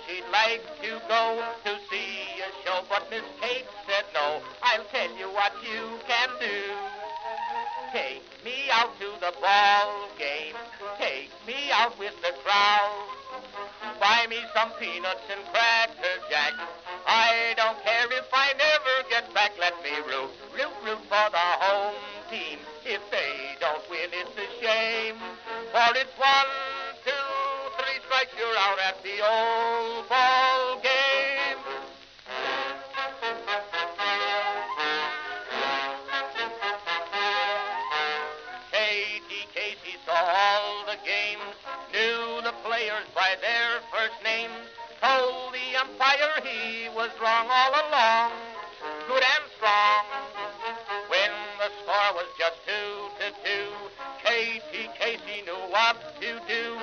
she'd like to go to see a show, but Miss Cade said no. I'll tell you what you can do. Take me out to the ball game. Take me out with the crowd. Buy me some peanuts and cracker jack. I don't care if I never get back. Let me root for the home team. If they don't win, it's a shame. For it's 1, 2, 3 strikes, you're out at the old ball game. Cade Casey saw all the games, knew the players by their first names, told the umpire he was wrong all along, good and strong. When the score was just 2-2, Cade Casey knew what to do.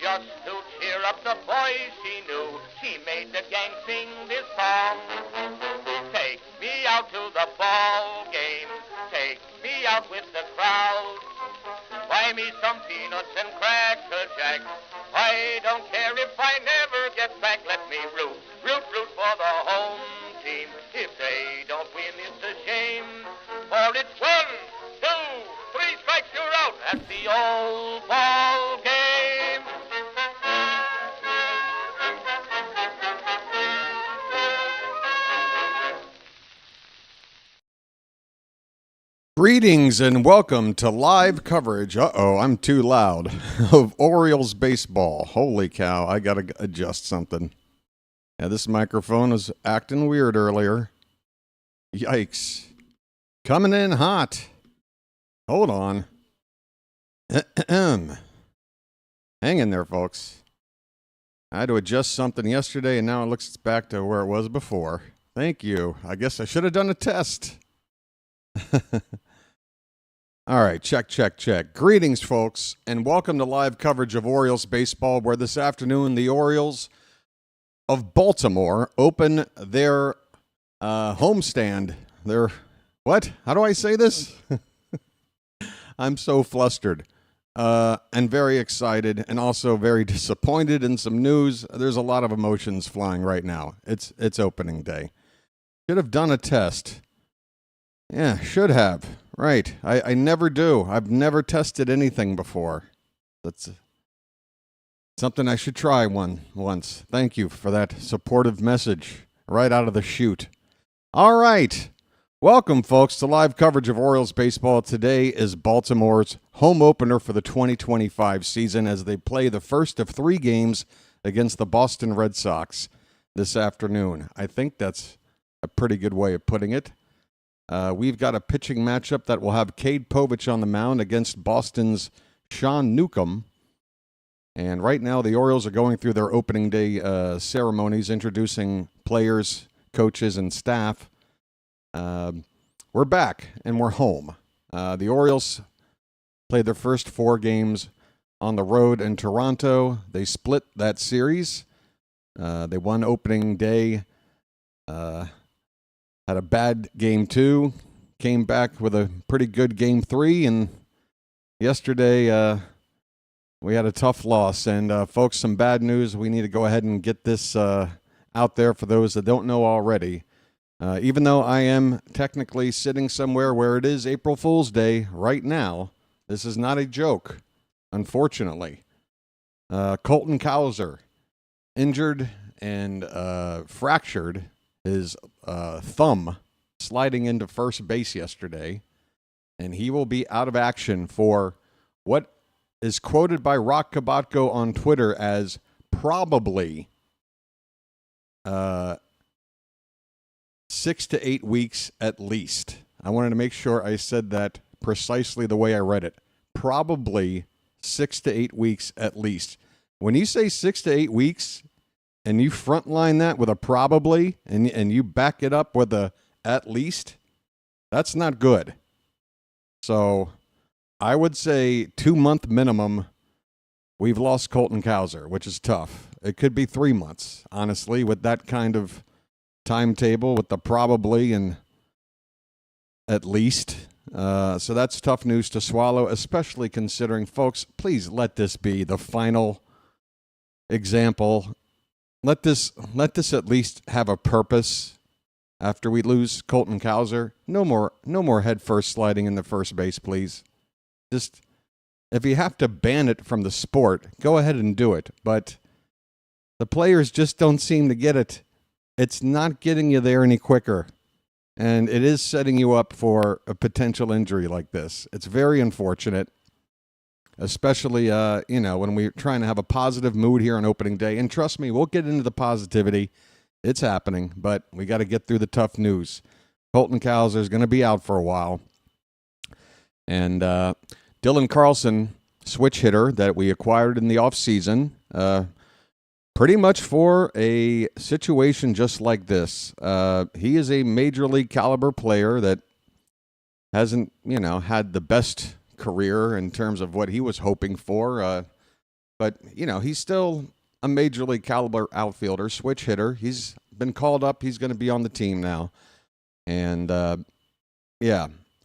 Just to cheer up the boys she knew, she made the gang sing this song. Take me out to the ball game, take me out with the crowd. Buy me some peanuts and cracker jack. I don't care if I never get back. Let me root for the home team. If they don't win, it's a shame. For it's 1, 2, 3 strikes, you're out at the old ball game. Greetings and welcome to live coverage, I'm too loud, of Orioles baseball. Holy cow, I gotta adjust something. Yeah, this microphone was acting weird earlier. Yikes. Coming in hot. Hold on. Hang in there, folks. I had to adjust something yesterday and now it looks back to where it was before. Thank you. I guess I should have done a test. All right, check. Greetings, folks, and welcome to live coverage of Orioles baseball, where this afternoon the Orioles of Baltimore open their homestand. What? How do I say this? I'm so flustered and very excited and also very disappointed in some news. There's a lot of emotions flying right now. It's opening day. Should have done a test. Yeah, should have. Right. I never do. I've never tested anything before. That's something I should try once. Thank you for that supportive message right out of the chute. All right. Welcome, folks, to live coverage of Orioles baseball. Today is Baltimore's home opener for the 2025 season as they play the first of 3 games against the Boston Red Sox this afternoon. I think that's a pretty good way of putting it. We've got a pitching matchup that will have Cade Povich on the mound against Boston's Newcomb. And right now the Orioles are going through their opening day ceremonies, introducing players, coaches, and staff. We're back and we're home. The Orioles played their first 4 games on the road in Toronto. They split that series. They won opening day. Had a bad game 2, came back with a pretty good game 3, and yesterday we had a tough loss. And folks, some bad news. We need to go ahead and get this out there for those that don't know already. Even though I am technically sitting somewhere where it is April Fool's Day right now, this is not a joke, unfortunately. Colton Cowser, injured and fractured his thumb sliding into first base yesterday, and he will be out of action for what is quoted by Rock Kabatko on Twitter as probably 6 to 8 weeks at least. I wanted to make sure I said that precisely the way I read it. Probably 6 to 8 weeks at least. When you say 6 to 8 weeks, and you frontline that with a probably, and you back it up with a at least, that's not good. So I would say 2-month minimum, we've lost Colton Cowser, which is tough. It could be 3 months, honestly, with that kind of timetable, with the probably and at least. So that's tough news to swallow, especially considering, folks, please let this be the final example let this at least have a purpose. After we lose Colton Cowser, no more head first sliding into first base, please. Just if you have to ban it from the sport, go ahead and do it. But the players just don't seem to get it. It's not getting you there any quicker. And it is setting you up for a potential injury like this. It's very unfortunate, especially, when we're trying to have a positive mood here on opening day. And trust me, we'll get into the positivity. It's happening, but we got to get through the tough news. Colton Cowser is going to be out for a while. And Dylan Carlson, switch hitter that we acquired in the offseason, pretty much for a situation just like this. He is a major league caliber player that hasn't, had the best career in terms of what he was hoping for. But, he's still a major league caliber outfielder, switch hitter. He's been called up. He's going to be on the team now. And,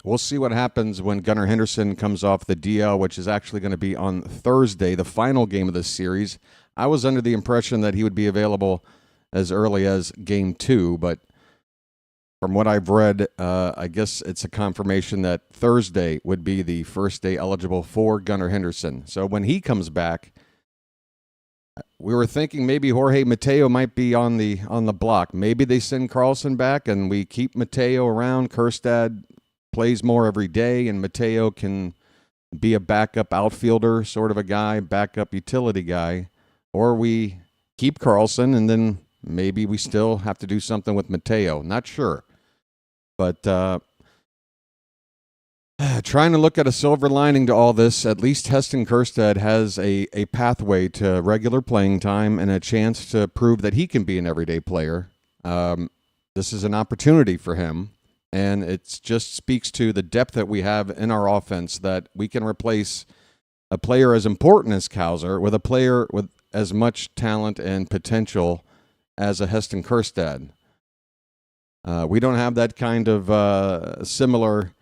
we'll see what happens when Gunnar Henderson comes off the DL, which is actually going to be on Thursday, the final game of this series. I was under the impression that he would be available as early as Game 2, but from what I've read, I guess it's a confirmation that Thursday would be the first day eligible for Gunnar Henderson. So when he comes back, we were thinking maybe Jorge Mateo might be on the block. Maybe they send Carlson back and we keep Mateo around. Kjerstad plays more every day, and Mateo can be a backup outfielder, sort of a guy, backup utility guy. Or we keep Carlson, and then maybe we still have to do something with Mateo. Not sure. But trying to look at a silver lining to all this, at least Heston Kjerstad has a pathway to regular playing time and a chance to prove that he can be an everyday player. This is an opportunity for him, and it just speaks to the depth that we have in our offense, that we can replace a player as important as Cowser with a player with as much talent and potential as a Heston Kjerstad. We don't have that kind of similar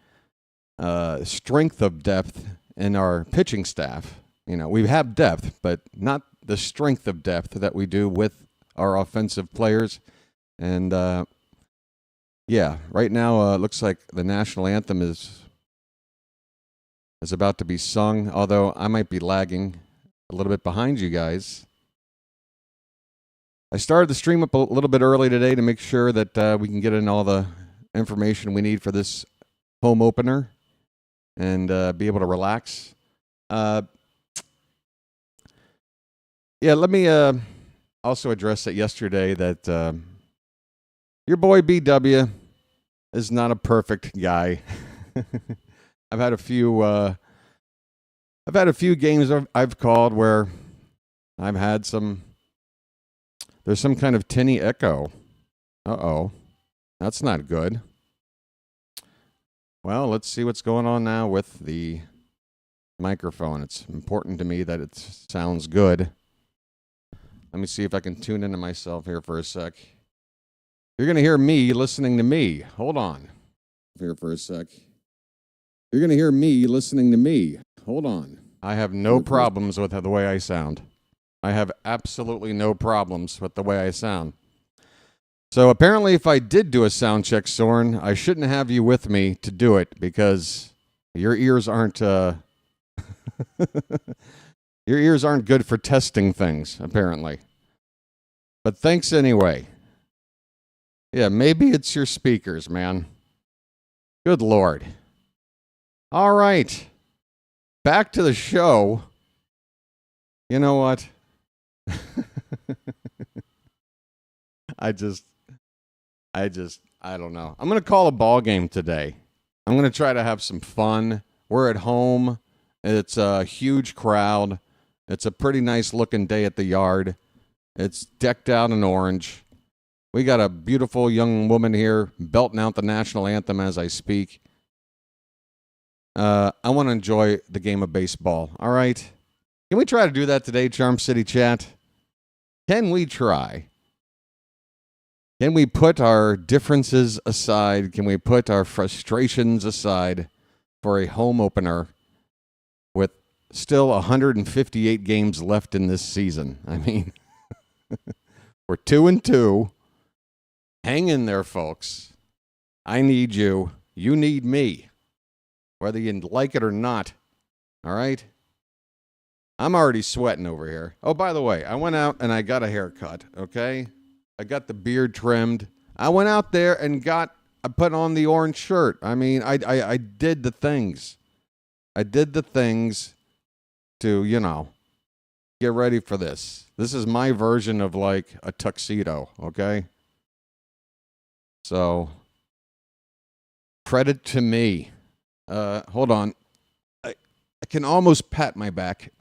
strength of depth in our pitching staff. We have depth, but not the strength of depth that we do with our offensive players. And right now it looks like the national anthem is about to be sung, although I might be lagging a little bit behind you guys. I started the stream up a little bit early today to make sure that we can get in all the information we need for this home opener and be able to relax. Let me also address it yesterday that your boy BW is not a perfect guy. I've had a few games I've called where I've had there's some kind of tinny echo. Uh-oh. That's not good. Well, let's see what's going on now with the microphone. It's important to me that it sounds good. Let me see if I can tune into myself here for a sec. You're going to hear me listening to me. Hold on. Here for a sec. You're going to hear me listening to me. Hold on. I have no problems with the way I sound. I have absolutely no problems with the way I sound. So apparently if I did do a sound check, Soren, I shouldn't have you with me to do it because your ears aren't your ears aren't good for testing things, apparently. But thanks anyway. Yeah, maybe it's your speakers, man. Good Lord. All right. Back to the show. You know what? I don't know. I'm going to call a ball game today. I'm going to try to have some fun. We're at home. It's a huge crowd. It's a pretty nice looking day at the yard. It's decked out in orange. We got a beautiful young woman here belting out the national anthem as I speak. I want to enjoy the game of baseball. All right. Can we try to do that today, Charm City Chat? Can we try? Can we put our differences aside? Can we put our frustrations aside for a home opener with still 158 games left in this season? I mean, We're 2-2. Hang in there, folks. I need you. You need me. Whether you like it or not. All right? I'm already sweating over here. Oh, by the way, I went out and I got a haircut, okay? I got the beard trimmed. I went out there and I put on the orange shirt. I mean, I did the things. I did the things to, get ready for this. This is my version of like a tuxedo, okay? So, credit to me. Hold on. I can almost pat my back.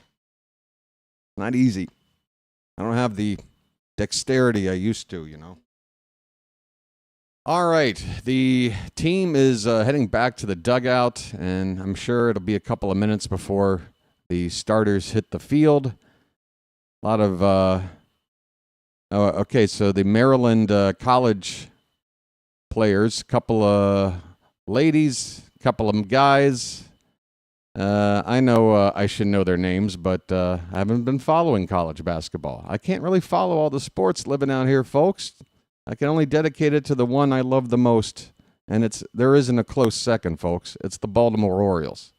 Not easy. I don't have the dexterity I used to, All right. The team is heading back to the dugout, and I'm sure it'll be a couple of minutes before the starters hit the field. A lot of, okay, so the Maryland college players, couple of ladies, couple of guys. I know I should know their names, but I haven't been following college basketball. I can't really follow all the sports living out here, folks. I can only dedicate it to the one I love the most, and there isn't a close second, folks. It's the Baltimore Orioles.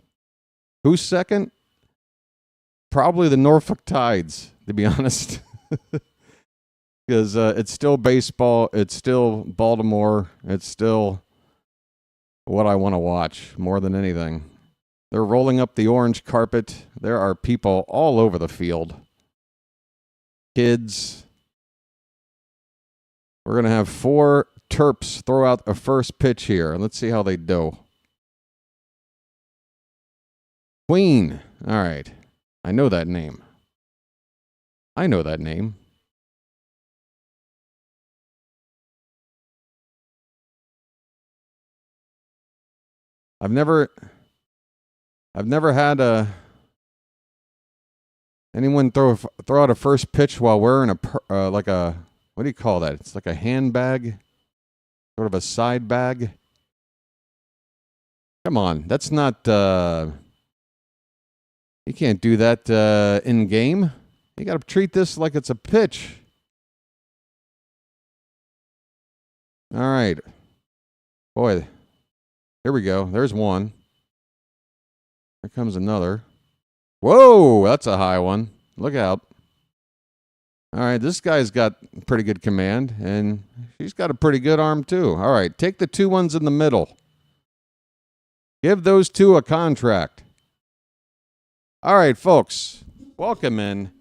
Who's second? Probably the Norfolk Tides, to be honest. Because it's still baseball, it's still Baltimore, it's still what I want to watch more than anything. They're rolling up the orange carpet. There are people all over the field. Kids. We're going to have 4 Terps throw out a first pitch here. Let's see how they do. Queen. All right. I know that name. I've never had anyone throw out a first pitch while wearing like a, what do you call that? It's like a handbag, sort of a side bag. Come on, that's not. You can't do that in game. You got to treat this like it's a pitch. All right, boy. Here we go. There's one. Here comes another. Whoa, that's a high one. Look out. All right, this guy's got pretty good command, and she's got a pretty good arm, too. All right, take the 2 ones in the middle. Give those 2 a contract. All right, folks, welcome in.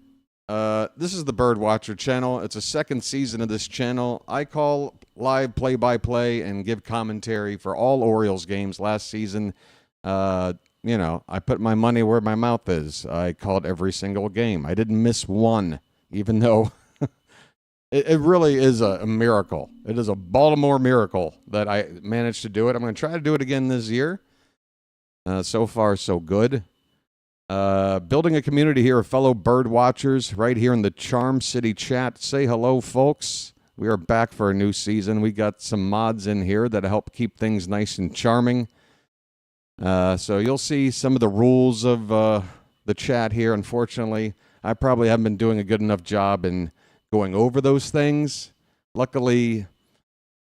This is the BirdWatcher Channel. It's a second season of this channel. I call live play-by-play and give commentary for all Orioles games last season. I put my money where my mouth is. I called every single game. I didn't miss one, even though it really is a miracle. It is a Baltimore miracle that I managed to do it. I'm going to try to do it again this year. So far, so good. Building a community here of fellow bird watchers right here in the Charm City chat. Say hello, folks. We are back for a new season. We got some mods in here that help keep things nice and charming. So you'll see some of the rules of the chat here. Unfortunately, I probably haven't been doing a good enough job in going over those things. Luckily,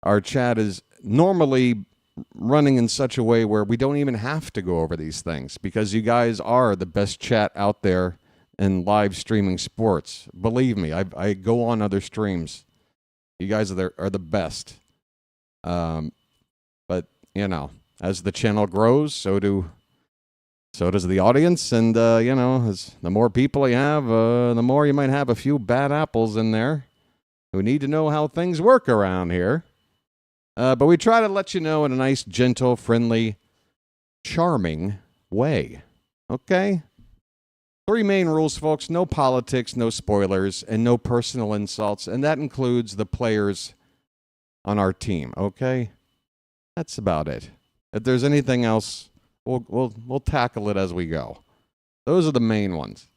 our chat is normally running in such a way where we don't even have to go over these things because you guys are the best chat out there in live streaming sports. Believe me, I go on other streams. You guys are the best. But, as the channel grows, so does the audience. And, as the more people you have, the more you might have a few bad apples in there who need to know how things work around here. But we try to let you know in a nice, gentle, friendly, charming way. Okay? 3 main rules, folks. No politics, no spoilers, and no personal insults. And that includes the players on our team. Okay? That's about it. If there's anything else, we'll tackle it as we go. Those are the main ones.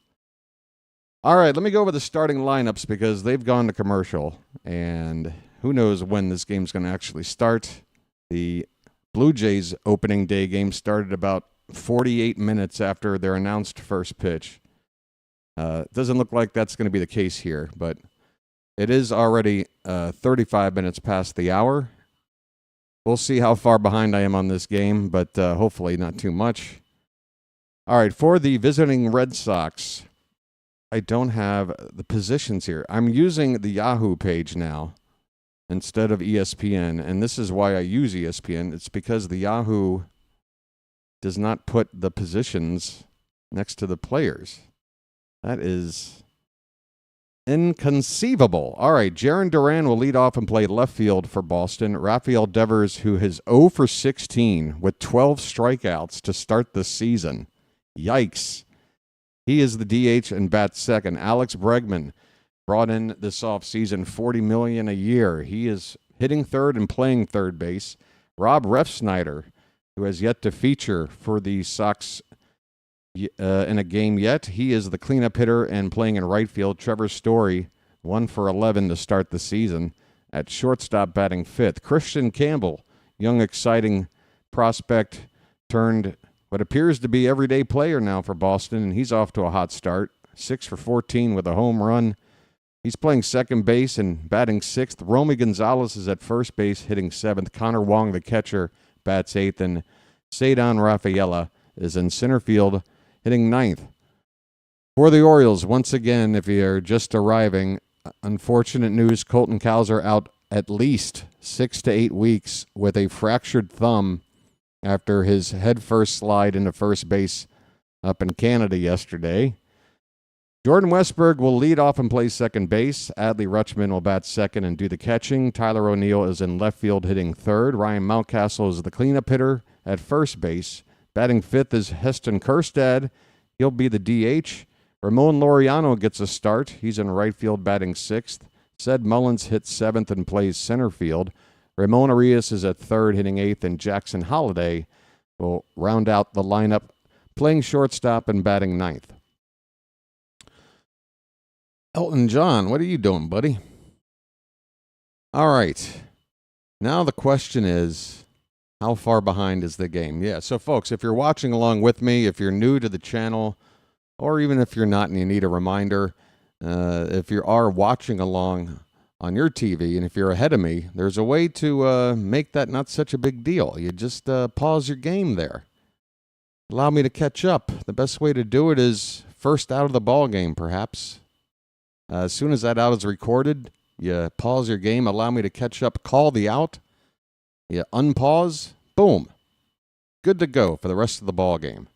All right, let me go over the starting lineups because they've gone to commercial, and who knows when this game's going to actually start. The Blue Jays opening day game started about 48 minutes after their announced first pitch. It doesn't look like that's going to be the case here, but It is already 35 minutes past the hour. We'll see how far behind I am on this game, but hopefully not too much. All right, for the visiting Red Sox, I don't have the positions here. I'm using the Yahoo page now instead of ESPN, and this is why I use ESPN. It's because the Yahoo does not put the positions next to the players. That is inconceivable. All right, Jarren Duran will lead off and play left field for Boston. Rafael Devers, who has 0 for 16 with 12 strikeouts to start the season. Yikes. He is the DH and bats second. Alex Bregman, brought in this offseason, $40 million a year. He is hitting third and playing third base. Rob Refsnyder, who has yet to feature for the Sox in a game yet. He is the cleanup hitter and playing in right field. Trevor Story, 1 for 11 to start the season. At shortstop, batting fifth. Christian Campbell, young, exciting prospect, turned what appears to be everyday player now for Boston, and he's off to a hot start. 6 for 14 with a home run. He's playing second base and batting sixth. Romy Gonzalez is at first base, hitting seventh. Connor Wong, the catcher, bats eighth. And Cedon Rafaela is in center field, hitting ninth. For the Orioles, once again, if you're just arriving, unfortunate news, Colton Cowser out at least 6 to 8 weeks with a fractured thumb after his headfirst slide into first base up in Canada yesterday. Jordan Westburg will lead off and play second base. Adley Rutschman will bat second and do the catching. Tyler O'Neill is in left field hitting third. Ryan Mountcastle is the cleanup hitter at first base. Batting fifth is Heston Kjerstad. He'll be the DH. Ramon Laureano gets a start. He's in right field batting sixth. Ced Mullins hits seventh and plays center field. Ramon Arias is at third hitting eighth, and Jackson Holliday will round out the lineup playing shortstop and batting ninth. Elton John, what are you doing, buddy? All right. Now the question is, how far behind is the game? Yeah, so folks, if you're watching along with me, if you're new to the channel, or even if you're not and you need a reminder, if you are watching along on your TV, and if you're ahead of me, there's a way to make that not such a big deal. You just pause your game there. Allow me to catch up. The best way to do it is first out of the ball game, perhaps. As soon as that out is recorded, you pause your game, allow me to catch up, call the out, you unpause, boom. Good to go for the rest of the ball game.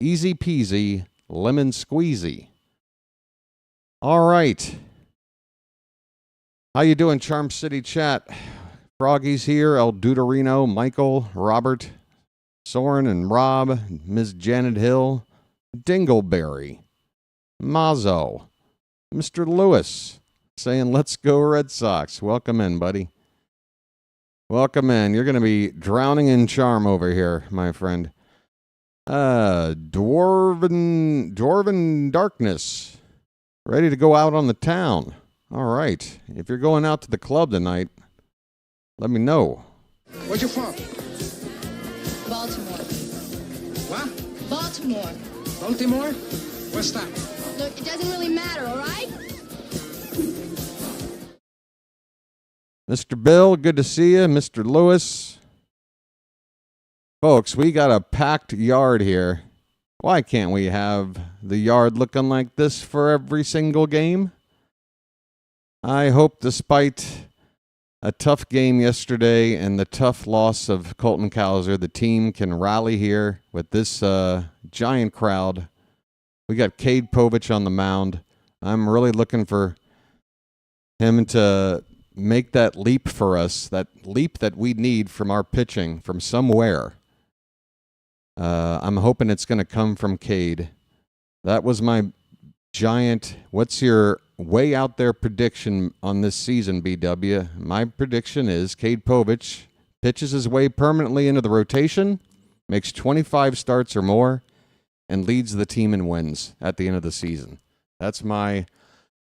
Easy peasy, lemon squeezy. All right. How you doing, Charm City chat? Froggy's here, El Duderino, Michael, Robert, Soren and Rob, Ms. Janet Hill, Dingleberry, Mazzo, Mr. Lewis, saying, let's go Red Sox. Welcome in, buddy. Welcome in. You're going to be drowning in charm over here, my friend. Dwarven Darkness, ready to go out on the town. All right. If you're going out to the club tonight, let me know. Where you from? Baltimore. What? Baltimore. Baltimore? What's that? Look, it doesn't really matter, all right? Mr. Bill, good to see you. Mr. Lewis. Folks, we got a packed yard here. Why can't we have the yard looking like this for every single game? I hope, despite a tough game yesterday and the tough loss of Colton Cowser, the team can rally here with this giant crowd. We got Cade Povich on the mound. I'm really looking for him to make that leap for us, that leap that we need from our pitching, from somewhere. I'm hoping it's going to come from Cade. That was my giant, what's your way out there prediction on this season, BW? My prediction is Cade Povich pitches his way permanently into the rotation, makes 25 starts or more, and leads the team in wins at the end of the season. That's my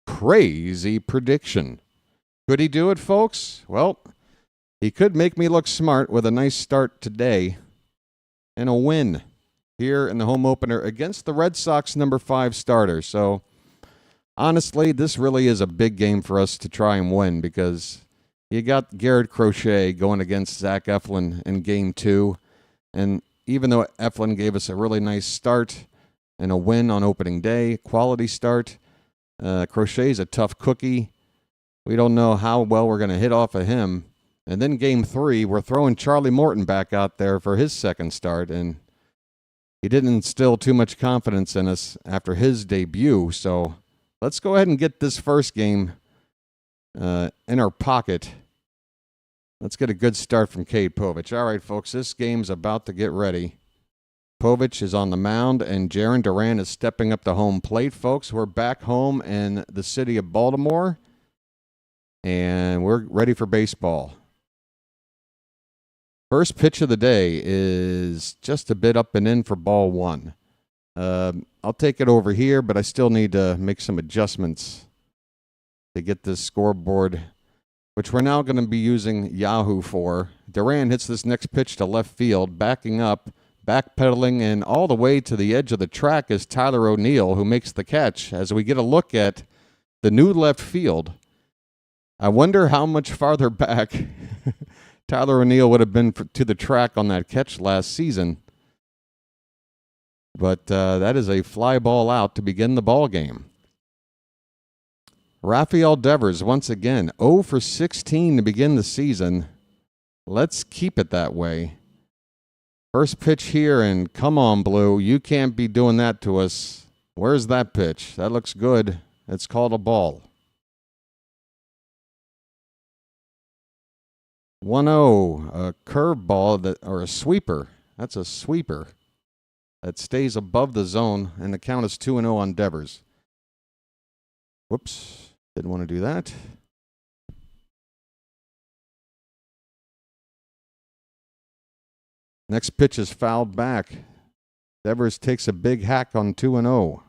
crazy prediction. Could he do it, folks? Well, he could make me look smart with a nice start today and a win here in the home opener against the Red Sox number 5 starter. So honestly, this really is a big game for us to try and win because you got Garrett Crochet going against Zach Eflin in Game 2. And even though Eflin gave us a really nice start and a win on opening day, quality start, Crochet's a tough cookie. We don't know how well we're going to hit off of him. And then Game 3, we're throwing Charlie Morton back out there for his second start, and he didn't instill too much confidence in us after his debut. So let's go ahead and get this first game in our pocket. Let's get a good start from Cade Povich. All right, folks, this game's about to get ready. Povich is on the mound, and Jarren Duran is stepping up to home plate, folks. We're back home in the city of Baltimore, and we're ready for baseball. First pitch of the day is just a bit up and in for ball one. I'll take it over here, but I still need to make some adjustments to get this scoreboard, which we're now going to be using Yahoo for. Duran hits this next pitch to left field, backing up, backpedaling, and all the way to the edge of the track is Tyler O'Neill, who makes the catch. As we get a look at the new left field, I wonder how much farther back Tyler O'Neill would have been to the track on that catch last season. But that is a fly ball out to begin the ball game. Rafael Devers, once again, 0 for 16 to begin the season. Let's keep it that way. First pitch here, and come on, Blue. You can't be doing that to us. Where's that pitch? That looks good. It's called a ball. 1-0, a curveball or a sweeper. That's a sweeper that stays above the zone, and the count is 2-0 on Devers. Whoops, didn't want to do that. Next pitch is fouled back. Devers takes a big hack on 2-0.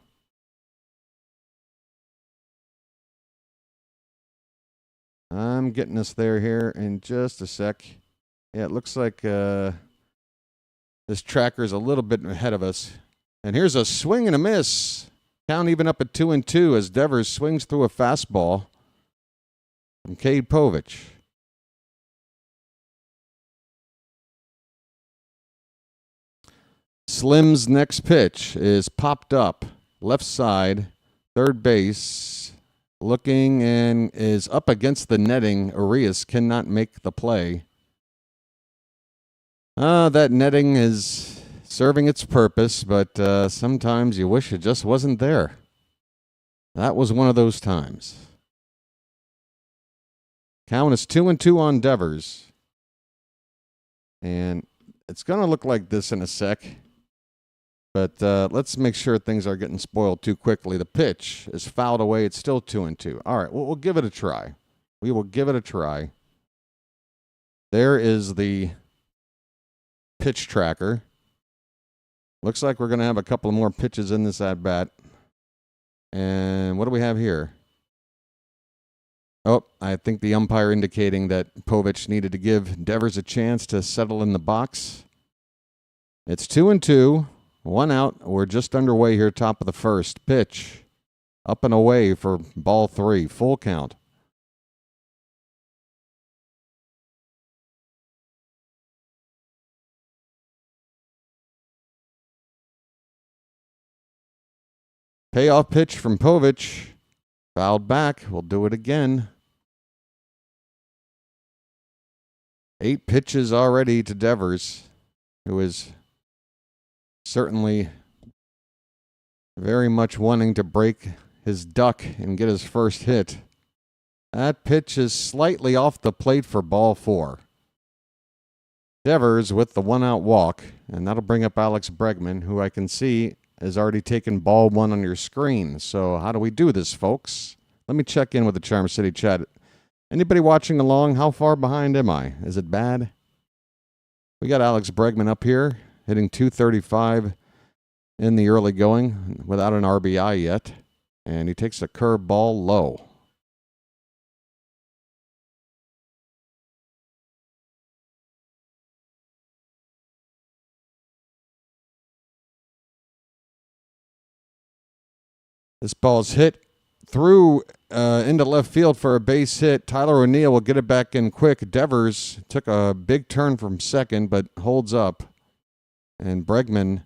I'm getting us here in just a sec. Yeah, it looks like this tracker's a little bit ahead of us. And here's a swing and a miss. Count even up at 2-2 as Devers swings through a fastball from Cade Povich. Slim's next pitch is popped up, left side, third base, looking and is up against the netting. Arias cannot make the play. That netting is serving its purpose, but sometimes you wish it just wasn't there. That was one of those times. Count is 2-2 on Devers. And it's going to look like this in a sec. But let's make sure things are getting spoiled too quickly. The pitch is fouled away. It's still 2-2. All right, we'll give it a try. We will give it a try. There is the pitch tracker. Looks like we're going to have a couple more pitches in this at-bat. And what do we have here? Oh, I think the umpire indicating that Povich needed to give Devers a chance to settle in the box. It's 2-2. One out. We're just underway here, top of the first. Pitch. Up and away for ball three. Full count. Payoff pitch from Povich. Fouled back. We'll do it again. 8 pitches already to Devers, who is certainly very much wanting to break his duck and get his first hit. That pitch is slightly off the plate for ball 4. Devers with the 1-out walk, and that'll bring up Alex Bregman, who I can see has already taken ball 1 on your screen. So how do we do this, folks? Let me check in with the Charm City chat. Anybody watching along? How far behind am I? Is it bad? We got Alex Bregman up here, hitting .235 in the early going without an RBI yet. And he takes a curveball low. This ball's hit threw into left field for a base hit. Tyler O'Neill will get it back in quick. Devers took a big turn from second, but holds up. And Bregman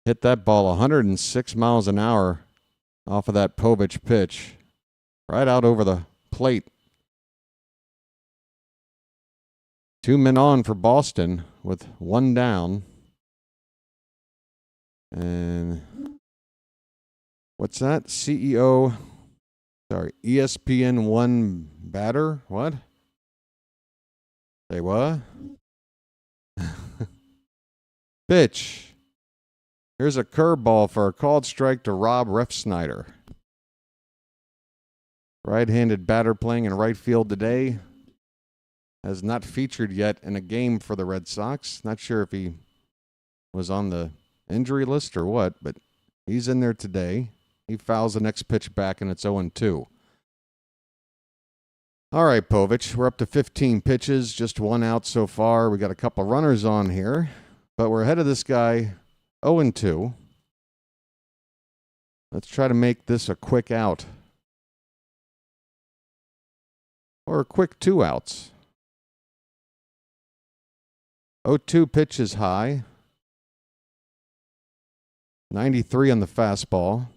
hit that ball 106 miles an hour off of that Povich pitch. Right out over the plate. 2 men on for Boston with 1 down. And what's that? ESPN 1 batter? What? Say what? Pitch. Here's a curveball for a called strike to Rob Refsnyder. Right-handed batter playing in right field today. Has not featured yet in a game for the Red Sox. Not sure if he was on the injury list or what, but he's in there today. He fouls the next pitch back, and it's 0-2. All right, Povich, we're up to 15 pitches, just 1 out so far. We got a couple runners on here, but we're ahead of this guy 0-2. Let's try to make this a quick out. Or a quick 2 outs. 0-2 pitch is high. 93 on the fastball.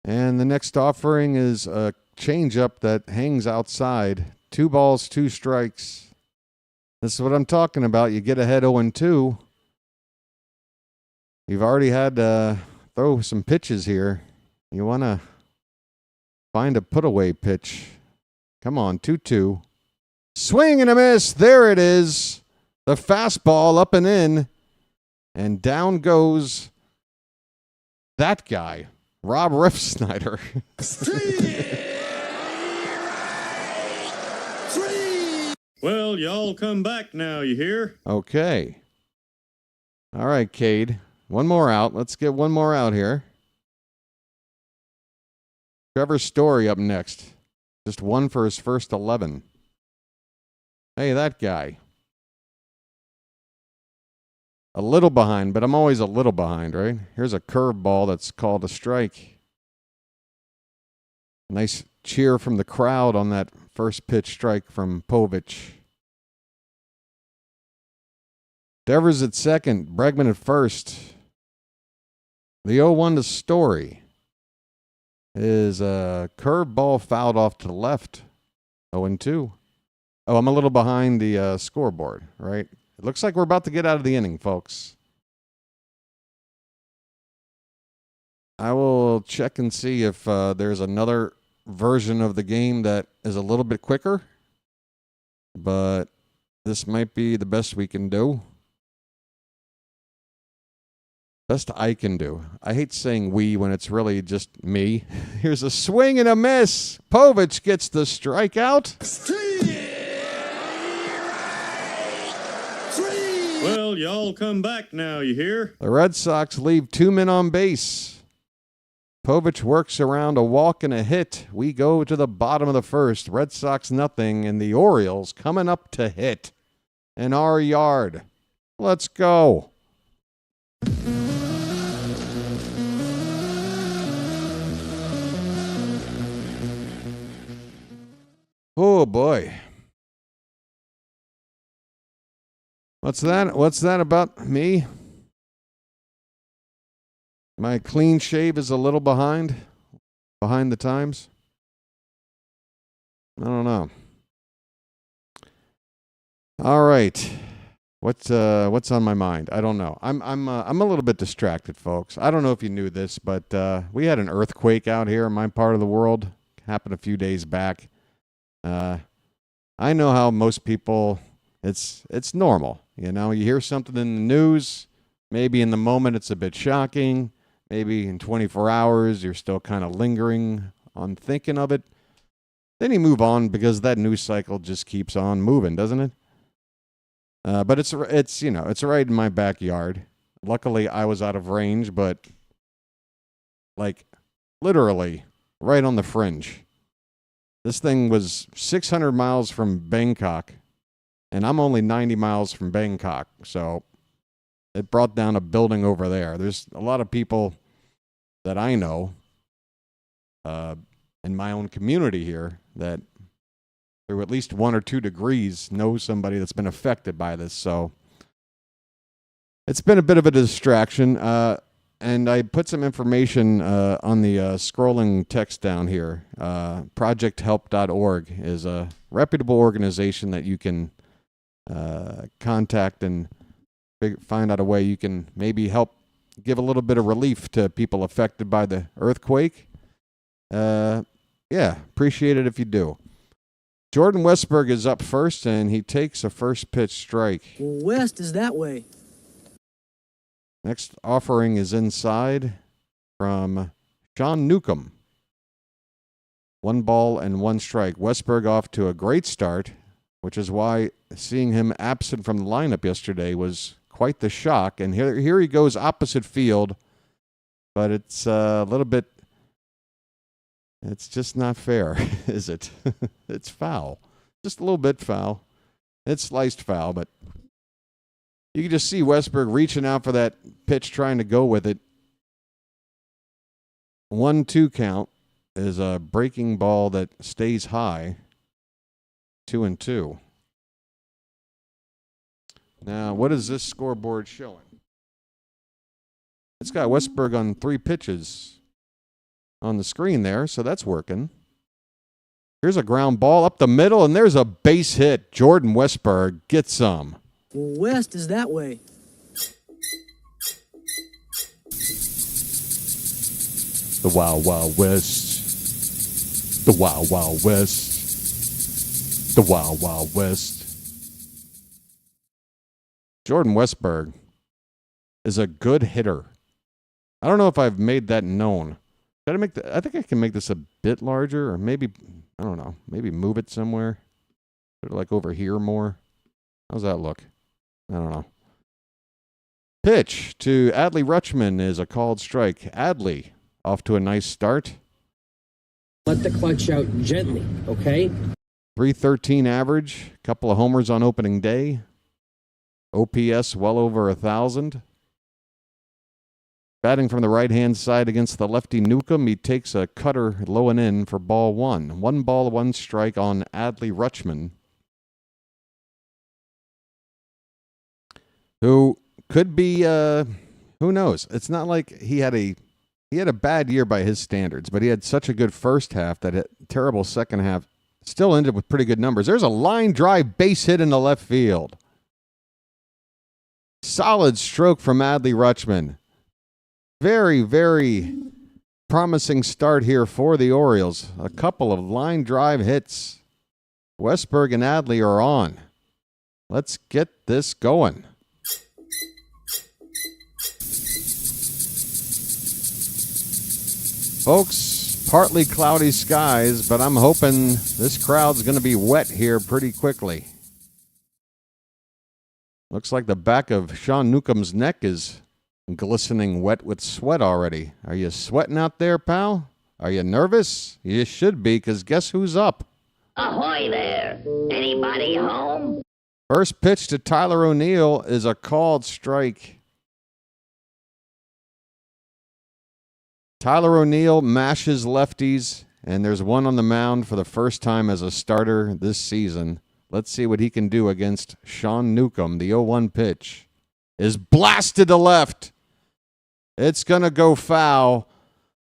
And the next offering is a changeup that hangs outside. 2 balls, 2 strikes. This is what I'm talking about. You get ahead 0-2. You've already had to throw some pitches here. You want to find a put-away pitch. Come on, 2-2. Swing and a miss. There it is. The fastball up and in. And down goes that guy, Rob Refsnyder. Well, y'all come back now, you hear? Okay. All right, Cade. 1 more out. Let's get 1 more out here. Trevor Story up next. Just 1 for his first 11. Hey, that guy. A little behind, but I'm always a little behind, right? Here's a curveball that's called a strike. Nice cheer from the crowd on that first pitch strike from Povich. Devers at second, Bregman at first. The 0-1 to Story is a curveball fouled off to the left. 0-2. Oh, I'm a little behind the scoreboard, right? It looks like we're about to get out of the inning, folks. I will check and see if there's another version of the game that is a little bit quicker. But this might be the best we can do. Best I can do. I hate saying we when it's really just me. Here's a swing and a miss. Povich gets the strikeout. Well, y'all come back now, you hear? The Red Sox leave 2 men on base. Povich works around a walk and a hit. We go to the bottom of the first. Red Sox nothing, and the Orioles coming up to hit in our yard. Let's go. Oh, boy. What's that? What's that about me? My clean shave is a little behind the times. I don't know. All right. What's on my mind? I don't know. I'm a little bit distracted, folks. I don't know if you knew this, but we had an earthquake out here in my part of the world. Happened a few days back. I know how most people, it's normal. You know, you hear something in the news, maybe in the moment it's a bit shocking, maybe in 24 hours you're still kind of lingering on thinking of it. Then you move on because that news cycle just keeps on moving, doesn't it? But it's right in my backyard. Luckily, I was out of range, but like literally right on the fringe. This thing was 600 miles from Bangkok, And I'm only 90 miles from Bangkok, so it brought down a building over there. There's a lot of people that I know in my own community here that through at least 1 or 2 degrees know somebody that's been affected by this. So it's been a bit of a distraction. And I put some information on the scrolling text down here. Projecthelp.org is a reputable organization that you can contact and find out a way you can maybe help give a little bit of relief to people affected by the earthquake. Yeah, appreciate it if you do. Jordan Westburg is up first, and he takes a first pitch strike. West is that way. Next offering is inside from Sean Newcomb. 1 ball and 1 strike. Westburg off to a great start, which is why seeing him absent from the lineup yesterday was quite the shock. And here he goes opposite field, but it's a little bit, it's just not fair, is it? It's foul. Just a little bit foul. It's sliced foul, but you can just see Westburg reaching out for that pitch, trying to go with it. 1-2 count is a breaking ball that stays high. 2-2. Now, what is this scoreboard showing? It's got Westburg on 3 pitches on the screen there, so that's working. Here's a ground ball up the middle, and there's a base hit. Jordan Westburg gets some. West is that way. The Wild Wild West. The Wild Wild West. The Wild Wild West. Jordan Westburg is a good hitter. I don't know if I've made that known. I think I can make this a bit larger, or maybe, I don't know, maybe move it somewhere. Put it like over here more. How's that look? I don't know. Pitch to Adley Rutschman is a called strike. Adley off to a nice start. Let the clutch out gently, okay? 313 average, couple of homers on opening day. OPS well over 1,000. Batting from the right-hand side against the lefty Newcomb, he takes a cutter low and in for ball 1. 1 ball, 1 strike on Adley Rutschman, who could be, who knows? It's not like he had a bad year by his standards, but he had such a good first half that a terrible second half still ended with pretty good numbers. There's a line drive base hit in the left field. Solid stroke from Adley Rutschman. Very, very promising start here for the Orioles. A couple of line drive hits. Westburg and Adley are on. Let's get this going. Folks, partly cloudy skies, but I'm hoping this crowd's going to be wet here pretty quickly. Looks like the back of Sean Newcomb's neck is glistening wet with sweat already. Are you sweating out there, pal? Are you nervous? You should be, because guess who's up? Ahoy there! Anybody home? First pitch to Tyler O'Neill is a called strike. Tyler O'Neill mashes lefties, and there's one on the mound for the first time as a starter this season. Let's see what he can do against Sean Newcomb. The 0-1 pitch is blasted to left. It's going to go foul,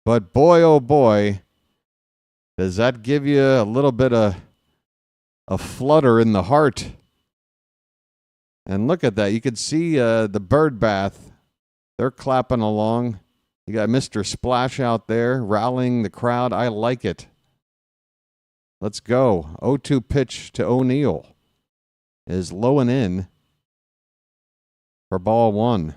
but boy, oh boy, does that give you a little bit of a flutter in the heart. And look at that. You could see the bird bath. They're clapping along. You got Mr. Splash out there rallying the crowd. I like it. Let's go. 0-2 pitch to O'Neill is low and in for ball 1.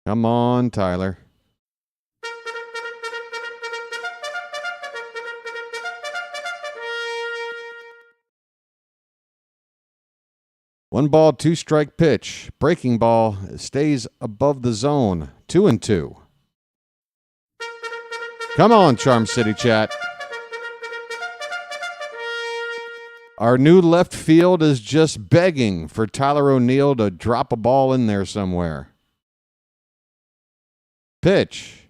Come on, Tyler. One ball, 2 strike pitch. Breaking ball stays above the zone. 2-2. Come on, Charm City Chat. Our new left field is just begging for Tyler O'Neill to drop a ball in there somewhere. Pitch.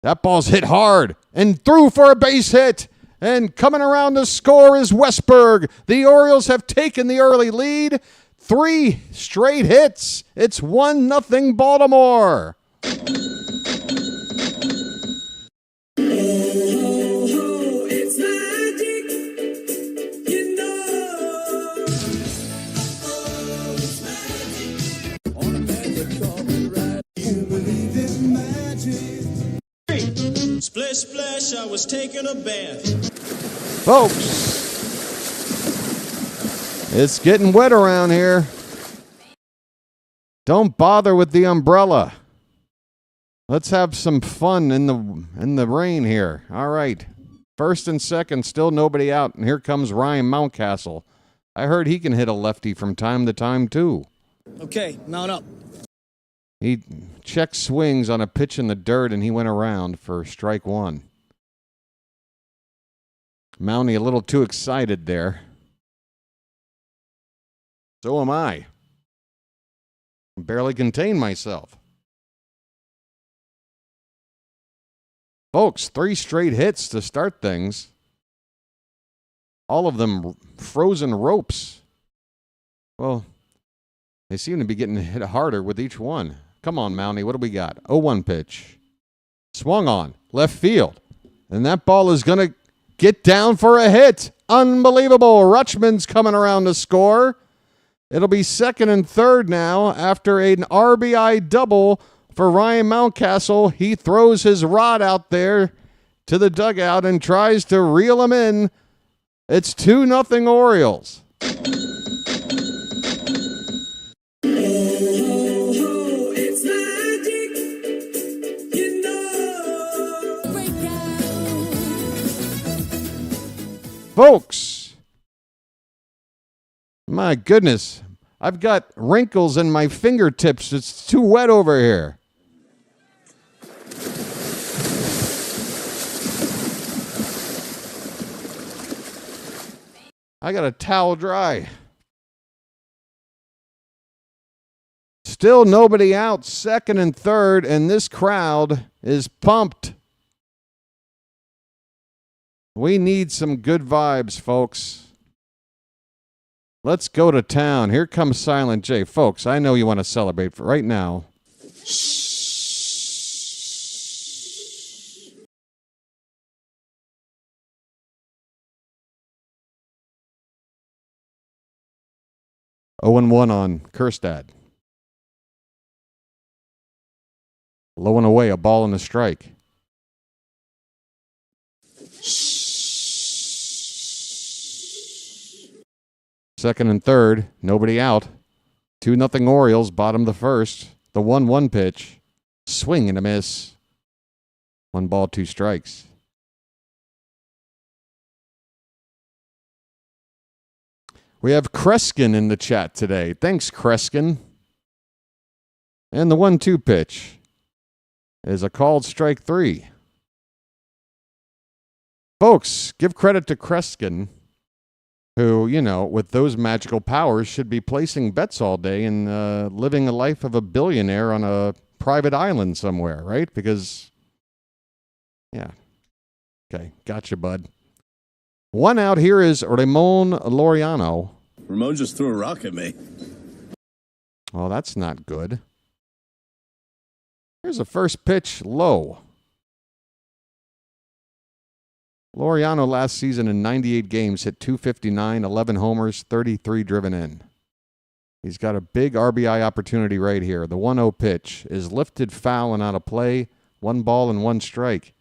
That ball's hit hard and through for a base hit. And coming around to score is Westberg. The Orioles have taken the early lead. 3 straight hits. It's 1-0 Baltimore. Splish, splash, I was taking a bath. Folks, it's getting wet around here. Don't bother with the umbrella. Let's have some fun in the rain here. All right. First and second, still nobody out, and here comes Ryan Mountcastle. I heard he can hit a lefty from time to time, too. Okay, mount up. He checked swings on a pitch in the dirt, and he went around for strike 1. Mountie a little too excited there. So am I. Barely contain myself. Folks, 3 straight hits to start things. All of them frozen ropes. Well, they seem to be getting hit harder with each one. Come on, Mountie, what do we got? 0-1 pitch. Swung on, left field. And that ball is going to get down for a hit. Unbelievable. Rutschman's coming around to score. It'll be second and third now after an RBI double for Ryan Mountcastle. He throws his rod out there to the dugout and tries to reel him in. It's 2-0 Orioles. Folks, my goodness, I've got wrinkles in my fingertips. It's too wet over here. I got a towel dry. Still nobody out, second and third, and this crowd is pumped. We need some good vibes, folks. Let's go to town. Here comes Silent J. Folks, I know you want to celebrate for right now. Oh and 1 on Kjerstad. Low and away, a ball and a strike. Second and third, nobody out. 2-0 Orioles, bottom of the first. The 1-1 pitch. Swing and a miss. 1 ball, 2 strikes. We have Kreskin in the chat today. Thanks, Kreskin. And the 1-2 pitch is a called strike 3. Folks, give credit to Kreskin, who, you know, with those magical powers should be placing bets all day and living a life of a billionaire on a private island somewhere, right? Because, yeah. Okay, gotcha, bud. 1 out here is Ramon Laureano. Ramon just threw a rock at me. Well, that's not good. Here's the first pitch, low. Laureano last season in 98 games hit .259, 11 homers, 33 driven in. He's got a big RBI opportunity right here. The 1-0 pitch is lifted foul and out of play. 1 ball and 1 strike.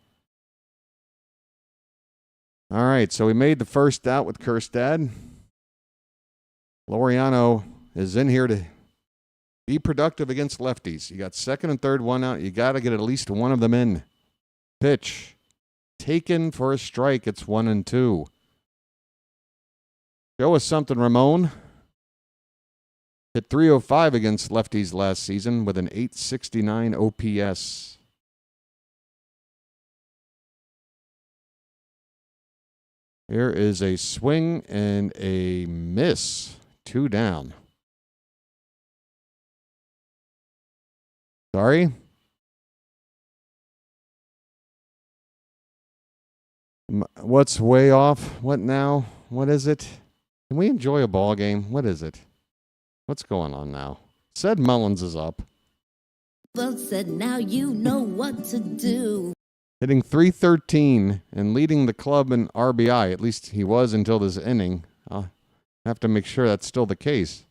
All right, so we made the first out with Kjerstad. Laureano is in here to be productive against lefties. You got second and third, 1 out. You got to get at least one of them in. Pitch. Taken for a strike. It's 1-2. Show us something, Ramon. Hit .305 against lefties last season with an .869 OPS. Here is a swing and a miss. 2 down. Sorry? What's way off? What now? What is it? Can we enjoy a ball game? What is it? What's going on now? Said Mullins is up. Folks said now you know what to do. Hitting .313 and leading the club in RBI. At least he was until this inning. I'll have to make sure that's still the case.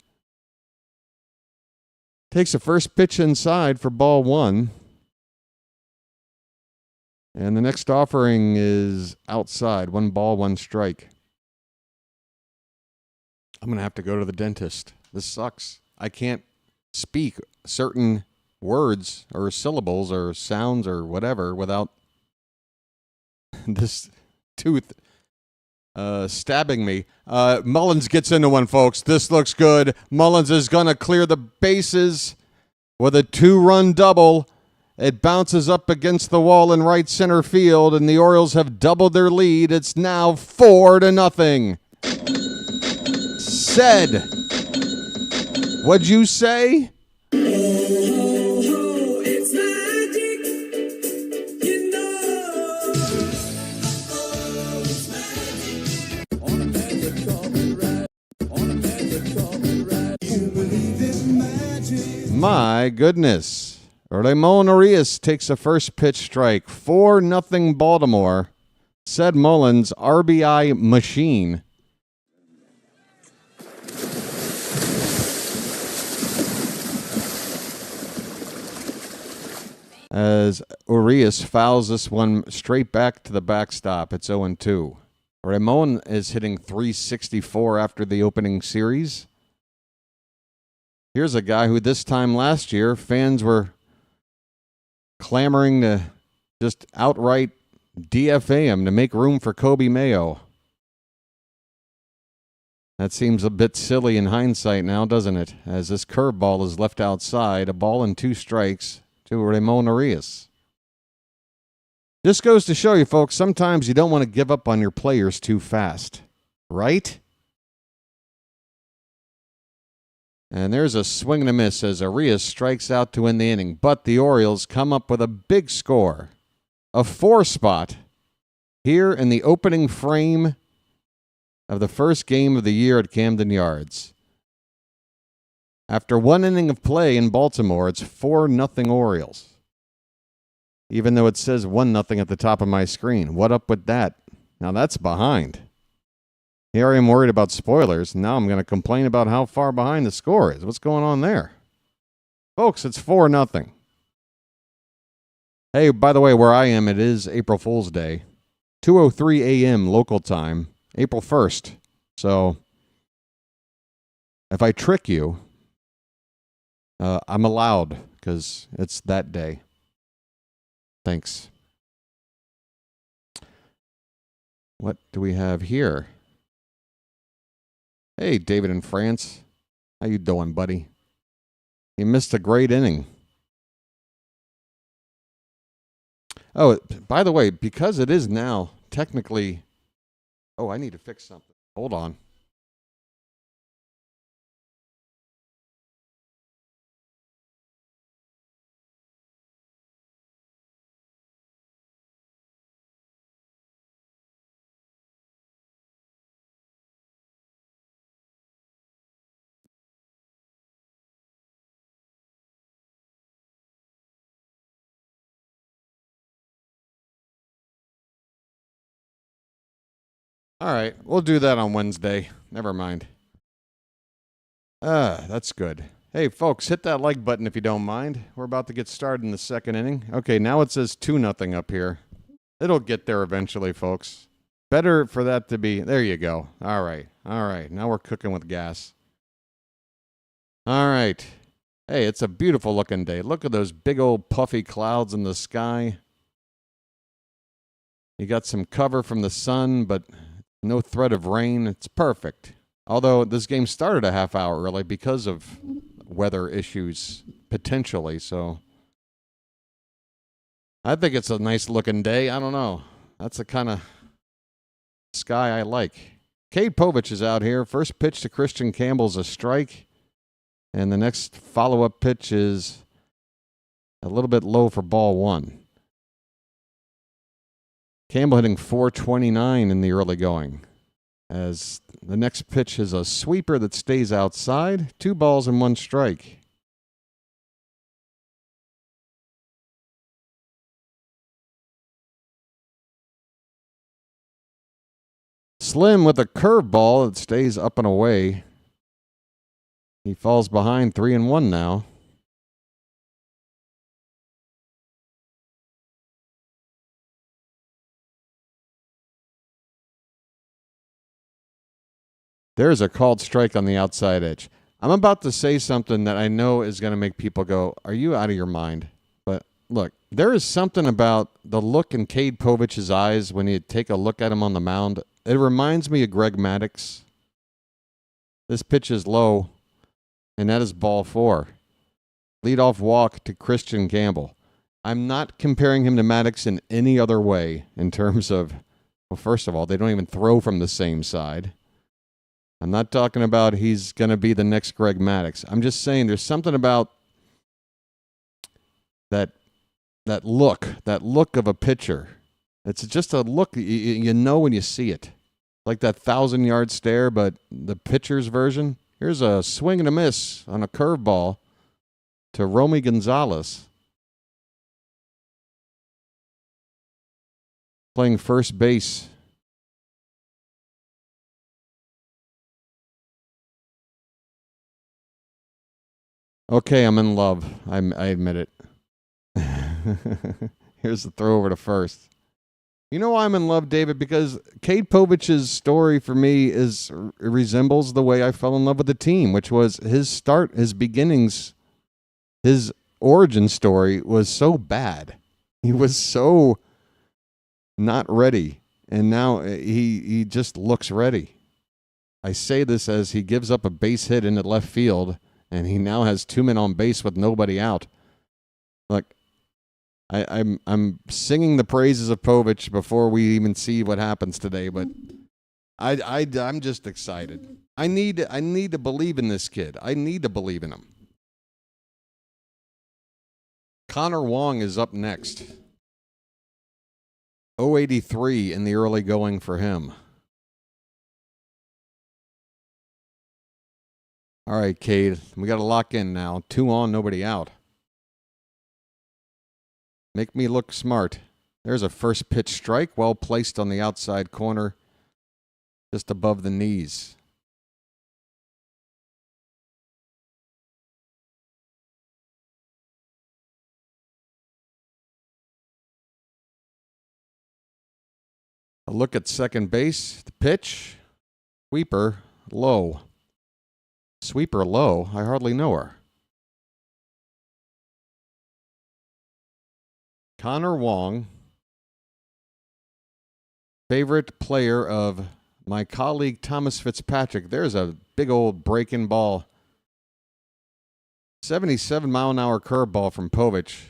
Takes a first pitch inside for ball 1. And the next offering is outside. 1 ball, 1 strike. I'm going to have to go to the dentist. This sucks. I can't speak certain words or syllables or sounds or whatever without this tooth stabbing me. Mullins gets into one, folks. This looks good. Mullins is going to clear the bases with a 2-run double. It bounces up against the wall in right center field, and the Orioles have doubled their lead. It's now 4-0. Said. What'd you say? My goodness. Ramon Arias takes a first pitch strike. 4-0 Baltimore. Said Mullins, RBI machine. As Urias fouls this one straight back to the backstop. It's 0-2. Ramon is hitting .364 after the opening series. Here's a guy who this time last year, fans were clamoring to just outright DFA him to make room for Kobe Mayo. That seems a bit silly in hindsight now, doesn't it? As this curveball is left outside, a ball and 2 strikes to Ramon Arias. This goes to show you, folks, sometimes you don't want to give up on your players too fast, right? And there's a swing and a miss as Arias strikes out to end the inning. But the Orioles come up with a big score. A 4 spot here in the opening frame of the first game of the year at Camden Yards. After 1 inning of play in Baltimore, it's 4-0 Orioles. Even though it says 1-0 at the top of my screen. What up with that? Now that's behind. Here I am worried about spoilers. Now I'm going to complain about how far behind the score is. What's going on there? Folks, it's 4-0. Hey, by the way, where I am, it is April Fool's Day. 2:03 a.m. local time, April 1st. So if I trick you, I'm allowed because it's that day. Thanks. What do we have here? Hey, David in France. How you doing, buddy? You missed a great inning. Oh, by the way, because it is now technically... Oh, I need to fix something. Hold on. All right, we'll do that on Wednesday. Never mind. That's good. Hey, folks, hit that like button if you don't mind. We're about to get started in the second inning. Okay, now it says 2-0 up here. It'll get there eventually, folks. Better for that to be... There you go. All right. Now we're cooking with gas. All right. Hey, it's a beautiful looking day. Look at those big old puffy clouds in the sky. You got some cover from the sun, but... no threat of rain. It's perfect. Although this game started a half hour early because of weather issues, potentially. So I think it's a nice looking day. I don't know. That's the kind of Sky I like. Cade Povich is out here. First pitch to Christian Campbell's a strike. And the next follow-up pitch is a little bit low for ball one. Campbell hitting .429 in the early going. As the next pitch is a sweeper that stays outside. 2 balls and 1 strike. Slim with a curveball that stays up and away. He falls behind 3-1 now. There's a called strike on the outside edge. I'm about to say something that I know is going to make people go, are you out of your mind? But look, there is something about the look in Cade Povich's eyes when you take a look at him on the mound. It reminds me of Greg Maddux. This pitch is low, and that is ball 4. Leadoff walk to Christian Campbell. I'm not comparing him to Maddux in any other way in terms of, well, first of all, they don't even throw from the same side. I'm not talking about he's going to be the next Greg Maddux. I'm just saying there's something about that look of a pitcher. It's just a look you know when you see it. Like that 1,000-yard stare, but the pitcher's version. Here's a swing and a miss on a curveball to Romy Gonzalez. Playing first base. Okay, I'm in love. I admit it. Here's the throw over to first. You know why I'm in love, David? Because Cade Povich's story for me resembles the way I fell in love with the team, which was his start, his beginnings, his origin story was so bad. He was so not ready, and now he just looks ready. I say this as he gives up a base hit into left field, and he now has 2 men on base with nobody out. Look, I'm singing the praises of Povich before we even see what happens today, but I'm just excited. I need to believe in this kid. I need to believe in him. Connor Wong is up next. 083 in the early going for him. All right, Cade, we got to lock in now. 2 on, nobody out. Make me look smart. There's a first pitch strike, well placed on the outside corner, just above the knees. A look at second base. The pitch. Sweeper low. Sweeper low. I hardly know her. Connor Wong, favorite player of my colleague Thomas Fitzpatrick. There's a big old breaking ball. 77-mile-an-hour curveball from Povich.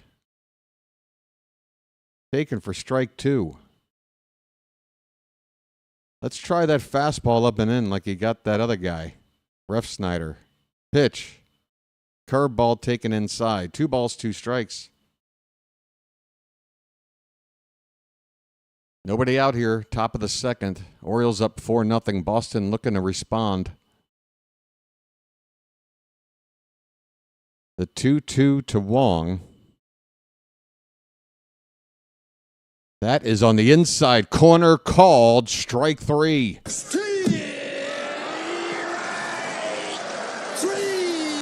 Taken for strike 2. Let's try that fastball up and in like you got that other guy, Ref Snyder. Pitch. Curveball taken inside. 2 balls, 2 strikes. Nobody out here. Top of the second. Orioles up 4-0. Boston looking to respond. The 2-2 to Wong. That is on the inside corner, called strike 3.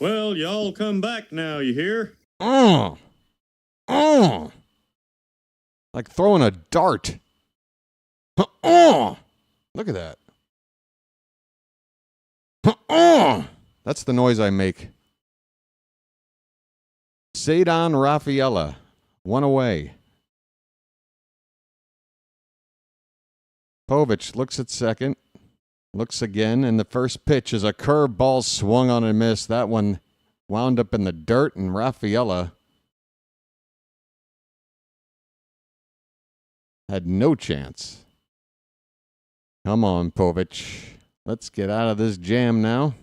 Well, y'all come back now, you hear? Like throwing a dart. Look at that. That's the noise I make. Cedon Rafaela, 1 away. Povich looks at second, looks again, and the first pitch is a curve ball swung on and missed. That one wound up in the dirt, and Rafaela had no chance. Come on, Povich. Let's get out of this jam now.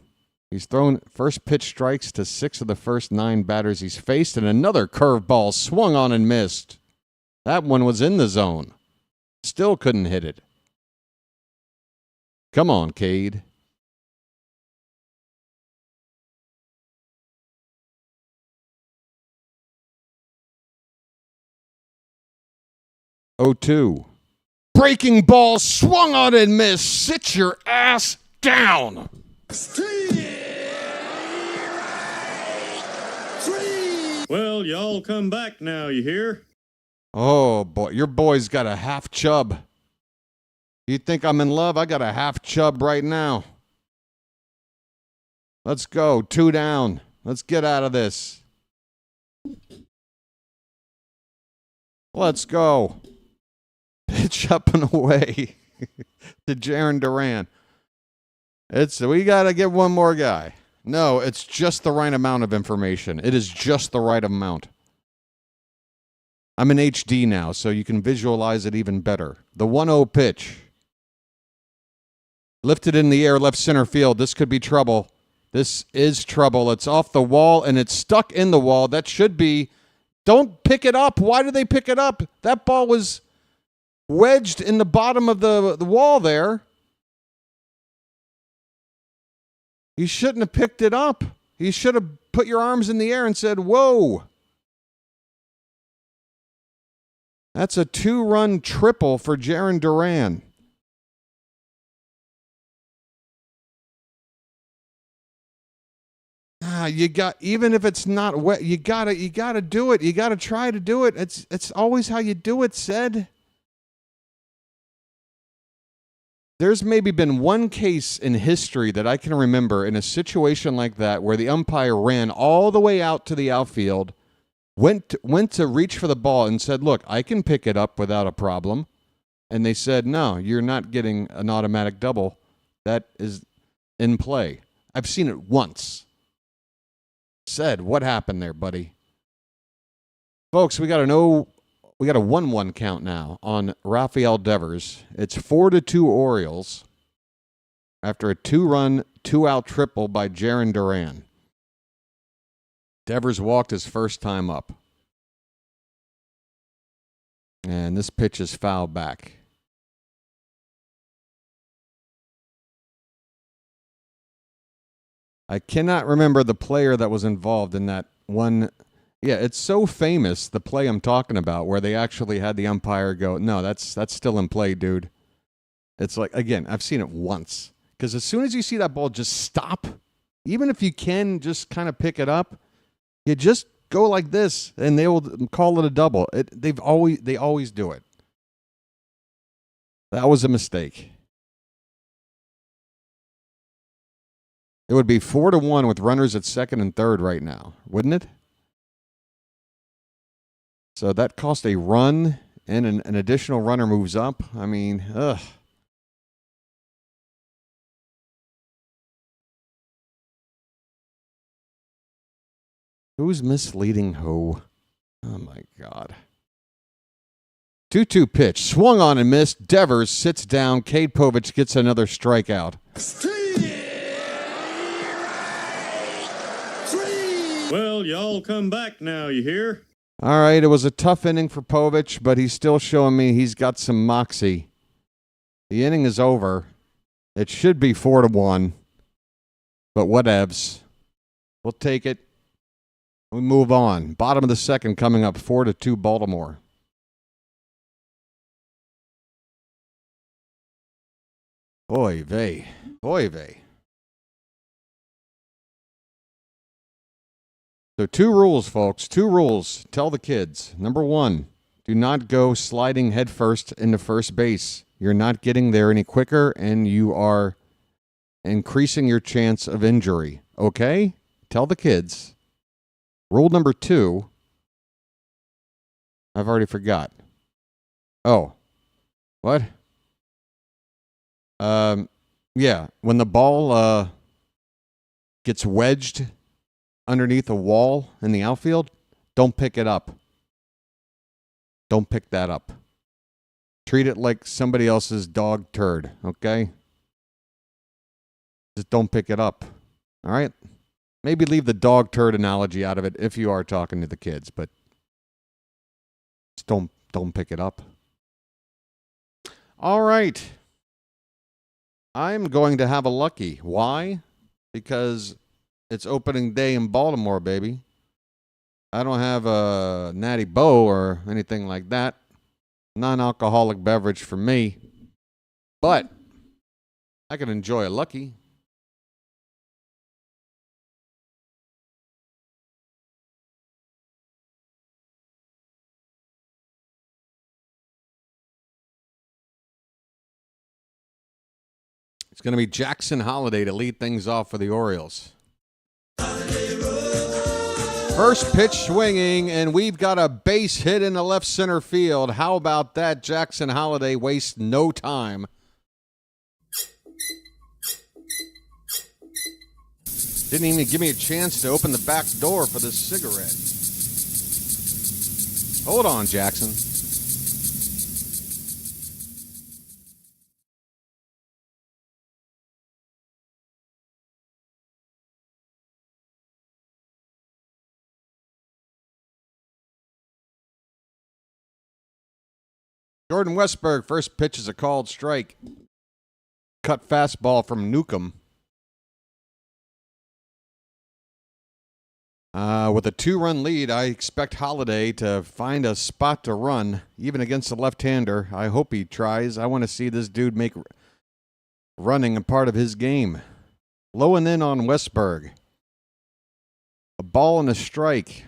He's thrown first pitch strikes to 6 of the first 9 batters he's faced, and another curveball swung on and missed. That one was in the zone. Still couldn't hit it. Come on, Cade. Oh-2. Breaking ball swung on and missed. Sit your ass down. Well, y'all come back now, you hear? Oh, boy. Your boy's got a half chub. You think I'm in love? I got a half chub right now. Let's go. 2 down. Let's get out of this. Let's go. Pitch up and away to Jarren Duran. We got to get one more guy. No, it's just the right amount of information. It is just the right amount. I'm in HD now, so you can visualize it even better. The 1-0 pitch. Lifted in the air, left center field. This could be trouble. This is trouble. It's off the wall, and it's stuck in the wall. That should be... Don't pick it up. Why did they pick it up? That ball was wedged in the bottom of the wall there. You shouldn't have picked it up. You should have put your arms in the air and said, whoa. That's a 2-run triple for Jarren Duran. You got, even if it's not wet, you gotta do it. You gotta try to do it. It's always how you do it, said. There's maybe been one case in history that I can remember in a situation like that where the umpire ran all the way out to the outfield, went to reach for the ball and said, look, I can pick it up without a problem. And they said, no, you're not getting an automatic double. That is in play. I've seen it once. Said, what happened there, buddy? Folks, we got a 1-1 count now on Rafael Devers. It's 4-2 Orioles after a 2-run, 2-out triple by Jarren Duran. Devers walked his first time up. And this pitch is fouled back. I cannot remember the player that was involved in that one. Yeah, it's so famous, the play I'm talking about, where they actually had the umpire go, no, that's still in play, dude. It's like, again, I've seen it once. Because as soon as you see that ball just stop, even if you can just kind of pick it up, you just go like this, and they will call it a double. They always do it. That was a mistake. It would be 4-1 with runners at second and third right now, wouldn't it? So that cost a run, and an additional runner moves up. I mean, ugh. Who's misleading who? Oh, my God. 2-2 pitch. Swung on and missed. Devers sits down. Cade Povich gets another strikeout. Well, y'all come back now, you hear? All right, it was a tough inning for Povich, but he's still showing me he's got some moxie. The inning is over. It should be 4-1, but whatevs. We'll take it. We move on. Bottom of the second coming up, 4-2 Baltimore. Oy vey. Oy vey. So 2 rules, folks. 2 rules. Tell the kids. Number 1, do not go sliding headfirst into first base. You're not getting there any quicker, and you are increasing your chance of injury. Okay? Tell the kids. Rule number 2, I've already forgot. Oh. What? Yeah. When the ball gets wedged underneath a wall in the outfield, don't pick it up. Don't pick that up. Treat it like somebody else's dog turd, okay? Just don't pick it up, all right? Maybe leave the dog turd analogy out of it if you are talking to the kids, but just don't pick it up. All right. I'm going to have a lucky. Why? Because it's opening day in Baltimore, baby. I don't have a Natty Boh or anything like that. Non-alcoholic beverage for me. But I can enjoy a lucky. It's going to be Jackson Holliday to lead things off for the Orioles. First pitch swinging, and we've got a base hit in the left center field. How about that? Jackson Holliday wastes no time. Didn't even give me a chance to open the back door for this cigarette. Hold on, Jackson. Jordan Westburg, first pitch is a called strike. Cut fastball from Newcomb. With a 2-run lead, I expect Holliday to find a spot to run, even against a left-hander. I hope he tries. I want to see this dude make running a part of his game. Low and in on Westburg. A ball and a strike.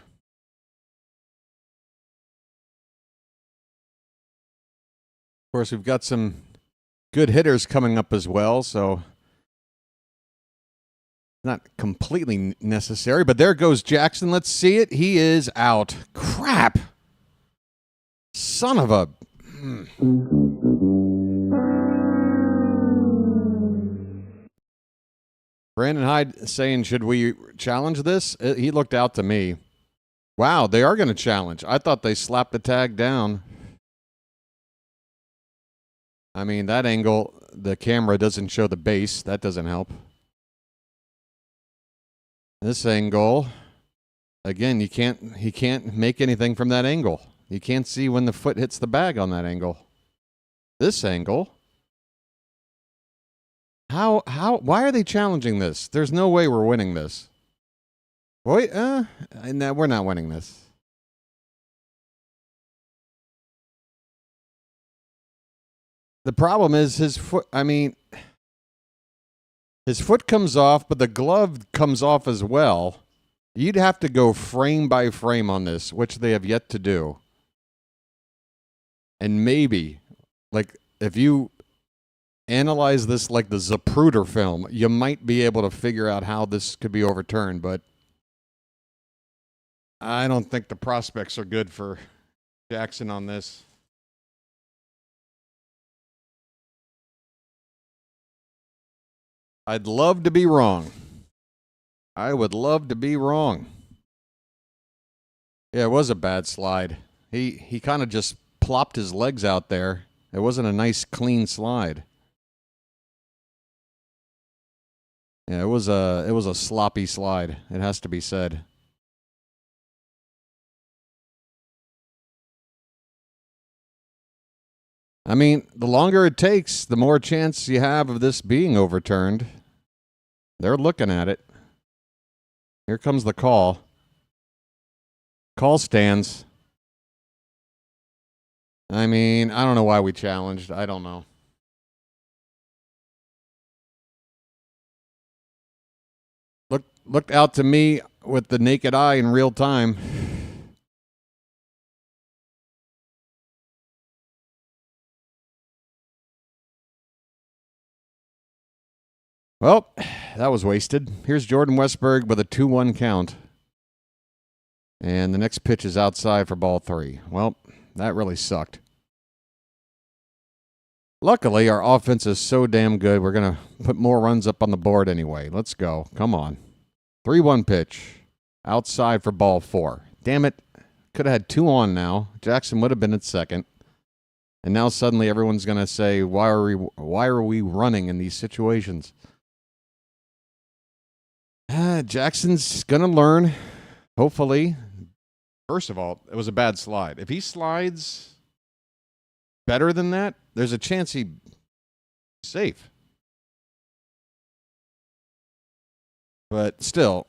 Of course, we've got some good hitters coming up as well, so not completely necessary. But there goes Jackson. Let's see it. He is out. Crap. Son of a... Brandon Hyde saying, should we challenge this? He looked out to me. Wow, they are going to challenge. I thought they slapped the tag down. I mean, that angle, the camera doesn't show the base. That doesn't help. This angle, again, he can't make anything from that angle. You can't see when the foot hits the bag on that angle. This angle, why are they challenging this? There's no way we're winning this. Wait, no, we're not winning this. The problem is his foot, his foot comes off, but the glove comes off as well. You'd have to go frame by frame on this, which they have yet to do. And maybe, like, if you analyze this like the Zapruder film, you might be able to figure out how this could be overturned, but I don't think the prospects are good for Jackson on this. I'd love to be wrong. I would love to be wrong. Yeah, it was a bad slide. He kind of just plopped his legs out there. It wasn't a nice, clean slide. Yeah, it was a sloppy slide. It has to be said. I mean, the longer it takes, the more chance you have of this being overturned. They're looking at it. Here comes the call. Call stands. I mean, I don't know why we challenged. I don't know. Looked out to me with the naked eye in real time. Well, that was wasted. Here's Jordan Westburg with a 2-1 count. And the next pitch is outside for ball 3. Well, that really sucked. Luckily, our offense is so damn good, we're going to put more runs up on the board anyway. Let's go. Come on. 3-1 pitch. Outside for ball 4. Damn it. Could have had 2 on now. Jackson would have been at second. And now suddenly everyone's going to say, why are we running in these situations? Jackson's going to learn, hopefully. First of all, it was a bad slide. If he slides better than that, there's a chance he's safe. But still,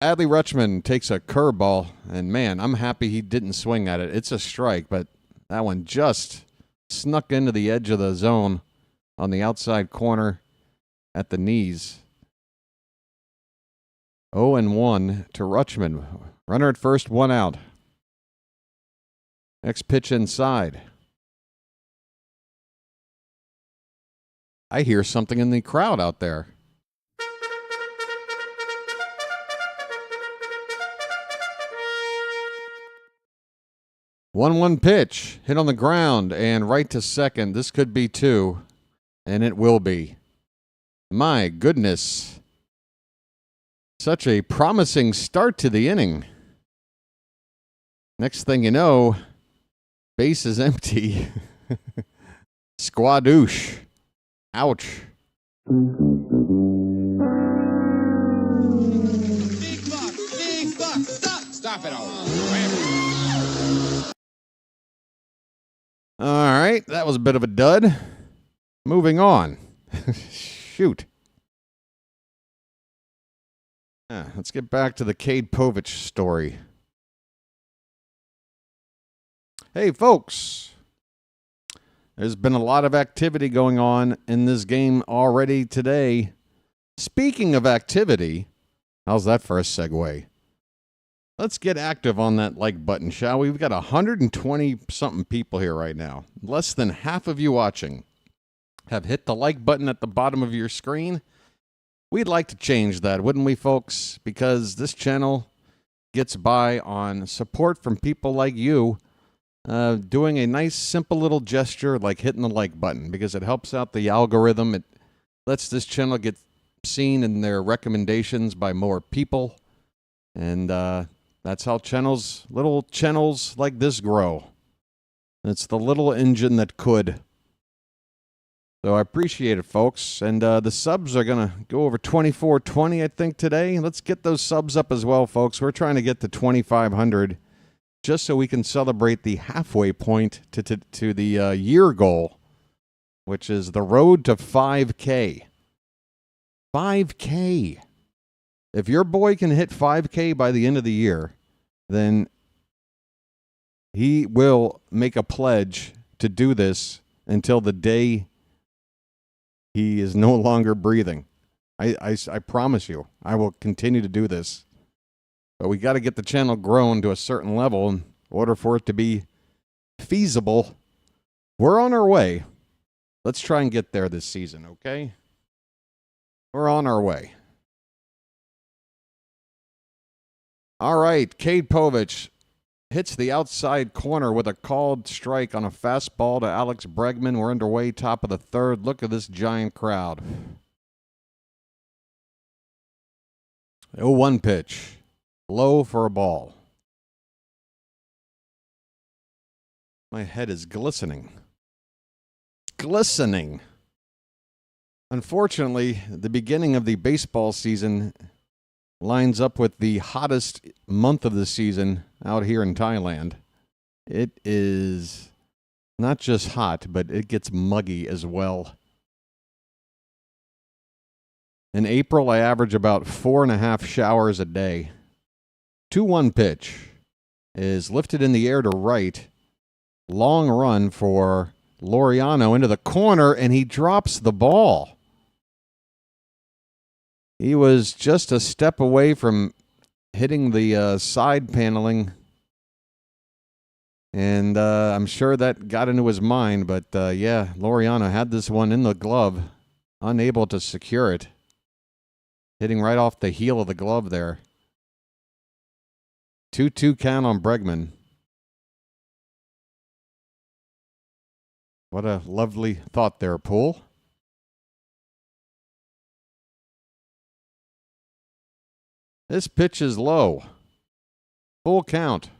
Adley Rutschman takes a curveball, and man, I'm happy he didn't swing at it. It's a strike, but that one just snuck into the edge of the zone on the outside corner at the knees. 0-1 to Rutschman. Runner at first, 1 out. Next pitch inside. I hear something in the crowd out there. One pitch, hit on the ground and right to second. This could be 2, and it will be. My goodness. Such a promising start to the inning. Next thing you know, base is empty. Squadoosh. Ouch. Big buck, stop it all. All right, that was a bit of a dud. Moving on. Shoot. Let's get back to the Cade Povich story. Hey, folks. There's been a lot of activity going on in this game already today. Speaking of activity, how's that for a segue? Let's get active on that like button, shall we? We've got 120-something people here right now. Less than half of you watching have hit the like button at the bottom of your screen. We'd like to change that, wouldn't we, folks? Because this channel gets by on support from people like you doing a nice, simple little gesture like hitting the like button because it helps out the algorithm. It lets this channel get seen in their recommendations by more people. And that's how little channels like this grow. It's the little engine that could. So I appreciate it, folks. And the subs are going to go over 2420, I think, today. Let's get those subs up as well, folks. We're trying to get to 2,500 just so we can celebrate the halfway point to the year goal, which is the road to 5K. 5K. If your boy can hit 5K by the end of the year, then he will make a pledge to do this until the day he is no longer breathing. I promise you, I will continue to do this. But we got to get the channel grown to a certain level in order for it to be feasible. We're on our way. Let's try and get there this season, okay? We're on our way. All right, Cade Povich hits the outside corner with a called strike on a fastball to Alex Bregman. We're underway, top of the third. Look at this giant crowd. 0-1 pitch. Low for a ball. My head is glistening. Glistening. Unfortunately, the beginning of the baseball season lines up with the hottest month of the season out here in Thailand. It is not just hot, but it gets muggy as well. In April, I average about 4.5 showers a day. 2-1 pitch is lifted in the air to right. Long run for Laureano into the corner, and he drops the ball. He was just a step away from hitting the side paneling, and I'm sure that got into his mind, but yeah, Laureano had this one in the glove, unable to secure it, hitting right off the heel of the glove there. 2-2 count on Bregman. What a lovely thought there, Poole. This pitch is low. Full count.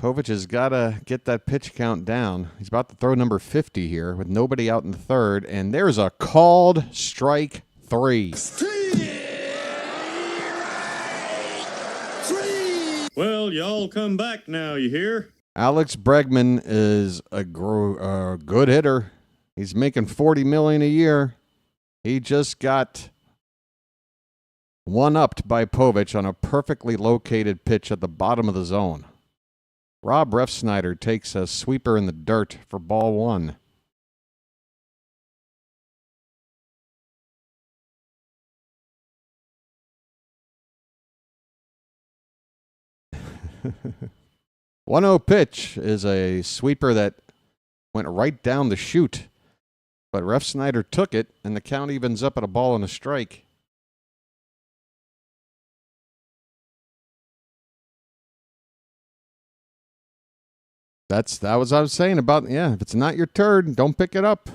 Povich has got to get that pitch count down. He's about to throw number 50 here with nobody out in the third, and there's a called strike 3. Well, y'all come back now, you hear? Alex Bregman is a good hitter. He's making $40 million a year. He just got one-upped by Povich on a perfectly located pitch at the bottom of the zone. Rob Refsnyder takes a sweeper in the dirt for ball 1. One 0 pitch is a sweeper that went right down the chute, but Refsnyder took it, and the count evens up at a ball and a strike. That was what I was saying about, if it's not your turd, don't pick it up.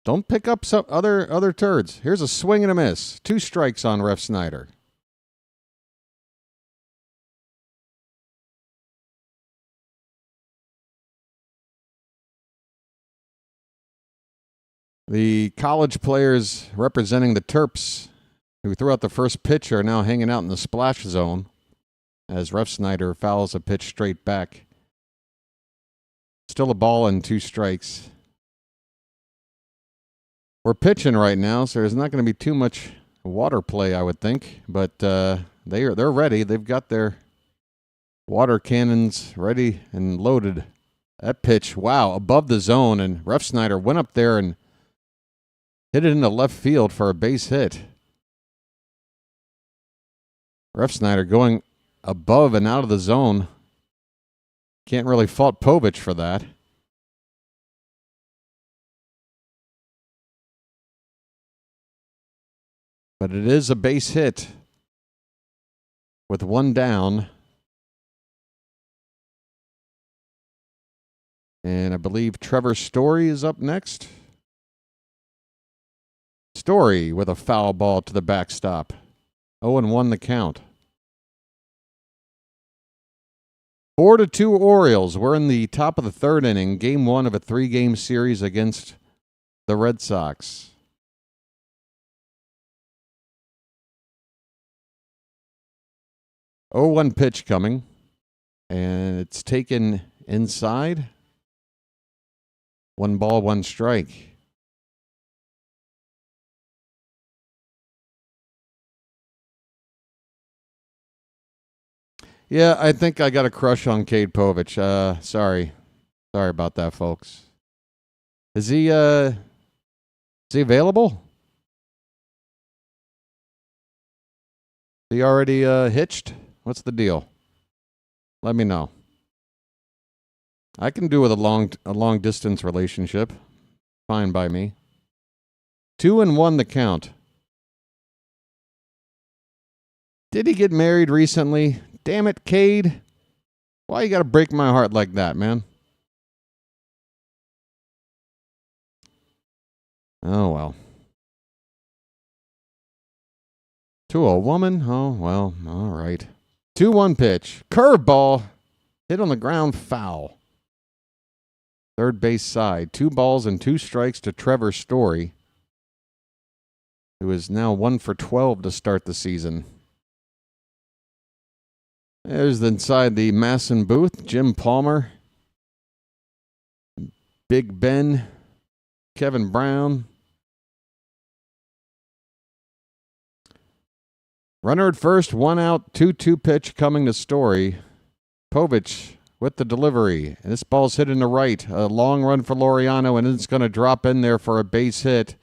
Don't pick up some other turds. Here's a swing and a miss. 2 strikes on Refsnyder. The college players representing the Terps who threw out the first pitch are now hanging out in the splash zone as Refsnyder fouls a pitch straight back. Still a ball and 2 strikes. We're pitching right now, so there's not going to be too much water play, I would think. But they're ready. They've got their water cannons ready and loaded. That pitch, wow, above the zone, and Refsnyder went up there and hit it into left field for a base hit. Refsnyder going above and out of the zone. Can't really fault Povich for that. But it is a base hit with 1 down. And I believe Trevor Story is up next. Story with a foul ball to the backstop. 0-1 the count. 4-2 Orioles. We're in the top of the 3rd inning. Game 1 of a 3-game series against the Red Sox. Oh, 1 pitch coming. And it's taken inside. 1 ball, 1 strike. Yeah, I think I got a crush on Cade Povich. Sorry about that, folks. Is he available? Is he already hitched? What's the deal? Let me know. I can do with a long distance relationship. Fine by me. 2-1 the count. Did he get married recently? Damn it, Cade. Why you got to break my heart like that, man? Oh, well. To a woman? Oh, well, all right. 2-1 pitch. Curveball. Hit on the ground, foul. Third base side. 2 balls and 2 strikes to Trevor Story, who is now 1 for 12 to start the season. There's inside the Masson booth, Jim Palmer, Big Ben, Kevin Brown. Runner at first, 1 out, 2-2 pitch coming to Story. Povich with the delivery. And this ball's hit in the right. A long run for Laureano, and it's going to drop in there for a base hit.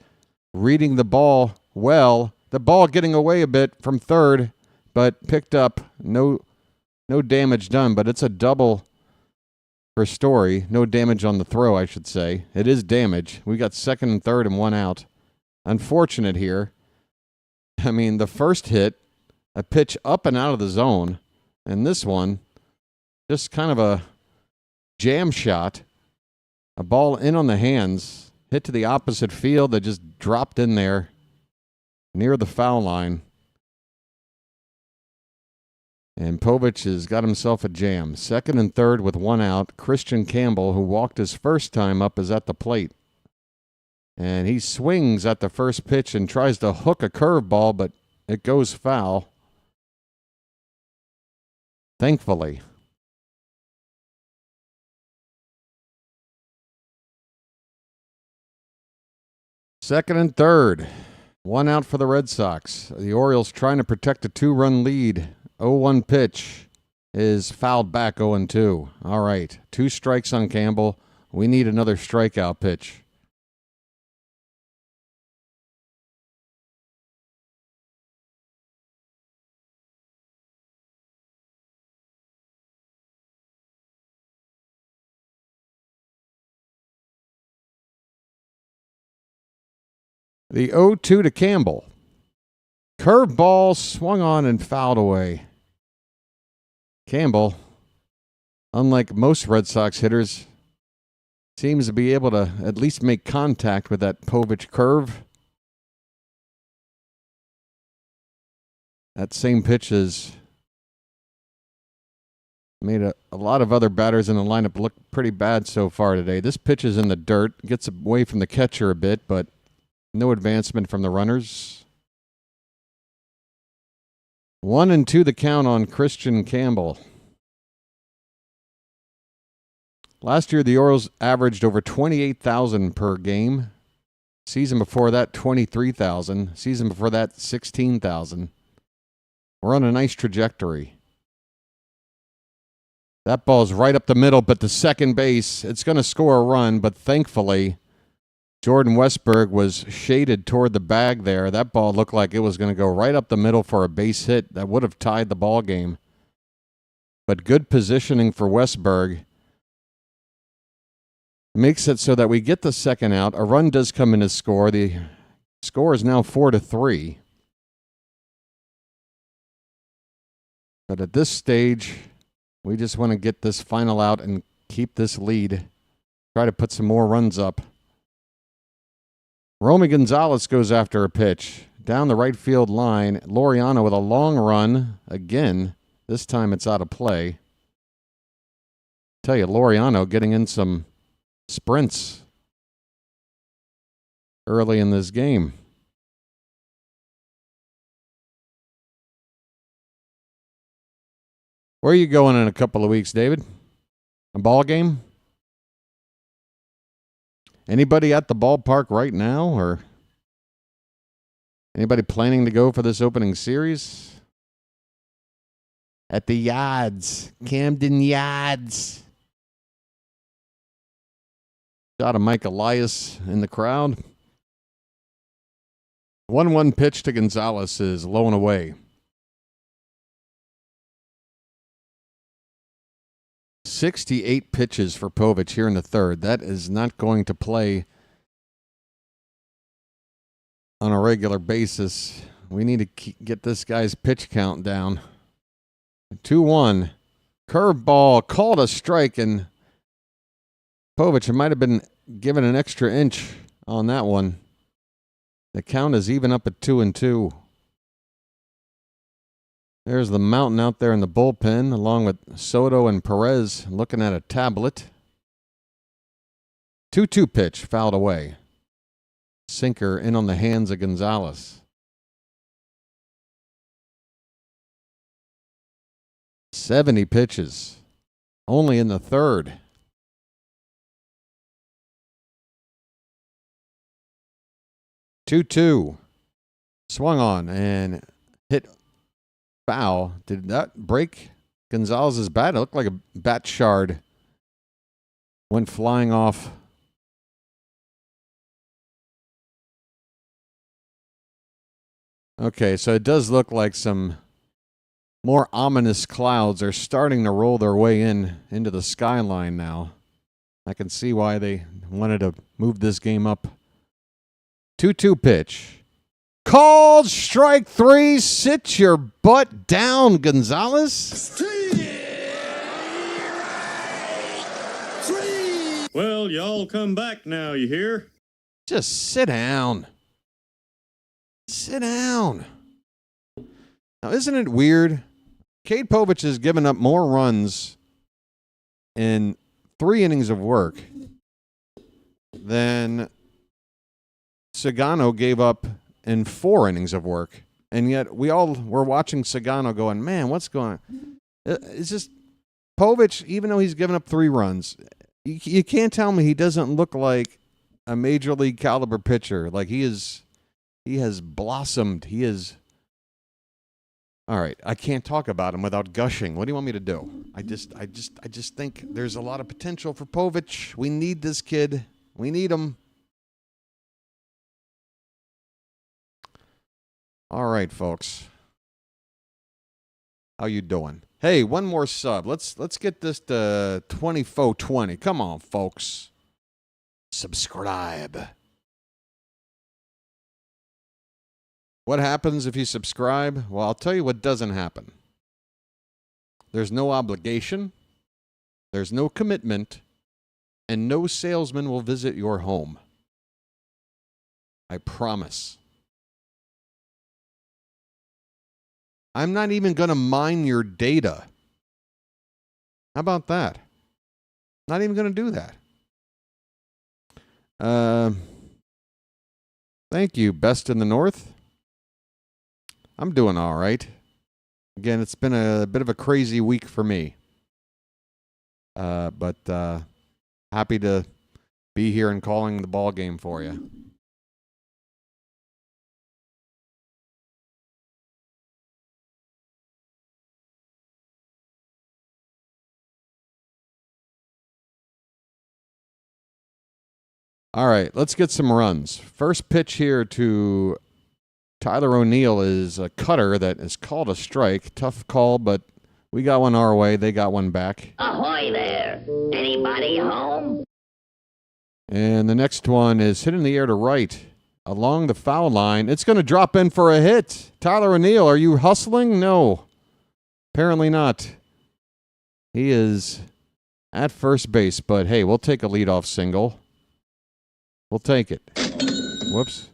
Reading the ball well. The ball getting away a bit from third, but picked up. No damage done, but it's a double for Story. No damage on the throw, I should say. It is damage. We got 2nd and 3rd and 1 out. Unfortunate here. I mean, the first hit, a pitch up and out of the zone, and this one, just kind of a jam shot. A ball in on the hands, hit to the opposite field that just dropped in there near the foul line. And Povich has got himself a jam. Second and third with one out. Christian Campbell, who walked his first time up, is at the plate. And he swings at the first pitch and tries to hook a curveball, but it goes foul. Thankfully. Second and third. One out for the Red Sox. The Orioles trying to protect a 2-run lead. 0-1 pitch is fouled back 0-2. All right. 2 strikes on Campbell. We need another strikeout pitch. The 0-2 to Campbell. Curveball swung on and fouled away. Campbell, unlike most Red Sox hitters, seems to be able to at least make contact with that Povich curve. That same pitch has made a lot of other batters in the lineup look pretty bad so far today. This pitch is in the dirt, gets away from the catcher a bit, but no advancement from the runners. 1-2 the count on Christian Campbell. Last year, the Orioles averaged over 28,000 per game. Season before that, 23,000. Season before that, 16,000. We're on a nice trajectory. That ball's right up the middle, but the second base, it's going to score a run, but thankfully, Jordan Westberg was shaded toward the bag there. That ball looked like it was going to go right up the middle for a base hit that would have tied the ball game. But good positioning for Westberg makes it so that we get the second out. A run does come in to score. The score is now 4-3. But at this stage, we just want to get this final out and keep this lead. Try to put some more runs up. Romy Gonzalez goes after a pitch. Down the right field line, Laureano with a long run. Again, this time it's out of play. Tell you, Laureano getting in some sprints early in this game. Where are you going in a couple of weeks, David? A ball game? Anybody at the ballpark right now, or anybody planning to go for this opening series? At the Yards, Camden Yards. Shot of Mike Elias in the crowd. 1-1 pitch to Gonzalez is low and away. 68 pitches for Povich here in the third. That is not going to play on a regular basis. We need to get this guy's pitch count down. 2-1. Curveball called a strike, and Povich might have been given an extra inch on that one. The count is even up at 2-2. There's the mountain out there in the bullpen, along with Soto and Perez looking at a tablet. 2-2 pitch, fouled away. Sinker in on the hands of Gonzalez. 70 pitches, only in the third. 2-2. Swung on and hit foul. Did that break Gonzalez's bat? It looked like a bat shard went flying off. Okay, so it does look like some more ominous clouds are starting to roll their way into the skyline now. I can see why they wanted to move this game up. 2-2 pitch. Called strike three. Sit your butt down, Gonzalez. Well, y'all come back now, you hear? Just sit down. Sit down. Now, isn't it weird Cade Povich has given up more runs in 3 innings of work than Sagano gave up in 4 innings of work. And yet we all were watching Sagano going, man, what's going on? It's just Povich, even though he's given up 3 runs, you can't tell me he doesn't look like a major league caliber pitcher. Like he has blossomed. He is. All right, I can't talk about him without gushing. What do you want me to do? I just think there's a lot of potential for Povich. We need this kid. We need him. All right, folks. How you doing? Hey, one more sub. Let's get this to 2420. Come on, folks. Subscribe. What happens if you subscribe? Well, I'll tell you what doesn't happen. There's no obligation, there's no commitment, and no salesman will visit your home. I promise. I'm not even going to mine your data. How about that? Not even going to do that. Thank you, Best in the North. I'm doing all right. Again, it's been a bit of a crazy week for me. But happy to be here and calling the ball game for you. All right, let's get some runs. First pitch here to Tyler O'Neill is a cutter that is called a strike. Tough call, but we got one our way. They got one back. Ahoy there! Anybody home? And the next one is hit in the air to right along the foul line. It's going to drop in for a hit. Tyler O'Neill, are you hustling? No. Apparently not. He is at first base, but hey, we'll take a leadoff single. We'll take it. Whoops.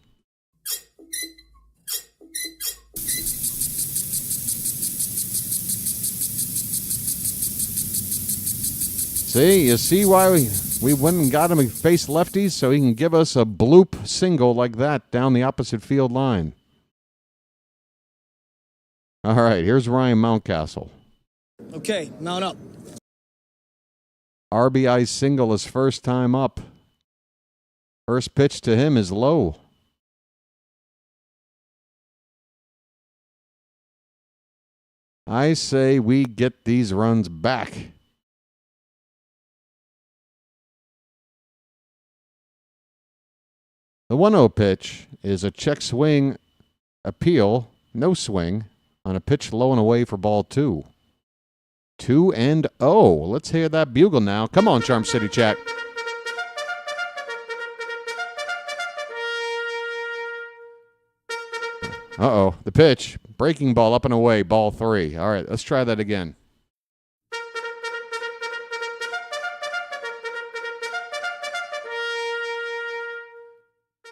See, you see why we went and got him to face lefties so he can give us a bloop single like that down the opposite field line. All right, here's Ryan Mountcastle. Okay, mount up. RBI single his first time up. First pitch to him is low. I say we get these runs back. The 1-0 pitch is a check swing appeal, no swing, on a pitch low and away for ball 2. 2-0. Let's hear that bugle now. Come on, Charm City Chat. Uh-oh, the pitch. Breaking ball up and away, ball 3. All right, let's try that again.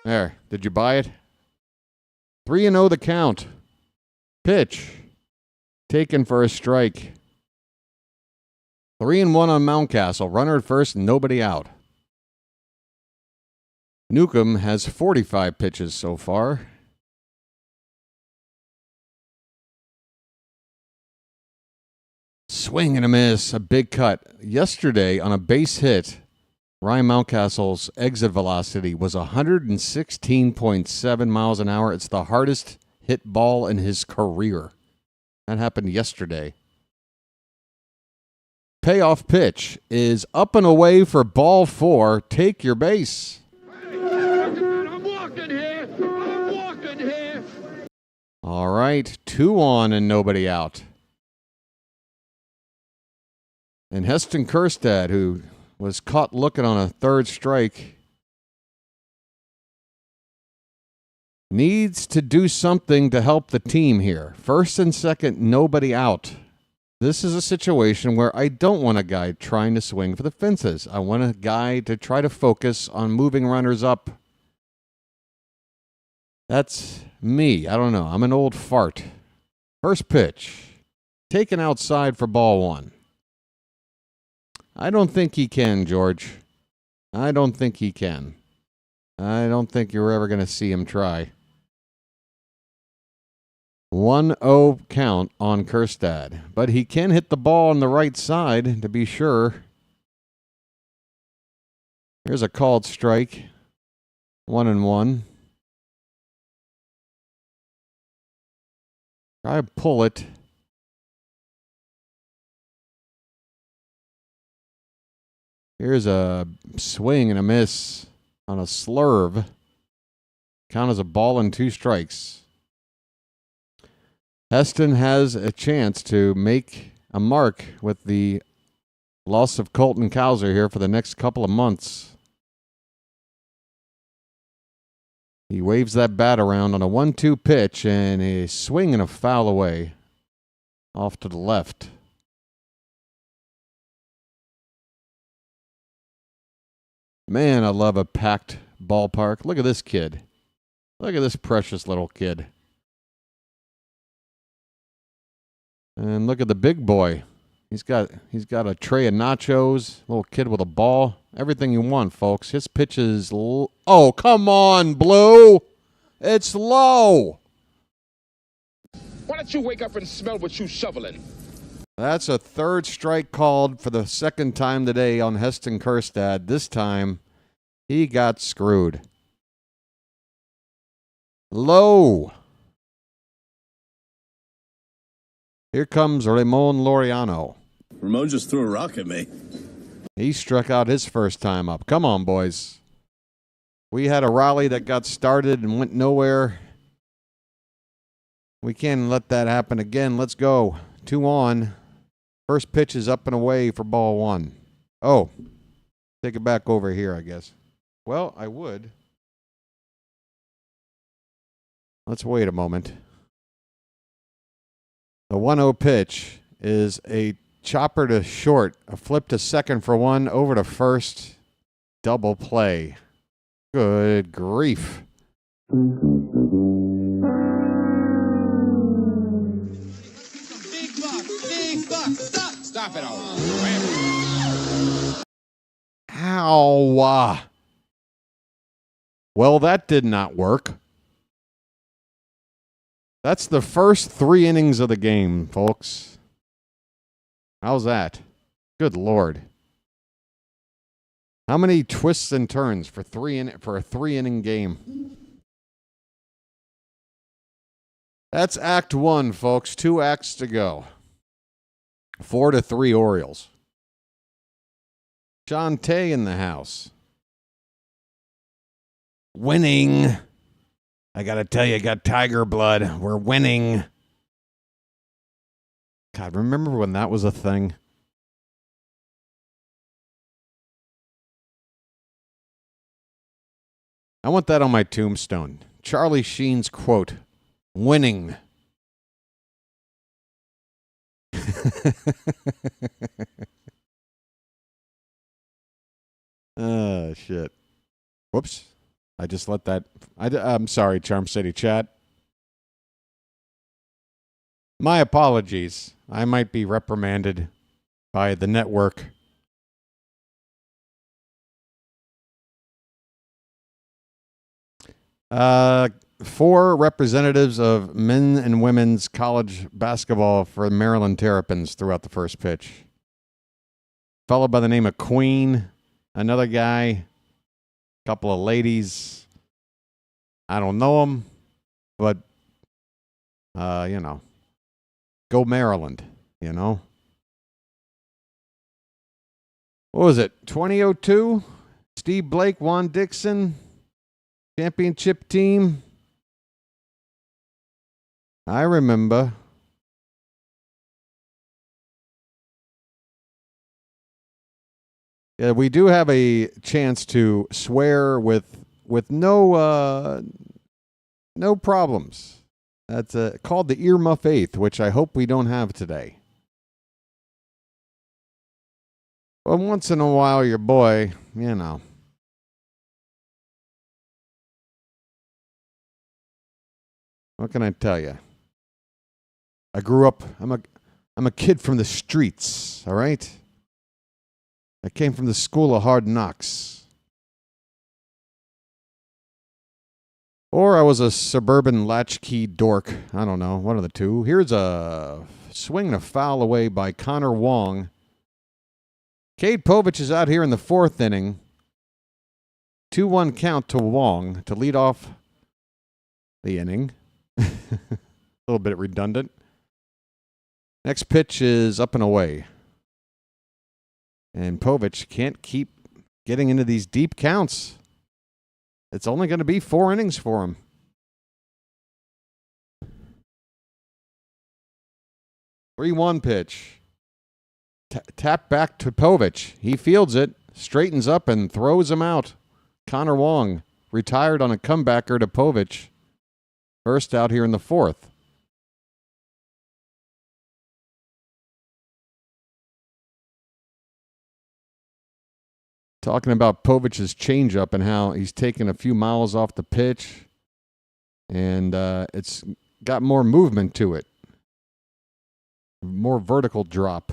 There, did you buy it? 3-0 the count. Pitch. Taken for a strike. 3-1 on Mountcastle. Runner at first, nobody out. Newcomb has 45 pitches so far. Swing and a miss, a big cut. Yesterday, on a base hit, Ryan Mountcastle's exit velocity was 116.7 miles an hour. It's the hardest hit ball in his career. That happened yesterday. Payoff pitch is up and away for ball 4. Take your base. I'm walking here. I'm walking here. All right, 2 on and nobody out. And Heston Kjerstad, who was caught looking on a 3rd strike, needs to do something to help the team here. 1st and 2nd, nobody out. This is a situation where I don't want a guy trying to swing for the fences. I want a guy to try to focus on moving runners up. That's me. I don't know. I'm an old fart. First pitch. taken outside for ball one. I don't think he can, George. I don't think he can. I don't think you're ever going to see him try. 1-0 count on Kjerstad. But he can hit the ball on the right side, to be sure. Here's a called strike. 1-1. Try to pull it. Here's a swing and a miss on a slurve. Count as a ball and 2 strikes. Heston has a chance to make a mark with the loss of Colton Cowser here for the next couple of months. He waves that bat around on a 1-2 pitch and a swing and a foul away off to the left. Man, I love a packed ballpark. Look at this kid. Look at this precious little kid. And look at the big boy. He's got a tray of nachos, little kid with a ball. Everything you want, folks. His pitch is oh, come on, Blue. It's low. Why don't you wake up and smell what you shoveling? That's a 3rd strike called for the 2nd time today on Heston Kjerstad. This time, he got screwed. Low. Here comes Ramon Laureano. Ramon just threw a rock at me. He struck out his first time up. Come on, boys. We had a rally that got started and went nowhere. We can't let that happen again. Let's go. 2 on. First pitch is up and away for ball 1. Oh, take it back over here, I guess. Well, I would. Let's wait a moment. The 1-0 pitch is a chopper to short, a flip to second for 1, over to first. Double play. Good grief. Big buck, stop it all. Ow. Well, that did not work. That's the first 3 innings of the game, folks. How's that? Good Lord. How many twists and turns for a 3-inning game? That's Act 1, folks. 2 acts to go. 4-3 Orioles. Shantae in the house. Winning. I got to tell you, got tiger blood. We're winning. God, remember when that was a thing? I want that on my tombstone. Charlie Sheen's quote, winning. Oh, shit. Whoops. I just let that... I'm sorry, Charm City chat. My apologies. I might be reprimanded by the network. Four representatives of men and women's college basketball for Maryland Terrapins throughout the first pitch. Fellow by the name of Queen, another guy, couple of ladies. I don't know them, but, you know, go Maryland, you know. What was it, 2002? Steve Blake, Juan Dixon, championship team. I remember. Yeah, we do have a chance to swear with no problems. That's called the earmuff eighth, which I hope we don't have today. But once in a while, your boy, you know. What can I tell you? I grew up. I'm I'm a kid from the streets, all right? I came from the school of hard knocks. Or I was a suburban latchkey dork. I don't know, one of the two. Here's a swing and a foul away by Connor Wong. Cade Povich is out here in the fourth inning. 2-1 count to Wong to lead off the inning. A little bit redundant. Next pitch is up and away. And Povich can't keep getting into these deep counts. It's only going to be 4 innings for him. Three 3-1 pitch. Tap back to Povich. He fields it, straightens up, and throws him out. Connor Wong retired on a comebacker to Povich. First out here in the fourth. Talking about Povich's changeup and how he's taken a few miles off the pitch, and it's got more movement to it, more vertical drop.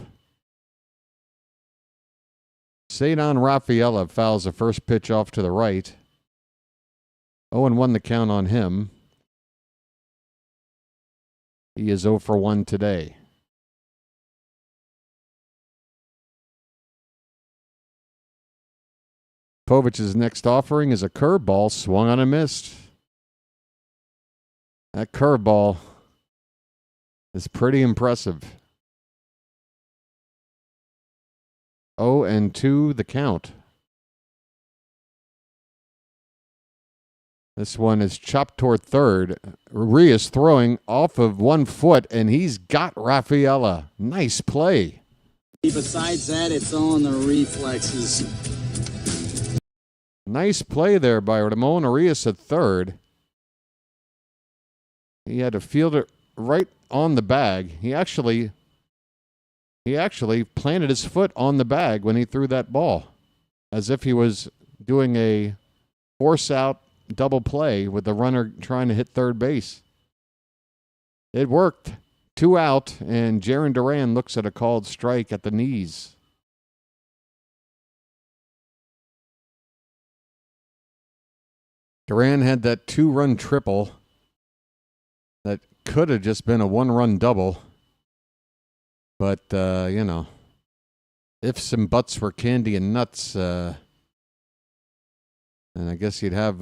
Cedon Rafaela fouls the first pitch off to the right. 0-1 the count on him. He is 0 for 1 today. Povich's next offering is a curveball swung on and missed. That curveball is pretty impressive. 0-2 the count. This one is chopped toward third. Urias throwing off of 1 foot, and he's got Rafaela. Nice play. Besides that, it's on the reflexes. Nice play there by Ramon Urias at third. He had to field it right on the bag. He actually planted his foot on the bag when he threw that ball, as if he was doing a force-out double play with the runner trying to hit third base. It worked. 2 out, and Jarren Duran looks at a called strike at the knees. Duran had that 2-run triple that could have just been a 1-run double. But, ifs and buts were candy and nuts, and I guess you'd have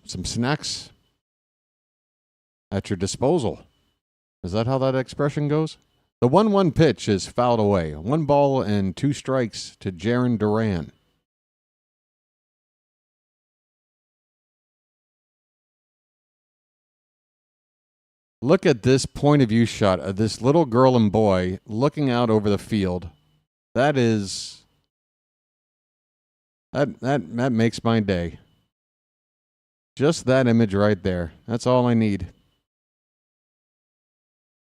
some snacks at your disposal. Is that how that expression goes? The 1-1 pitch is fouled away. 1 ball and 2 strikes to Jarren Duran. Look at this point of view shot of this little girl and boy looking out over the field. That makes my day. Just that image right there. That's all I need.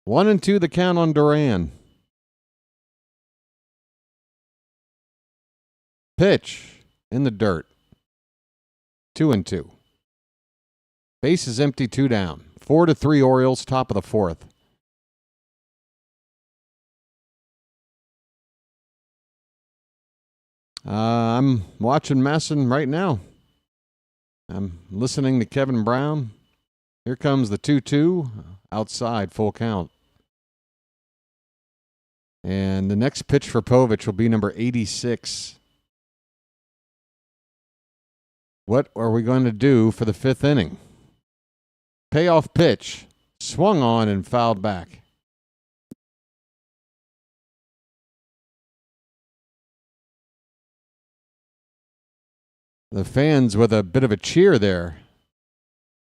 1-2 the count on Duran. Pitch in the dirt. 2-2. Base is empty, 2 down. 4-3 Orioles, top of the fourth. I'm watching Masson right now. I'm listening to Kevin Brown. Here comes the 2-2. Outside, full count. And the next pitch for Povich will be number 86. What are we going to do for the 5th inning? Payoff pitch, swung on and fouled back. The fans with a bit of a cheer there.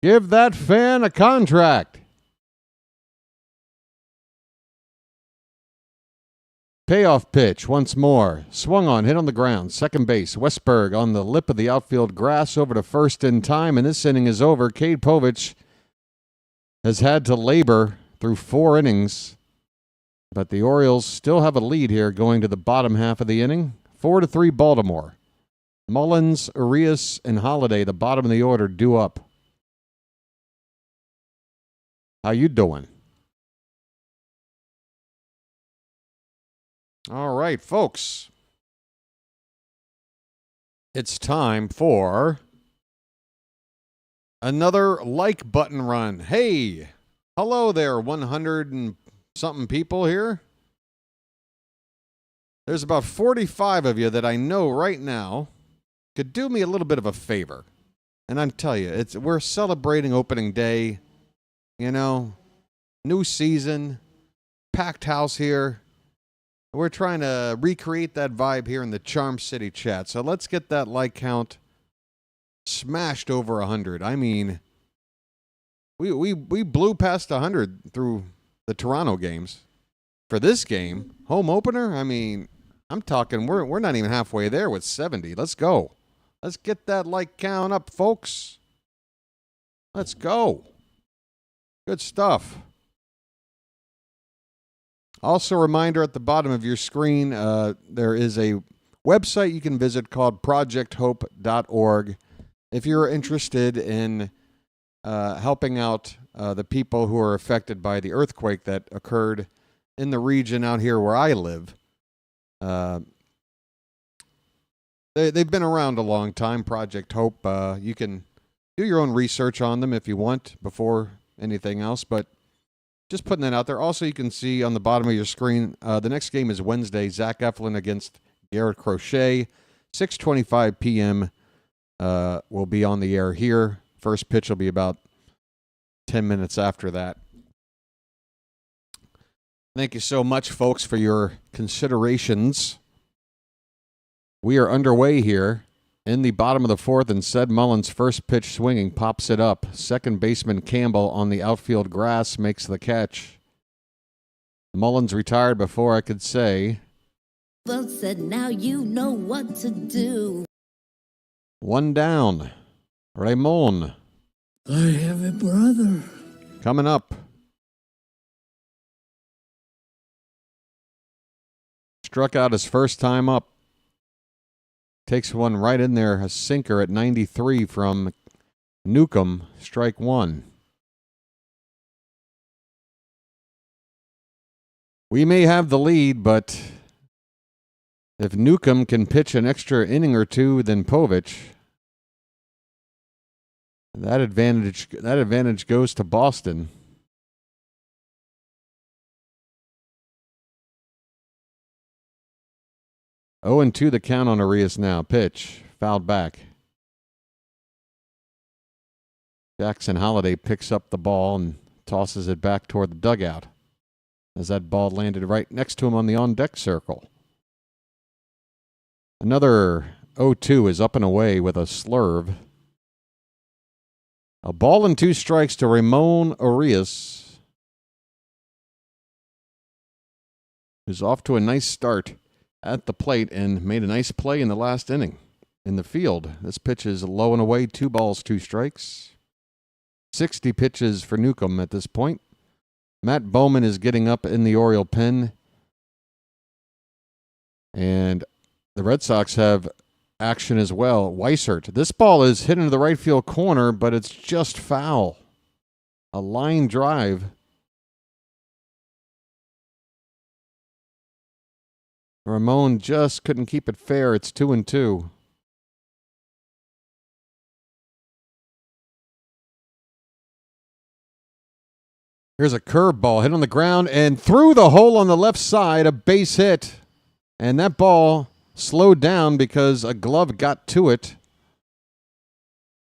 Give that fan a contract. Payoff pitch once more. Swung on, hit on the ground. Second base, Westberg on the lip of the outfield grass over to first in time, and this inning is over. Cade Povich has had to labor through 4 innings, but the Orioles still have a lead here going to the bottom half of the inning. 4-3 Baltimore. Mullins, Urias, and Holiday, the bottom of the order, due up. How you doing? All right, folks. It's time for another like button run. Hey, hello there, 100 and something people here. There's about 45 of you that I know right now could do me a little bit of a favor. And I'm telling you, we're celebrating opening day, you know, new season, packed house here. We're trying to recreate that vibe here in the Charm City chat. So let's get that like count smashed over 100. I mean, we blew past 100 through the Toronto games. For this game, home opener, I mean, I'm talking we're not even halfway there with 70. Let's go. Let's get that like count up, folks. Let's go. Good stuff. Also, a reminder at the bottom of your screen, there is a website you can visit called projecthope.org if you're interested in helping out the people who are affected by the earthquake that occurred in the region out here where I live. They've been around a long time, Project Hope. You can do your own research on them if you want before anything else, but just putting that out there. Also, you can see on the bottom of your screen, the next game is Wednesday, Zach Eflin against Garrett Crochet. 6:25 p.m. Will be on the air here. First pitch will be about 10 minutes after that. Thank you so much, folks, for your considerations. We are underway here in the bottom of the fourth, and Ced Mullins' first pitch swinging pops it up. Second baseman Campbell on the outfield grass makes the catch. Mullins retired before I could say. Well said, now you know what to do. One down. Ramon. I have a brother. Coming up. Struck out his first time up. Takes one right in there, a sinker at 93 from Newcomb, strike one. We may have the lead, but if Newcomb can pitch an extra inning or two than Povich, that advantage goes to Boston. Oh, and 2 the count on Arias now. Pitch. Fouled back. Jackson Holiday picks up the ball and tosses it back toward the dugout as that ball landed right next to him on the on-deck circle. Another 0-2 is up and away with a slurve. A ball and 2 strikes to Ramon Arias, who's off to a nice start at the plate and made a nice play in the last inning. In the field, this pitch is low and away, 2 balls, 2 strikes. 60 pitches for Newcomb at this point. Matt Bowman is getting up in the Oriole pen. And the Red Sox have action as well. Weissert. This ball is hit into the right field corner, but it's just foul. A line drive. Ramon just couldn't keep it fair. It's 2-2. Here's a curveball hit on the ground and through the hole on the left side, a base hit. And that ball slowed down because a glove got to it.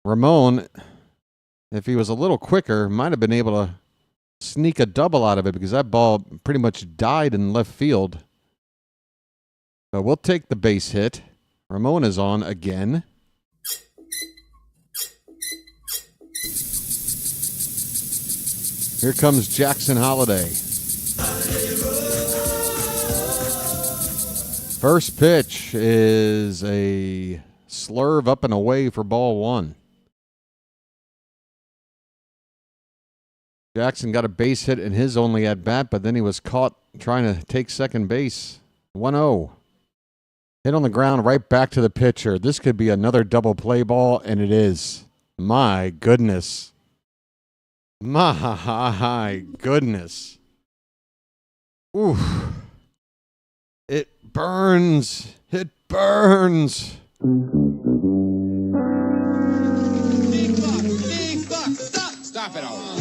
Ramon, if he was a little quicker, might have been able to sneak a double out of it because that ball pretty much died in left field. So we'll take the base hit. Ramon is on again. Here comes Jackson Holiday. First pitch is a slurve up and away for ball 1. Jackson got a base hit in his only at-bat, but then he was caught trying to take second base. 1-0. Hit on the ground right back to the pitcher. This could be another double play ball, and it is. My goodness. My goodness. Oof. burns. It burns. Stop it all.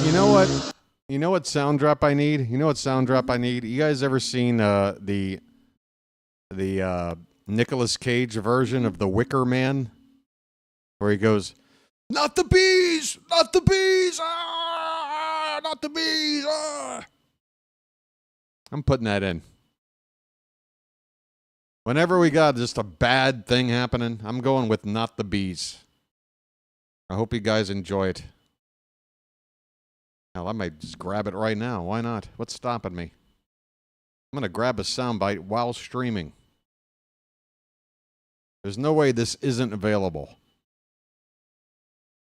You know what? You know what sound drop I need? You know what sound drop I need? You guys ever seen the Nicolas Cage version of The Wicker Man? Where he goes, "Not the bees! Not the bees! Ah! Not the bees! Ah!" I'm putting that in. Whenever we got just a bad thing happening, I'm going with "Not the bees." I hope you guys enjoy it. Hell, I might just grab it right now. Why not? What's stopping me? I'm going to grab a soundbite while streaming. There's no way this isn't available.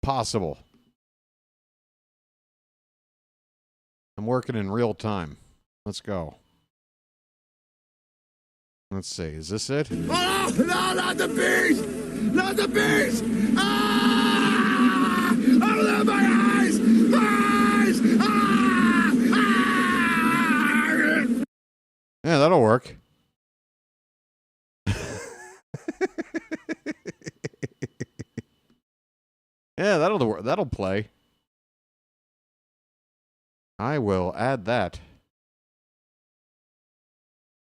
Possible. I'm working in real time. Let's go. Let's see. Is this it? Oh, no, not the bees! Not the bees! Ah! Oh, my eyes! Eyes! Ah! Ah! Yeah, that'll work. Yeah, that'll play. I will add that.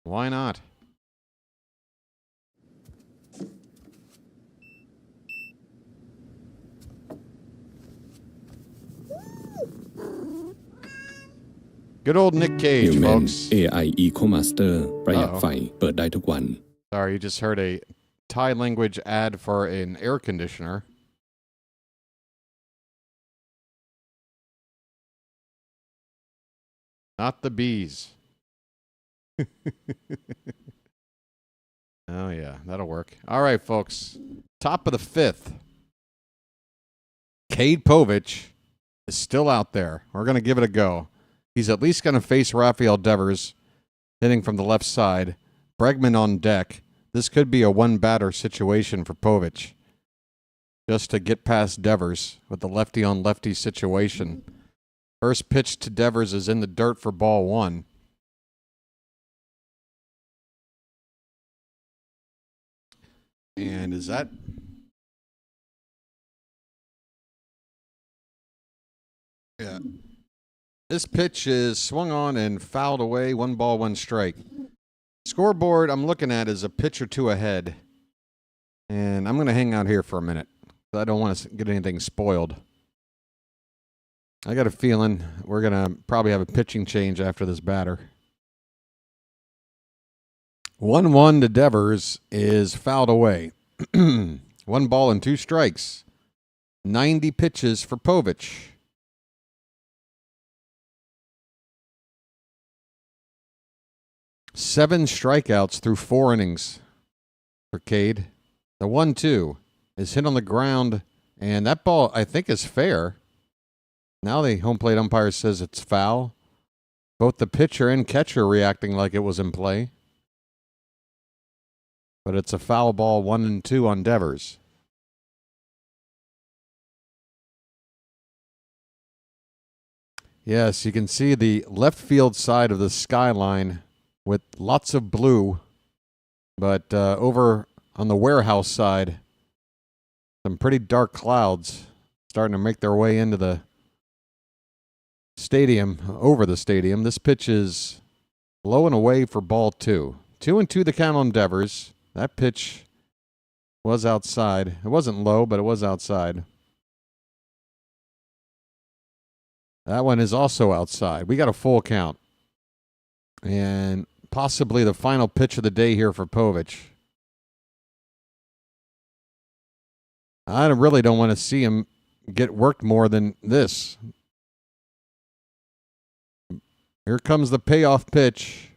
Why not? Good old Nick Cage, folks. AI Eco Master ประหยัดไฟเปิดได้ทุกวัน Sorry, you just heard a Thai language ad for an air conditioner. Not the bees. Oh, yeah, that'll work. All right, folks. Top of the fifth. Cade Povich is still out there. We're going to give it a go. He's at least going to face Rafael Devers, hitting from the left side. Bregman on deck. This could be a one-batter situation for Povich. Just to get past Devers with the lefty-on-lefty situation. First pitch to Devers is in the dirt for ball one. And is that... Yeah. This pitch is swung on and fouled away. 1 ball, 1 strike. Scoreboard I'm looking at is a pitch or two ahead. And I'm going to hang out here for a minute. I don't want to get anything spoiled. I got a feeling we're going to probably have a pitching change after this batter. 1-1 to Devers is fouled away. 1 ball and 2 strikes. 90 pitches for Povich. Seven strikeouts through 4 innings for Cade. The 1-2 is hit on the ground, and that ball, I think, is fair. Now the home plate umpire says it's foul. Both the pitcher and catcher reacting like it was in play. But it's a foul ball, 1-2 on Devers. Yes, you can see the left field side of the skyline with lots of blue, but over on the warehouse side, some pretty dark clouds starting to make their way into the stadium, over the stadium. This pitch is low and away for ball 2. 2-2 the count on Devers. That pitch was outside. It wasn't low, but it was outside. That one is also outside. We got a full count. And possibly the final pitch of the day here for Povich. I really don't want to see him get worked more than this. Here comes the payoff pitch.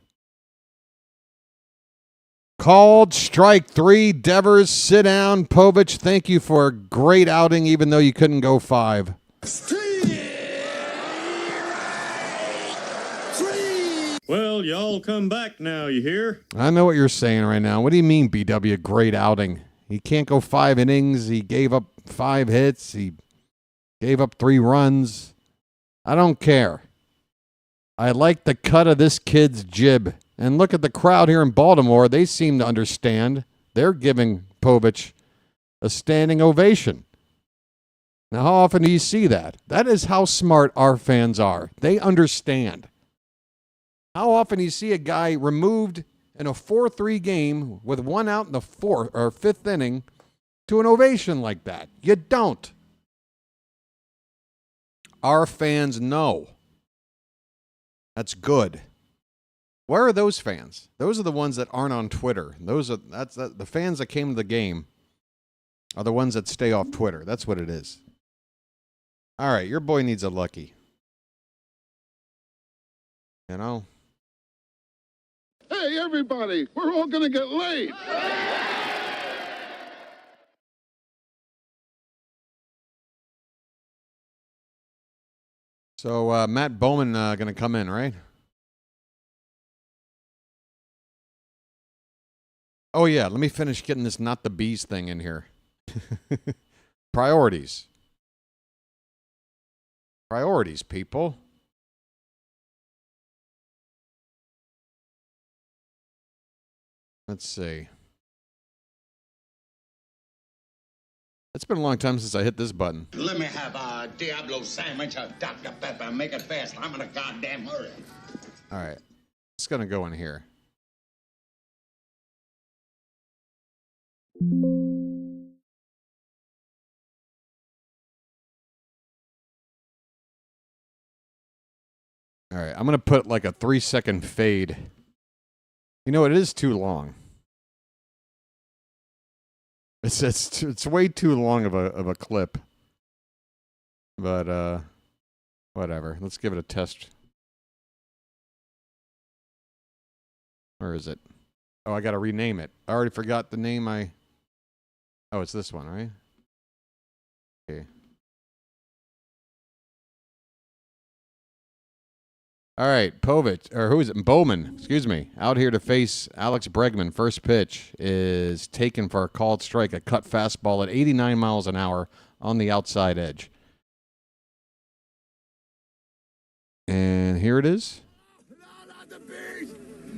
Called strike 3. Devers, sit down. Povich, thank you for a great outing, even though you couldn't go 5. Well, y'all come back now, you hear? I know what you're saying right now. What do you mean, BW, great outing? He can't go 5 innings. He gave up 5 hits. He gave up 3 runs. I don't care. I like the cut of this kid's jib. And look at the crowd here in Baltimore. They seem to understand. They're giving Povich a standing ovation. Now, how often do you see that? That is how smart our fans are. They understand. How often do you see a guy removed in a 4-3 game with one out in the fourth or fifth inning to an ovation like that? You don't. Our fans know. That's good. Where are those fans? Those are the ones that aren't on Twitter. The fans that came to the game are the ones that stay off Twitter. That's what it is. All right, your boy needs a lucky. You know? Hey, everybody, we're all going to get laid. So, Matt Bowman going to come in, right? Oh, yeah, let me finish getting this not the bees thing in here. Priorities. Priorities, people. Let's see. It's been a long time since I hit this button. Let me have a Diablo sandwich, a Dr. Pepper. Make it fast. I'm in a goddamn hurry. All right. It's going to go in here. All right. I'm going to put like a 3-second fade. You know, it is too long. It's way too long of a clip. But whatever. Let's give it a test. Where is it? Oh, I got to rename it. I already forgot the name Oh, it's this one, right? Okay. All right, Povich, or who is it? Bowman, excuse me, out here to face Alex Bregman. First pitch is taken for a called strike, a cut fastball at 89 miles an hour on the outside edge. And here it is. No, not the bees!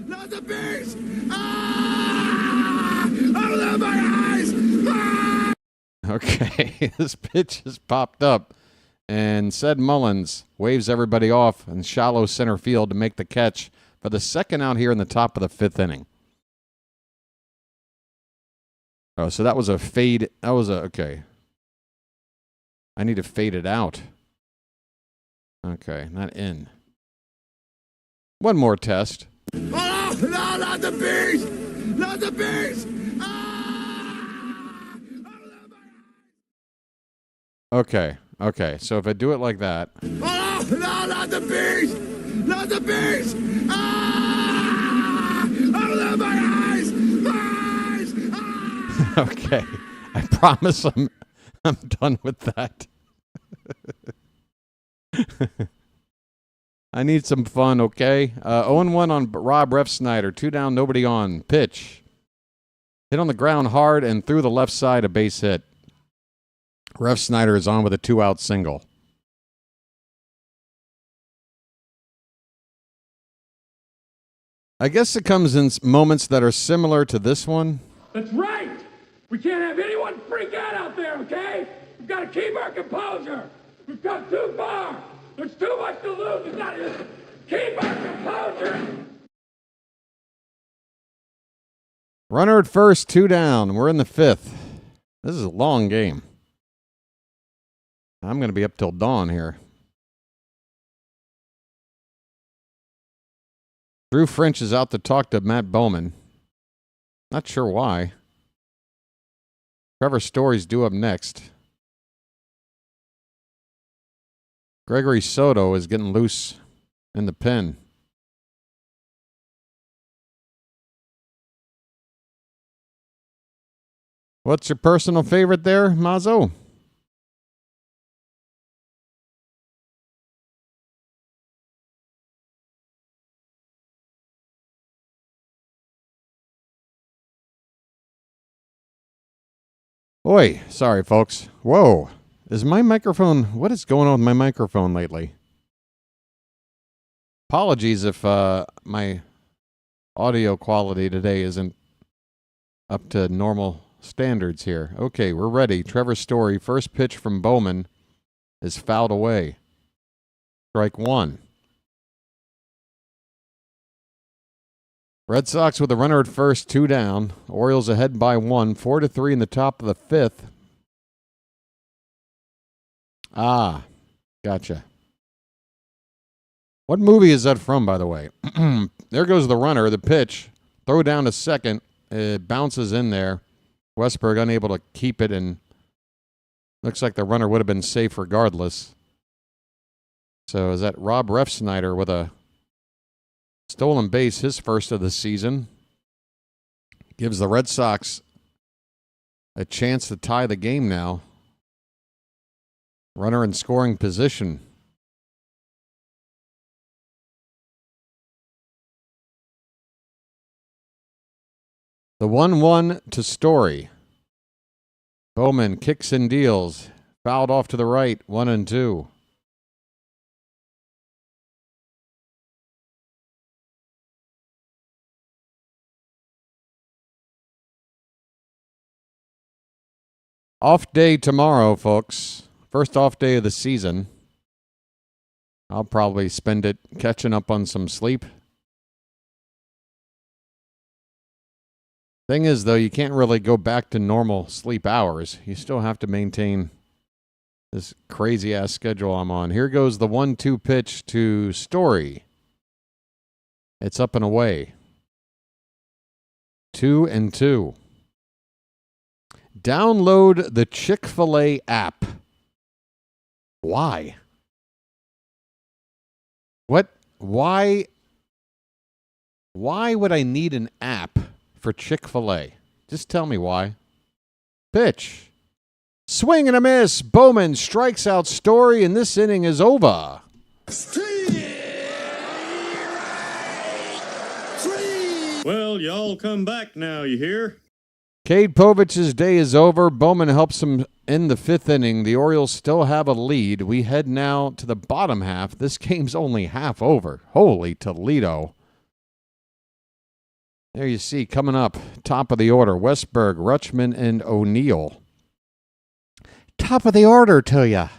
Not the bees! Ah! Open my eyes! Ah! Okay, this pitch has popped up. And Ced Mullins waves everybody off in shallow center field to make the catch for the second out here in the top of the fifth inning. Oh, so that was a fade. Okay. I need to fade it out. Okay, not in. One more test. Oh, no, not the bees! Not the bees! Ah! Okay. Okay, so if I do it like that. Oh, no, not the bees! Not the bees! Ah! Open my eyes! Eyes! Ah! Okay, I promise I'm done with that. I need some fun, okay? 0-1 on Rob Refsnyder. 2 down, nobody on. Pitch. Hit on the ground hard and through the left side, a base hit. Refsnyder is on with a 2-out single. I guess it comes in moments that are similar to this one. That's right. We can't have anyone freak out there, okay? We've got to keep our composure. We've come too far. There's too much to lose. We've got to keep our composure. Runner at first, 2 down. We're in the fifth. This is a long game. I'm going to be up till dawn here. Drew French is out to talk to Matt Bowman. Not sure why. Trevor Story's due up next. Gregory Soto is getting loose in the pen. What's your personal favorite there, Mazzo? Oi, sorry, folks. Whoa. Is my microphone... What is going on with my microphone lately? Apologies if my audio quality today isn't up to normal standards here. Okay, we're ready. Trevor Story, first pitch from Bowman is fouled away. Strike one. Red Sox with a runner at first, 2 down. Orioles ahead by 1, 4-3 in the top of the 5th. Ah, gotcha. What movie is that from, by the way? There goes the runner, the pitch. Throw down to second. It bounces in there. Westberg unable to keep it, and looks like the runner would have been safe regardless. So is that Rob Refsnyder with a stolen base, his first of the season? Gives the Red Sox a chance to tie the game now. Runner in scoring position. The 1-1 to Story. Bowman kicks and deals. Fouled off to the right, 1-2. Off day tomorrow, folks. First off day of the season. I'll probably spend it catching up on some sleep. Thing is, though, you can't really go back to normal sleep hours. You still have to maintain this crazy-ass schedule I'm on. Here goes the 1-2 pitch to Story. It's up and away. 2-2. Download the Chick-fil-A app. Why? What? Why would I need an app for Chick-fil-A? Just tell me why. Pitch. Swing and a miss. Bowman strikes out Story, and this inning is over. Well, y'all come back now, you hear? Cade Povich's day is over. Bowman helps him in the 5th inning. The Orioles still have a lead. We head now to the bottom half. This game's only half over. Holy Toledo. There you see, coming up, top of the order, Westberg, Rutschman, and O'Neill. Top of the order to ya.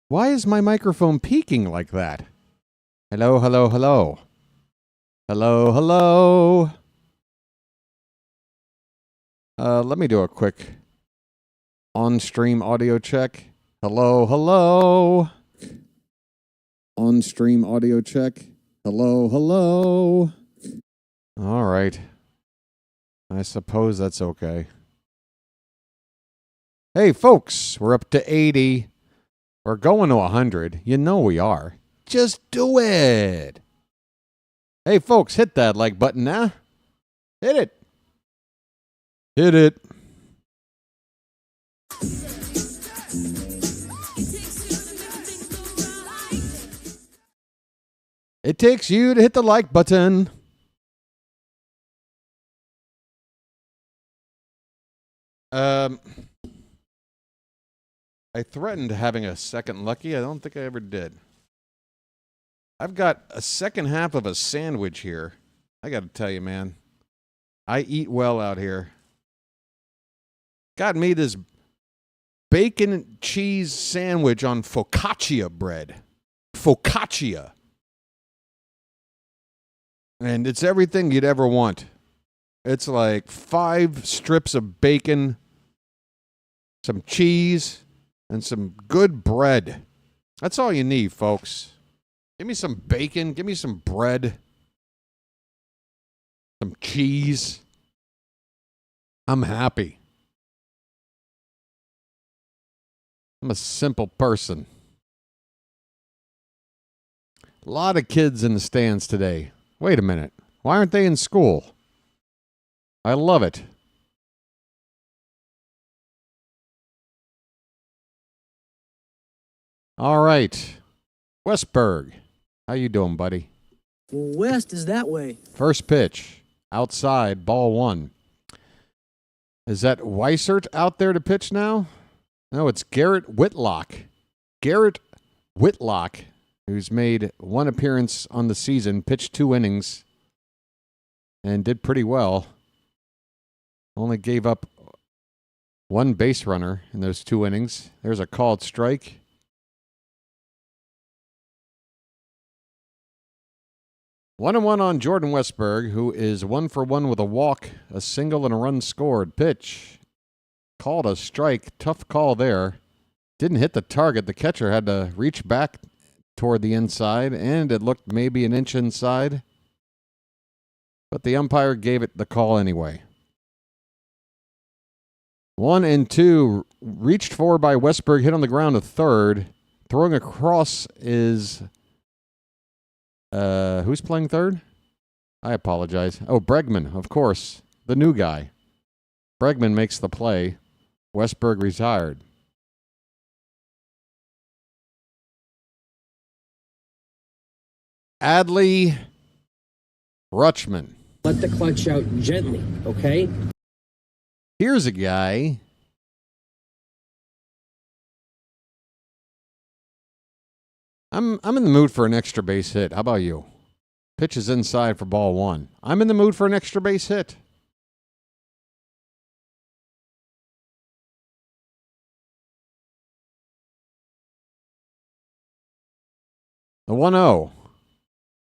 Why is my microphone peaking like that? Hello, hello, hello. Hello, hello. Let me do a quick on-stream audio check. Hello, hello. On-stream audio check. Hello, hello. All right. I suppose that's okay. Hey, folks, we're up to 80. We're going to 100. You know we are. Just do it. Hey, folks, hit that like button now. Hit it. Hit it. It takes you to hit the like button. I threatened having a second lucky. I don't think I ever did. I've got a second half of a sandwich here. I got to tell you, man. I eat well out here. Got me this bacon and cheese sandwich on focaccia bread. Focaccia. And it's everything you'd ever want. It's like 5 strips of bacon, some cheese, and some good bread. That's all you need, folks. Give me some bacon. Give me some bread. Some cheese. I'm happy. I'm a simple person. A lot of kids in the stands today. Wait a minute. Why aren't they in school? I love it. All right. Westberg. How you doing, buddy? Well, West is that way. First pitch. Outside. Ball 1. Is that Weissert out there to pitch now? No, it's Garrett Whitlock. Garrett Whitlock who's made one appearance on the season, pitched 2 innings, and did pretty well. Only gave up 1 base runner in those 2 innings. There's a called strike. One and one on Jordan Westburg, who is 1 for 1 with a walk, a single, and a run scored. Pitch. Called a strike. Tough call there. Didn't hit the target. The catcher had to reach back toward the inside, and it looked maybe an inch inside. But the umpire gave it the call anyway. 1 and 2. Reached for by Westburg, hit on the ground to third. Throwing across is... who's playing third? I apologize. Oh, Bregman, of course. The new guy. Bregman makes the play. Westburg retired. Adley Rutschman. Let the clutch out gently, okay? Here's a guy. I'm in the mood for an extra base hit. How about you? Pitch is inside for ball 1. I'm in the mood for an extra base hit. The 1-0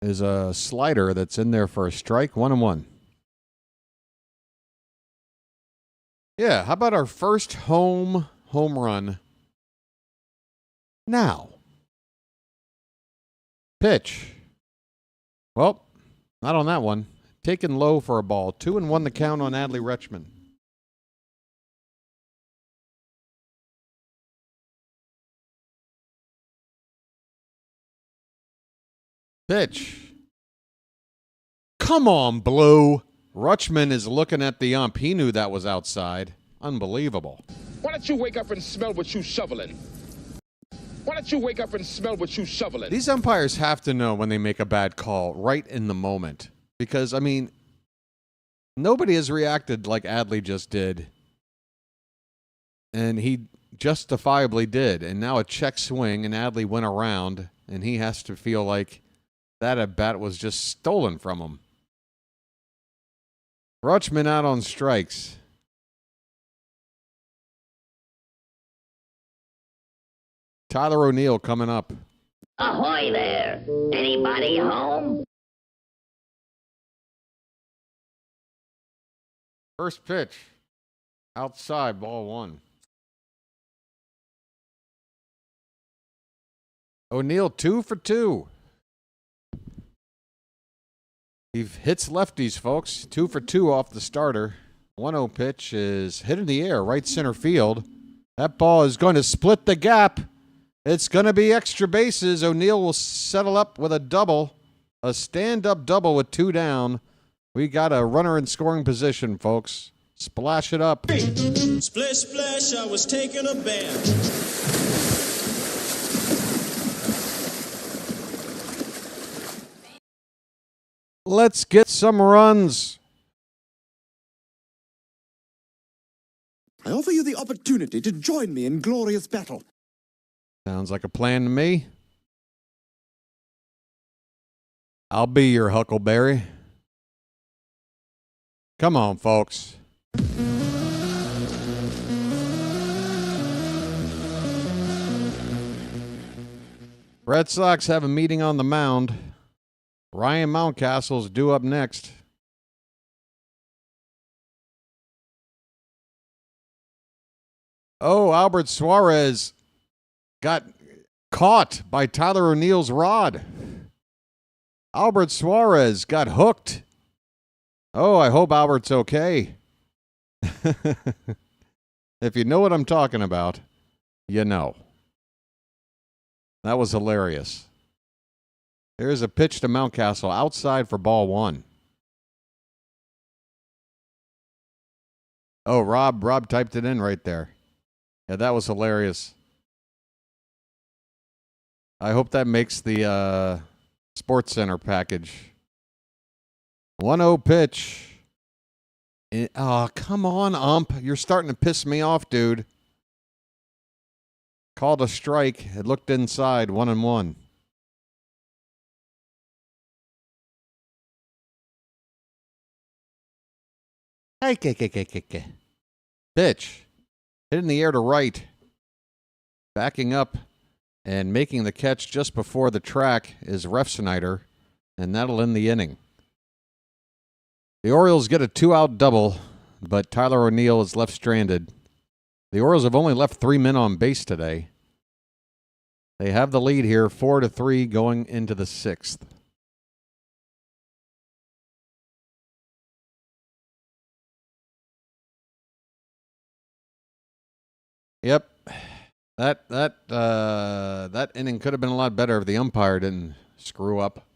is a slider that's in there for a strike. 1-1. Yeah, how about our first home run now? Pitch. Well, not on that one. Taken low for a ball. 2-1 the count on Adley Rutschman. Pitch. Come on, Blue. Rutschman is looking at the ump. He knew that was outside. Unbelievable. Why don't you wake up and smell what you shoveling? Why don't you wake up and smell what you shoveling? These umpires have to know when they make a bad call right in the moment. Because, I mean, nobody has reacted like Adley just did. And he justifiably did. And now a check swing, and Adley went around, and he has to feel like that at bat was just stolen from him. Rutschman out on strikes. Tyler O'Neill coming up. Ahoy there! Anybody home? First pitch. Outside, ball 1. O'Neill 2 for 2. He hits lefties, folks. 2 for 2 off the starter. 1-0 pitch is hit in the air, right center field. That ball is going to split the gap. It's going to be extra bases. O'Neill will settle up with a double. A stand-up double with 2 down. We got a runner in scoring position, folks. Splash it up. Splish, splash, I was taking a bath. Let's get some runs. I offer you the opportunity to join me in glorious battle. Sounds like a plan to me. I'll be your Huckleberry. Come on, folks. Red Sox have a meeting on the mound. Ryan Mountcastle's due up next. Oh, Albert Suarez got caught by Tyler O'Neill's rod. Albert Suarez got hooked. Oh, I hope Albert's okay. If you know what I'm talking about, you know. That was hilarious. There's a pitch to Mountcastle outside for ball 1. Oh, Rob typed it in right there. Yeah, that was hilarious. I hope that makes the Sports Center package. 1-0 pitch. Oh, come on, ump. You're starting to piss me off, dude. Called a strike. It looked inside. 1-1. Hey, pitch. Hit in the air to right. Backing up and making the catch just before the track is Refsnyder, and that'll end the inning. The Orioles get a 2-out double, but Tyler O'Neill is left stranded. The Orioles have only left 3 men on base today. They have the lead here, 4-3, going into the 6th. Yep. That inning could have been a lot better if the umpire didn't screw up.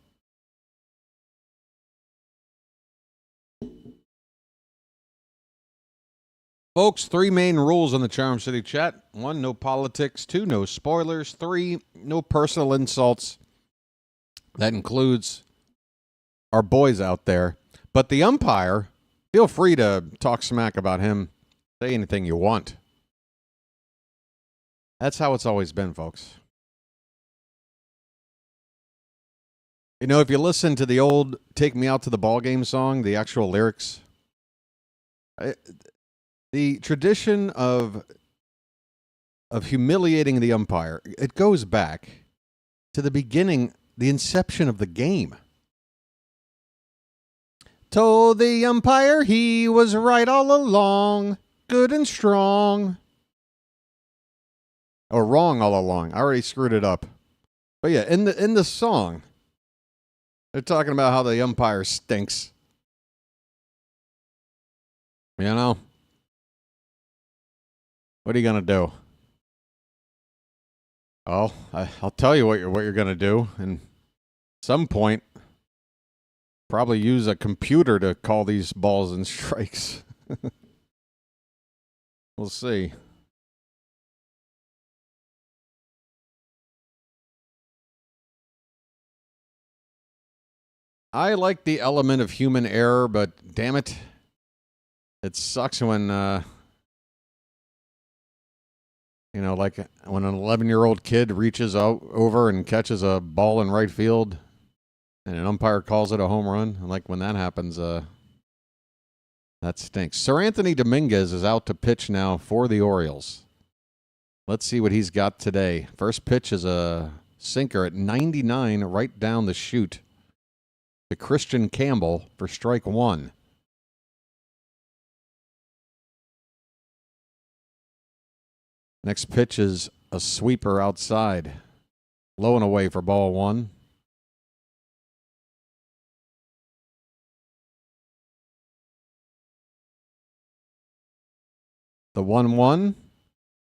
Folks, 3 main rules on the Charm City chat. 1, no politics. 2, no spoilers. 3, no personal insults. That includes our boys out there. But the umpire, feel free to talk smack about him. Say anything you want. That's how it's always been, folks. You know, if you listen to the old Take Me Out to the Ballgame song, the actual lyrics, the tradition of humiliating the umpire, it goes back to the beginning, the inception of the game. Told the umpire he was right all along, good and strong. Or wrong all along. I already screwed it up. But yeah, in the song, they're talking about how the umpire stinks. You know? What are you gonna do? Oh, I'll tell you what you're gonna do. And at some point, probably use a computer to call these balls and strikes. We'll see. I like the element of human error, but damn it, it sucks when, like when an 11-year-old kid reaches out over and catches a ball in right field and an umpire calls it a home run. And like when that happens, that stinks. Sir Anthony Dominguez is out to pitch now for the Orioles. Let's see what he's got today. First pitch is a sinker at 99 right down the chute to Christian Campbell for strike 1. Next pitch is a sweeper outside. Low and away for ball 1. The 1-1.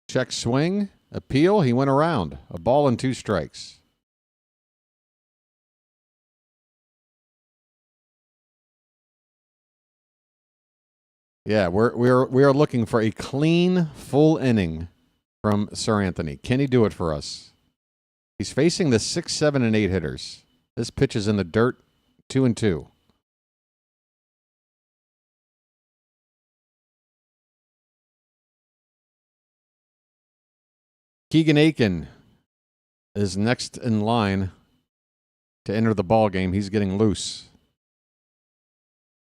Check swing. Appeal. He went around. A ball and 2 strikes. Yeah, we are looking for a clean, full inning from Sir Anthony. Can he do it for us? He's facing the 6, 7, and 8 hitters. This pitch is in the dirt, 2-2. Keegan Aiken is next in line to enter the ball game. He's getting loose.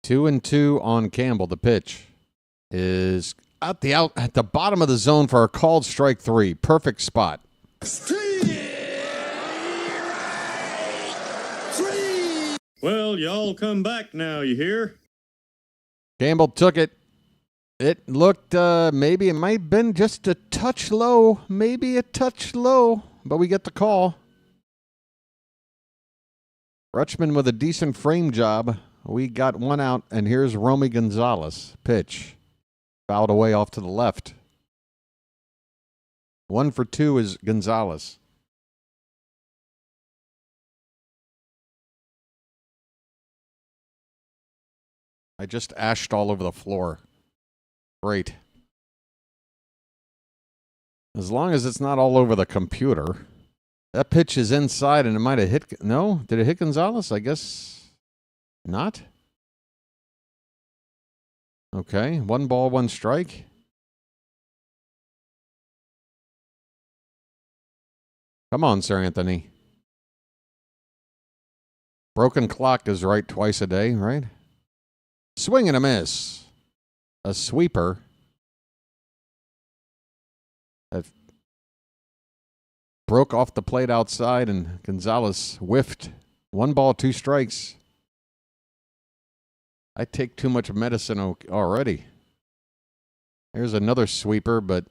2-2 on Campbell. The pitch is at the bottom of the zone for a called strike 3. Perfect spot. Well, y'all come back now, you hear? Campbell took it. It looked, maybe it might have been just a touch low. Maybe a touch low, but we get the call. Rutschman with a decent frame job. We got 1 out, and here's Romy Gonzalez. Pitch. Fouled away off to the left. 1 for 2 is Gonzalez. I just ashed all over the floor. Great. As long as it's not all over the computer. That pitch is inside, and it might have hit. No? Did it hit Gonzalez? I guess not. Okay. 1 ball, 1 strike. Come on, Sir Anthony. Broken clock is right twice a day, right? Swing and a miss. a sweeper. That broke off the plate outside, and Gonzalez whiffed. 1 ball, 2 strikes. I take too much medicine already. Here's another sweeper, but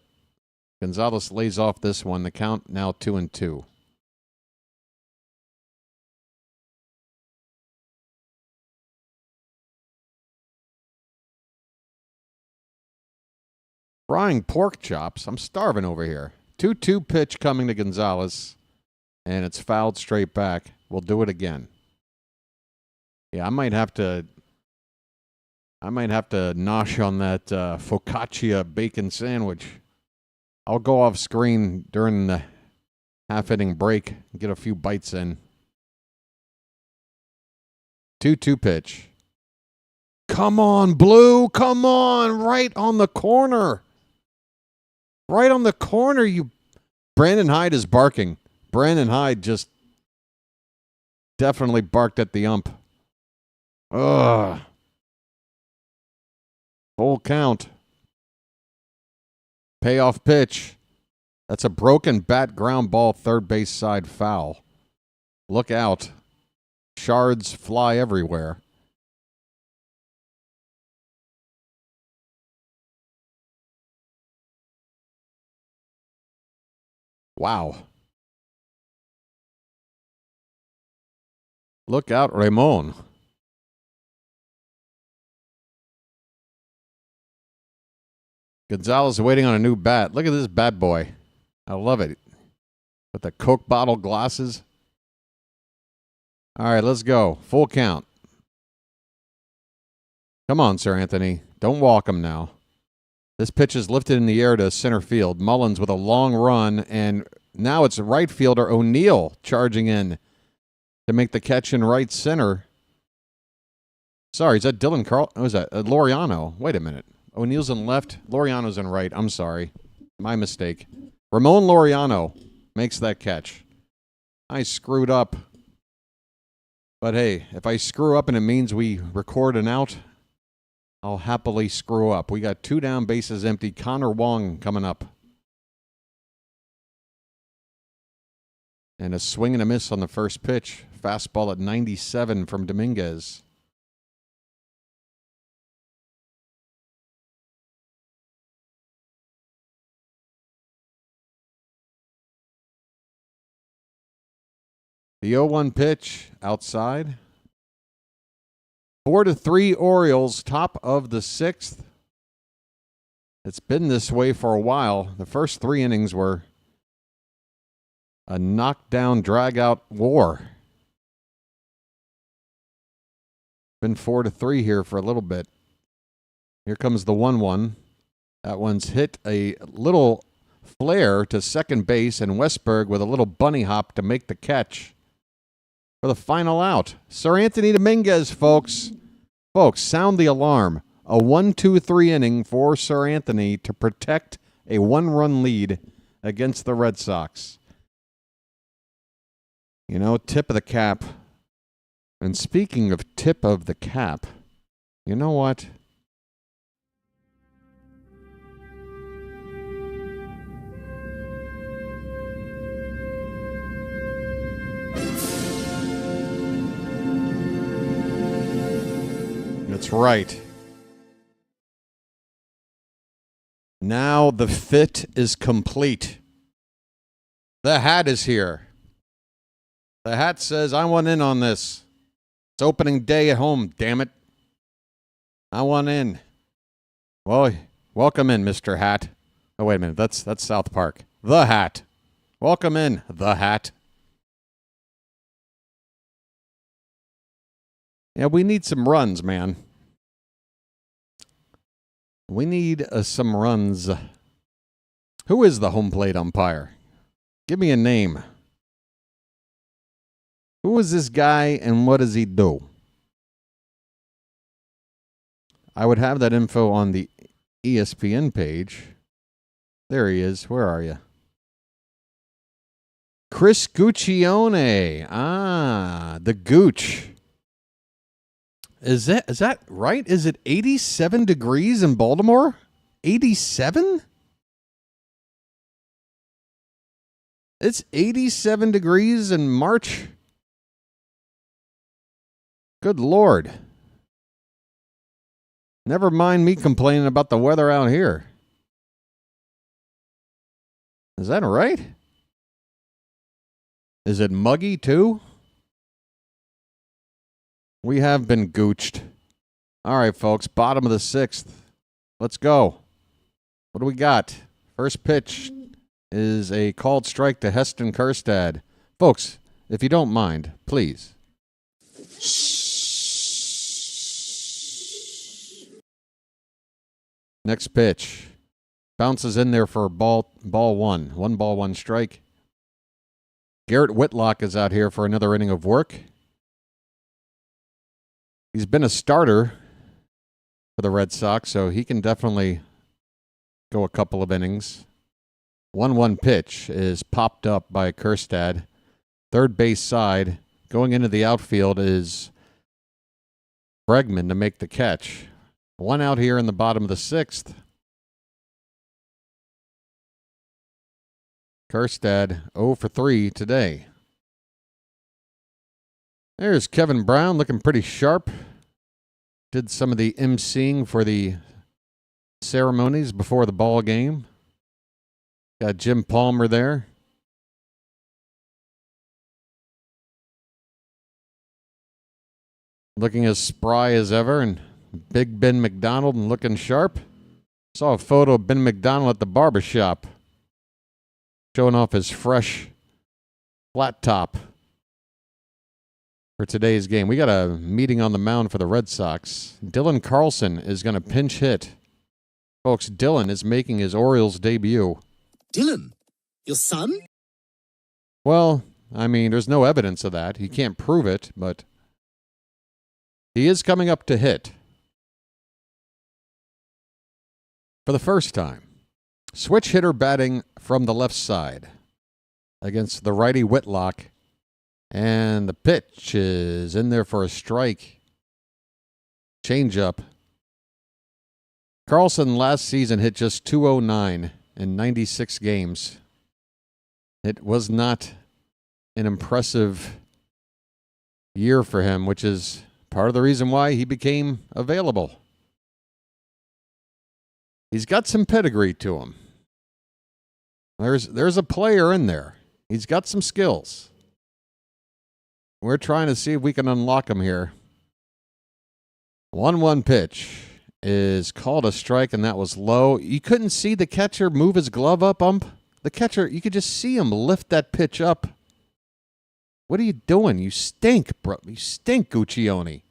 Gonzalez lays off this one. The count now 2-2. Frying pork chops. I'm starving over here. 2-2 pitch coming to Gonzalez, and it's fouled straight back. We'll do it again. Yeah, I might have to nosh on that focaccia bacon sandwich. I'll go off screen during the half-inning break and get a few bites in. 2-2 pitch. Come on, Blue. Come on. Right on the corner. Right on the corner. Brandon Hyde is barking. Brandon Hyde just definitely barked at the ump. Ugh. Full count. Payoff pitch. That's a broken bat ground ball, third base side foul. Look out. Shards fly everywhere. Wow. Look out, Ramon. Gonzalez waiting on a new bat. Look at this bad boy. I love it. With the Coke bottle glasses. All right, let's go. Full count. Come on, Sir Anthony. Don't walk him now. This pitch is lifted in the air to center field. Mullins with a long run, and now it's right fielder O'Neill charging in to make the catch in right center. Sorry, is that Dylan Carl? Oh, is that Laureano? Wait a minute. O'Neill's in left. Laureano's in right. I'm sorry. My mistake. Ramon Laureano makes that catch. I screwed up. But hey, if I screw up and it means we record an out, I'll happily screw up. We got 2 down, bases empty. Connor Wong coming up. And a swing and a miss on the first pitch. Fastball at 97 from Dominguez. The 0-1 pitch outside. 4-3 Orioles, top of the 6th. It's been this way for a while. The first 3 innings were a knockdown, drag-out war. Been 4-3 here for a little bit. Here comes the 1-1. That one's hit a little flare to second base, and Westberg with a little bunny hop to make the catch for the final out. Sir Anthony Dominguez, folks. Folks, sound the alarm. A 1-2-3 inning for Sir Anthony to protect a 1-run lead against the Red Sox. You know, tip of the cap. And speaking of tip of the cap, you know what? That's right. Now the fit is complete. The hat is here. The hat says, I want in on this. It's opening day at home, damn it. I want in. Well, welcome in, Mr. Hat. Oh, wait a minute. That's South Park. The Hat. Welcome in, the Hat. Yeah, we need some runs, man. We need some runs. Who is the home plate umpire? Give me a name. Who is this guy and what does he do? I would have that info on the ESPN page. There he is. Where are you? Chris Guccione. Ah, the Gooch. Is that right? Is it 87 degrees in Baltimore? 87? It's 87 degrees in March. Good Lord. Never mind me complaining about the weather out here. Is that right? Is it muggy too? We have been gooched. All right, folks, bottom of the 6th. Let's go. What do we got? First pitch is a called strike to Heston Kjerstad. Folks, if you don't mind, please. Next pitch. Bounces in there for ball one. 1 ball, 1 strike. Garrett Whitlock is out here for another inning of work. He's been a starter for the Red Sox, so he can definitely go a couple of innings. 1-1 pitch is popped up by Kjerstad. Third base side. Going into the outfield is Bregman to make the catch. 1 out here in the bottom of the 6th. Kjerstad 0 for 3 today. There's Kevin Brown looking pretty sharp. Did some of the emceeing for the ceremonies before the ball game. Got Jim Palmer there. Looking as spry as ever, and Big Ben McDonald and looking sharp. Saw a photo of Ben McDonald at the barbershop, showing off his fresh flat top for today's game. We got a meeting on the mound for the Red Sox. Dylan Carlson is going to pinch hit. Folks, Dylan is making his Orioles debut. Dylan, your son? Well, I mean, there's no evidence of that. He can't prove it, but he is coming up to hit. For the first time. Switch hitter batting from the left side against the righty Whitlock. And the pitch is in there for a strike. Changeup. Carlson last season hit just .209 in 96 games. It was not an impressive year for him, which is part of the reason why he became available. He's got some pedigree to him. There's a player in there. He's got some skills. We're trying to see if we can unlock him here. 1-1 pitch is called a strike, and that was low. You couldn't see the catcher move his glove up, ump. The catcher, you could just see him lift that pitch up. What are you doing? You stink, bro. You stink, Guccione.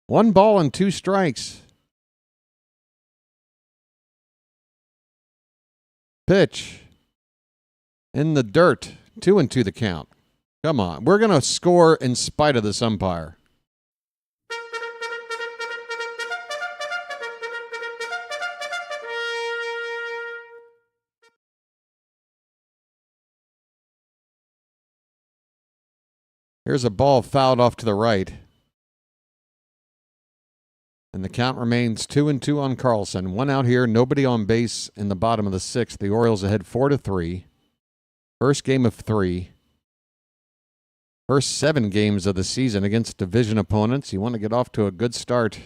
1 ball and 2 strikes. Pitch. In the dirt. 2-2 the count. Come on. We're going to score in spite of this umpire. Here's a ball fouled off to the right. And the count remains 2-2 on Carlson. 1 out here, nobody on base in the bottom of the 6th. The Orioles ahead 4-3. First game of 3. First 7 games of the season against division opponents. You want to get off to a good start.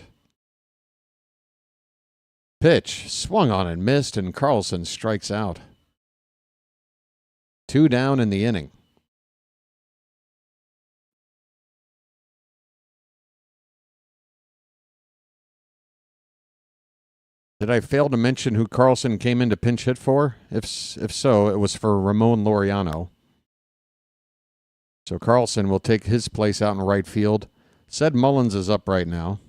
Pitch, swung on and missed, and Carlson strikes out. 2 down in the inning. Did I fail to mention who Carlson came in to pinch hit for? If so, it was for Ramon Laureano. So Carlson will take his place out in right field. Said Mullins is up right now.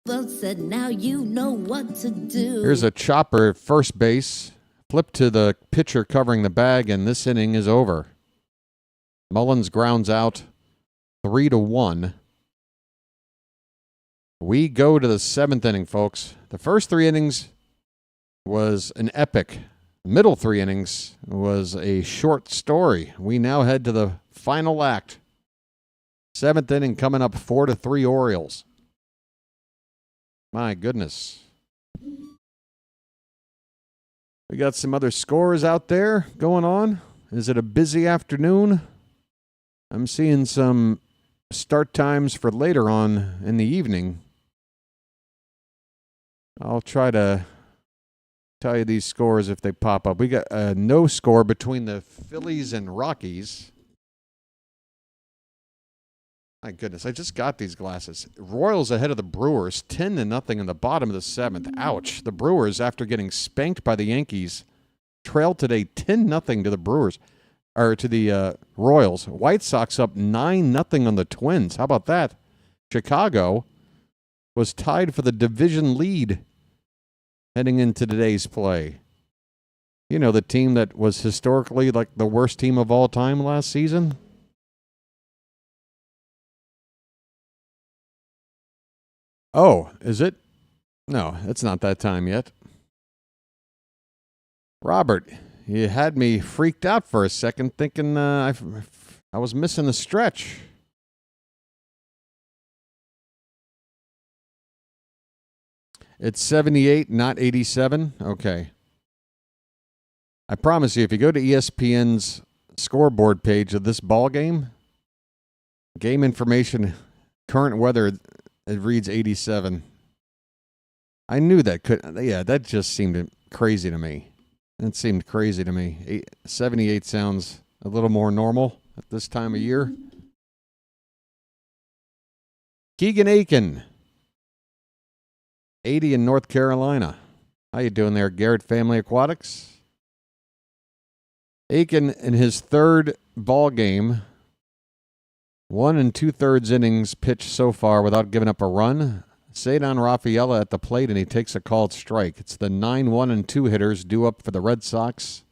Folks said now you know what to do. Here's a chopper at first base. Flip to the pitcher covering the bag, and this inning is over. Mullins grounds out 3-1. We go to the 7th inning, folks. The first 3 innings was an epic. The middle 3 innings was a short story. We now head to the final act. 7th inning coming up 4-3 Orioles. My goodness. We got some other scores out there going on. Is it a busy afternoon? I'm seeing some start times for later on in the evening. I'll try to tell you these scores if they pop up. We got a no score between the Phillies and Rockies. My goodness, I just got these glasses. Royals ahead of the Brewers, 10-0 in the bottom of the 7th. Ouch. The Brewers, after getting spanked by the Yankees, trailed today 10-0 to the Brewers, or to the Royals. White Sox up 9-0 on the Twins. How about that? Chicago was tied for the division lead heading into today's play. You know, the team that was historically like the worst team of all time last season? Oh, is it? No, it's not that time yet. Robert, you had me freaked out for a second thinking I was missing the stretch. It's 78, not 87? Okay. I promise you, if you go to ESPN's scoreboard page of this ball game information, current weather, it reads 87. I knew that that just seemed crazy to me. That seemed crazy to me. 78 sounds a little more normal at this time of year. Keegan Aiken, 80 in North Carolina. How you doing there, Garrett Family Aquatics? Aiken in his third ball game, 1 2/3 innings pitched so far without giving up a run. Cedon Rafaela at the plate, and he takes a called strike. It's the 9-1-2 hitters due up for the Red Sox.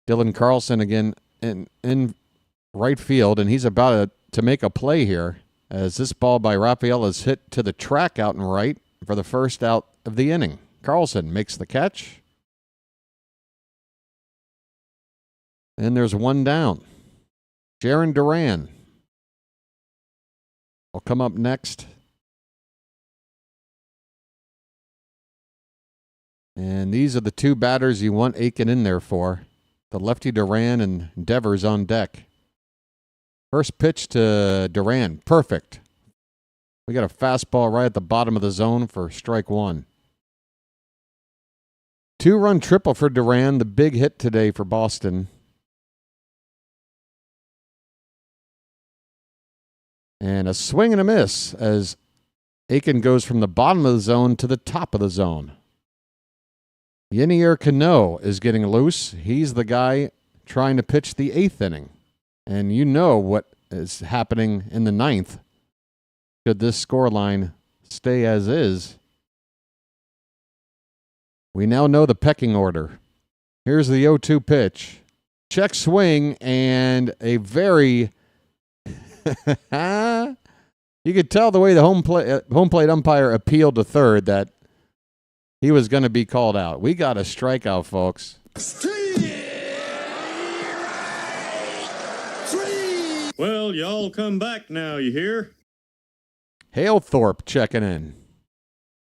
Dylan Carlson again in right field, and he's about to make a play here as this ball by Rafaela is hit to the track out and right for the first out of the inning. Carlson makes the catch. And there's one down. Jaron Duran will come up next. And these are the two batters you want Aiken in there for. The lefty Duran and Devers on deck. First pitch to Duran. Perfect. We got a fastball right at the bottom of the zone for strike one. 2-run triple for Duran, the big hit today for Boston. And a swing and a miss as Aiken goes from the bottom of the zone to the top of the zone. Yenier Cano is getting loose. He's the guy trying to pitch the 8th inning. And you know what is happening in the 9th. Should this scoreline stay as is? We now know the pecking order. Here's the 0-2 pitch. Check swing and a very... You could tell the way the home plate umpire appealed to third that he was going to be called out. We got a strikeout, folks. Well, y'all come back now, you hear? Halethorpe checking in.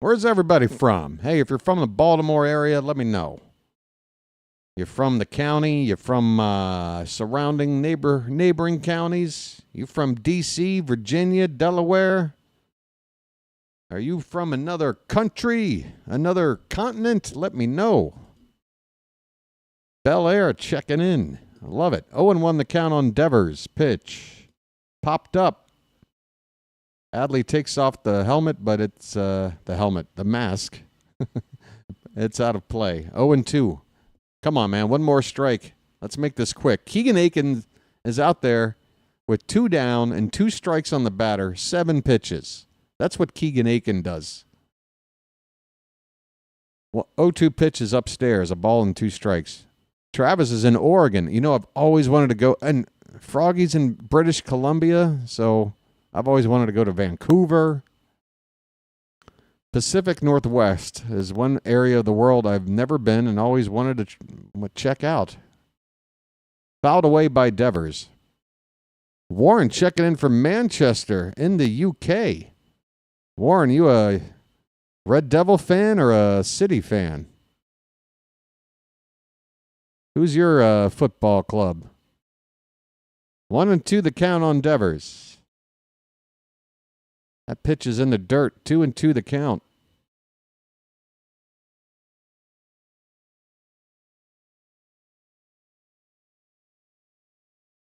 Where's everybody from? Hey, if you're from the Baltimore area, let me know. You're from the county, you're from surrounding neighboring counties, you from D.C., Virginia, Delaware. Are you from another country, another continent? Let me know. Bel Air checking in. I love it. 0-1 the count on Devers. Pitch. Popped up. Adley takes off the helmet, but it's the mask. It's out of play. 0-2. Come on, man. One more strike. Let's make this quick. Keegan Aiken is out there with 2 down and 2 strikes on the batter, 7 pitches. That's what Keegan Aiken does. Well, 0-2 pitch is upstairs, a ball and 2 strikes. Travis is in Oregon. You know, I've always wanted to go, and Froggy's in British Columbia, so I've always wanted to go to Vancouver. Pacific Northwest is one area of the world I've never been and always wanted to check out. Fouled away by Devers. Warren checking in from Manchester in the UK. Warren, you a Red Devil fan or a City fan? Who's your football club? 1-2 the count on Devers. That pitch is in the dirt. 2-2 the count.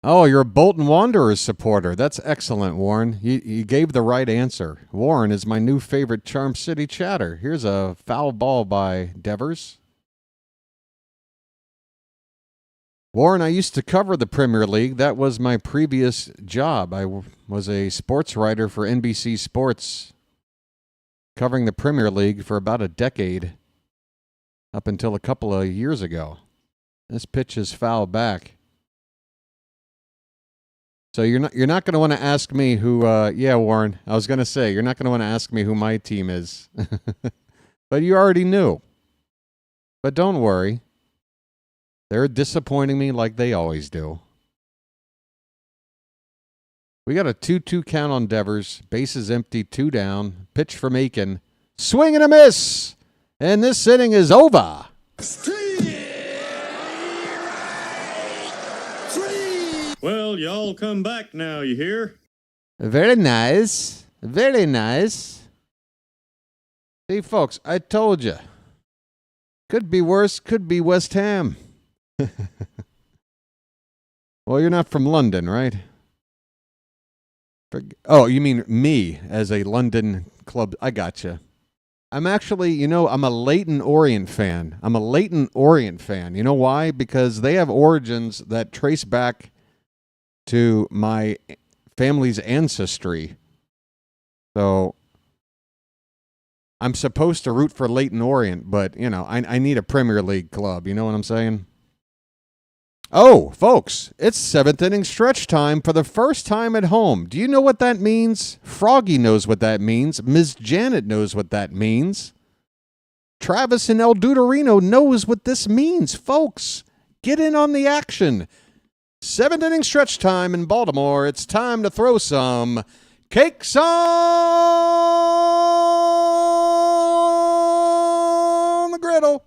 Oh, you're a Bolton Wanderers supporter. That's excellent, Warren. You gave the right answer. Warren is my new favorite Charm City chatter. Here's a foul ball by Devers. Warren, I used to cover the Premier League. That was my previous job. I was a sports writer for NBC Sports, covering the Premier League for about a decade, up until a couple of years ago. This pitch is foul back. So you're not going to want to ask me who. Yeah, Warren, I was going to say you're not going to want to ask me who my team is, but you already knew. But don't worry. They're disappointing me like they always do. We got a 2-2 count on Devers. Bases empty, 2 down. Pitch from Aiken. Swing and a miss! And this inning is over. Well, y'all come back now, you hear? Very nice. Very nice. See, folks, I told you. Could be worse. Could be West Ham. Well, you're not from London, right? Oh, you mean me as a London club? I gotcha. I'm actually, I'm a Leyton Orient fan. I'm a Leyton Orient fan. You know why? Because they have origins that trace back to my family's ancestry. So I'm supposed to root for Leyton Orient, but, I need a Premier League club. You know what I'm saying? Oh, folks, it's 7th inning stretch time for the first time at home. Do you know what that means? Froggy knows what that means. Ms. Janet knows what that means. Travis in El Deuterino knows what this means. Folks, get in on the action. 7th inning stretch time in Baltimore. It's time to throw some cakes on the griddle.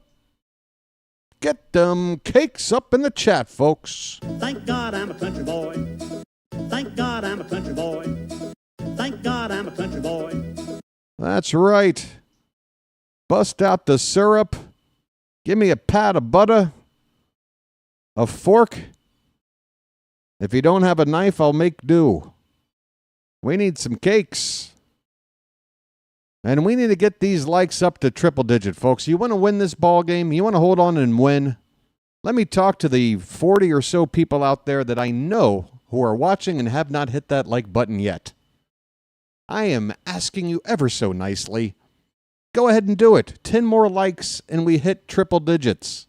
Get them cakes up in the chat, folks. Thank God I'm a country boy. Thank God I'm a country boy. Thank God I'm a country boy. That's right. Bust out the syrup. Give me a pat of butter. A fork. If you don't have a knife, I'll make do. We need some cakes. And we need to get these likes up to triple digit, folks. You want to win this ball game? You want to hold on and win? Let me talk to the 40 or so people out there that I know who are watching and have not hit that like button yet. I am asking you ever so nicely. Go ahead and do it. 10 more likes and we hit triple digits.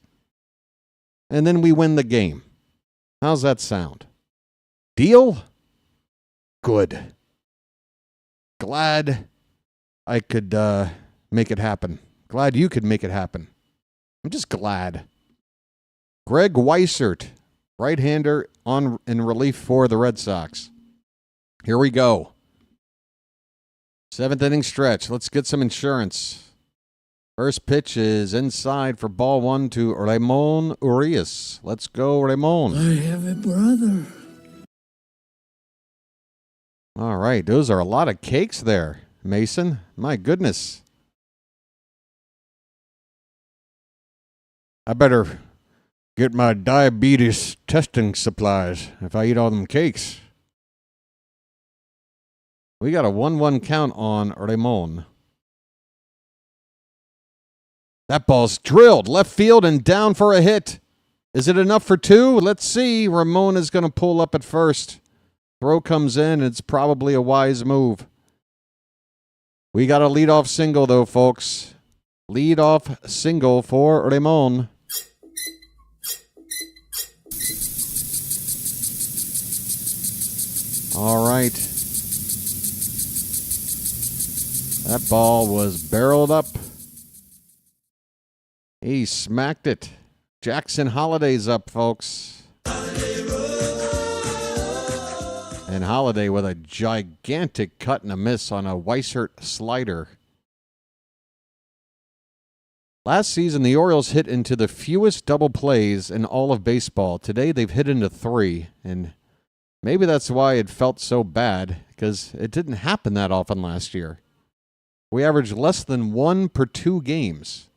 And then we win the game. How's that sound? Deal? Good. Glad I could make it happen. Glad you could make it happen. I'm just glad. Greg Weissert, right-hander in relief for the Red Sox. Here we go. 7th inning stretch. Let's get some insurance. First pitch is inside for ball 1 to Ramon Urias. Let's go, Ramon. I have a brother. All right, those are a lot of cakes there, Mason. My goodness. I better get my diabetes testing supplies if I eat all them cakes. We got a 1-1 count on Ramon. That ball's drilled left field and down for a hit. Is it enough for 2? Let's see. Ramon is going to pull up at first. Throw comes in. It's probably a wise move. We got a leadoff single, though, folks. Leadoff single for Ramon. All right. That ball was barreled up. He smacked it. Jackson Holiday's up, folks. And Holiday with a gigantic cut and a miss on a Weissert slider. Last season, the Orioles hit into the fewest double plays in all of baseball. Today, they've hit into 3, and maybe that's why it felt so bad, because it didn't happen that often last year. We averaged less than 1 per 2 games.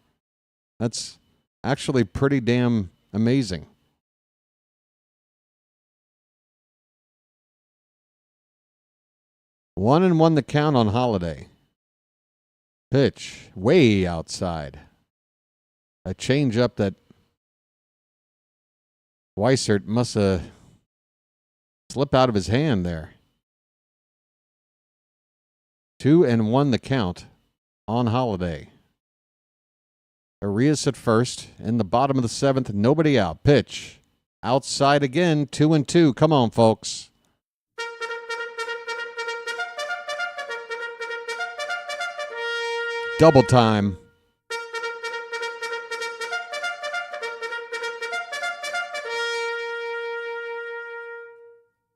That's actually pretty damn amazing. One and one the count on Holiday. Pitch way outside. A changeup that Weissert must have slipped out of his hand there. 2-1 the count on Holiday. Arias at first. In the bottom of the 7th, nobody out. Pitch. Outside again, 2-2. Come on, folks. Double time.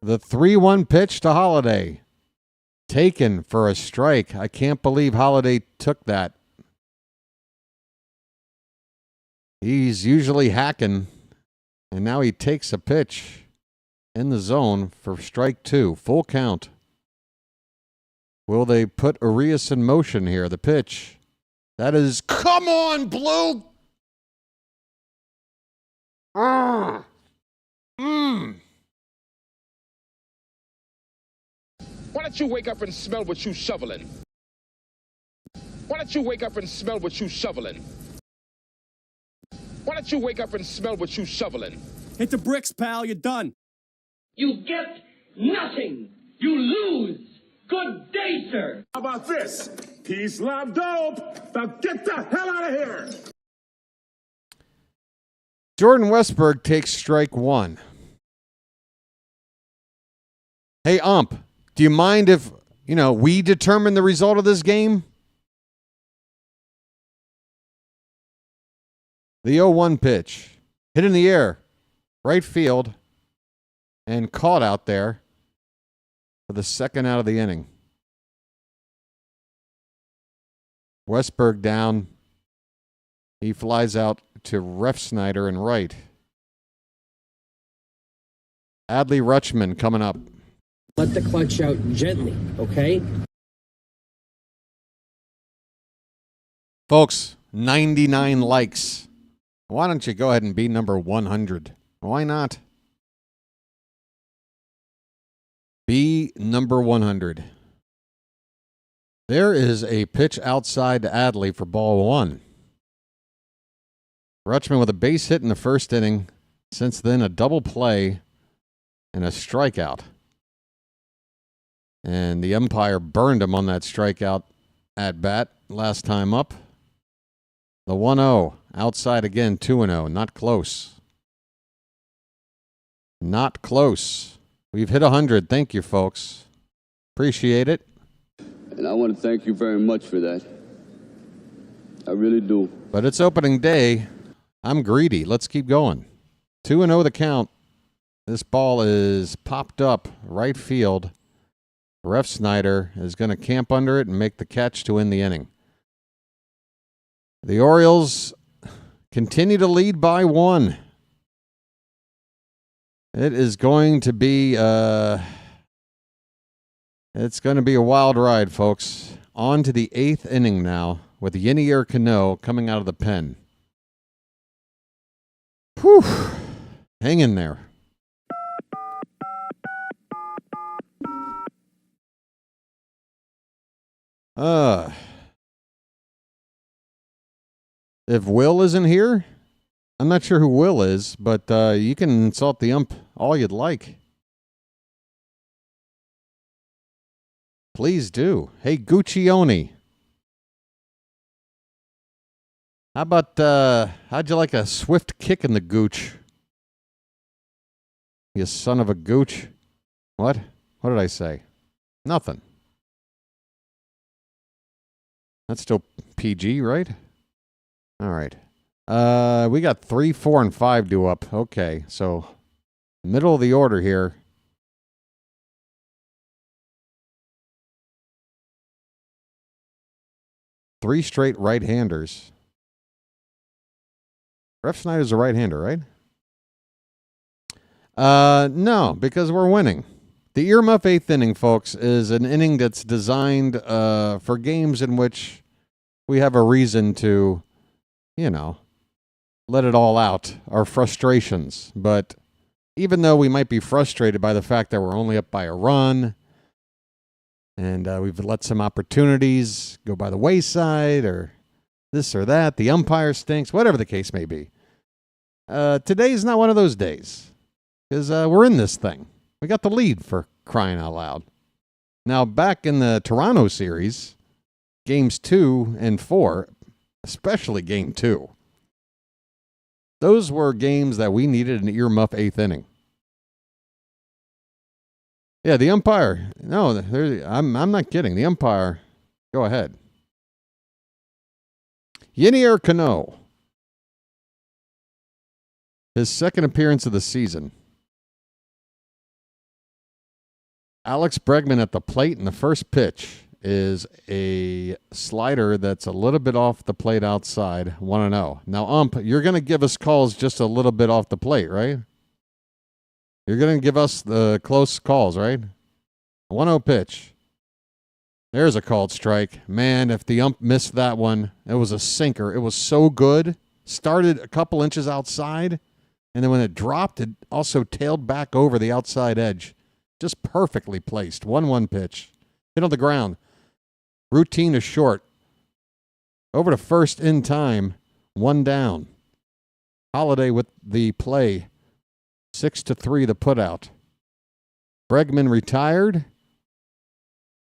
The 3-1 pitch to Holiday. Taken for a strike. I can't believe Holiday took that. He's usually hacking, and now he takes a pitch in the zone for strike 2. Full count. Will they put Arias in motion here? The pitch. That is, come on, Blue! Why don't you wake up and smell what you shoveling? Why don't you wake up and smell what you shoveling? Why don't you wake up and smell what you shoveling? Hit the bricks, pal. You're done. You get nothing. You lose. Good day, sir. How about this? Peace, love, dope. Now get the hell out of here. Jordan Westberg takes strike 1. Hey, Ump, do you mind if, we determine the result of this game? The 0-1 pitch. Hit in the air. Right field. And caught out there for the second out of the inning. Westberg down. He flies out to Refsnyder and right. Adley Rutschman coming up. Let the clutch out gently, okay? Folks, 99 likes. Why don't you go ahead and be number 100? Why not? Be number 100. There is a pitch outside to Adley for ball 1. Rutschman with a base hit in the first inning. Since then, a double play and a strikeout. And the umpire burned him on that strikeout at bat last time up. The 1-0. Outside again, 2-0. Not close. Not close. We've hit 100. Thank you, folks. Appreciate it. And I want to thank you very much for that. I really do. But it's opening day. I'm greedy. Let's keep going. 2-0 the count. This ball is popped up right field. Refsnyder is going to camp under it and make the catch to win the inning. The Orioles continue to lead by 1. It is going to be it's going to be a wild ride, folks. On to the 8th inning now with Yenier Cano coming out of the pen. Whew. Hang in there. If Will isn't here, I'm not sure who Will is, but you can insult the ump all you'd like. Please do. Hey, Guccione. How about, how'd you like a swift kick in the gooch? You son of a gooch. What? What did I say? Nothing. That's still PG, right? All right. We got 3, 4, and 5 due up. Okay, so middle of the order here. 3 straight right-handers. Refsnyder's a right-hander, right? No, because we're winning. The earmuff 8th inning, folks, is an inning that's designed for games in which we have a reason to, let it all out, our frustrations. But even though we might be frustrated by the fact that we're only up by a run and we've let some opportunities go by the wayside or this or that, the umpire stinks, whatever the case may be. Today's not one of those days because we're in this thing. We got the lead, for crying out loud. Now, back in the Toronto series, games 2 and 4, especially game 2, those were games that we needed an earmuff 8th inning. Yeah, the umpire. No, I'm not kidding. The umpire. Go ahead. Yennier Cano. His second appearance of the season. Alex Bregman at the plate, and the first pitch is a slider that's a little bit off the plate outside, 1-0. Now, ump, you're going to give us calls just a little bit off the plate, right? You're going to give us the close calls, right? 1-0 pitch. There's a called strike. Man, if the ump missed that one, it was a sinker. It was so good. Started a couple inches outside, and then when it dropped, it also tailed back over the outside edge. Just perfectly placed. 1-1 pitch. Hit on the ground. Routine to short. Over to first in time. 1 down. Holiday with the play. 6-3 the putout. Bregman retired.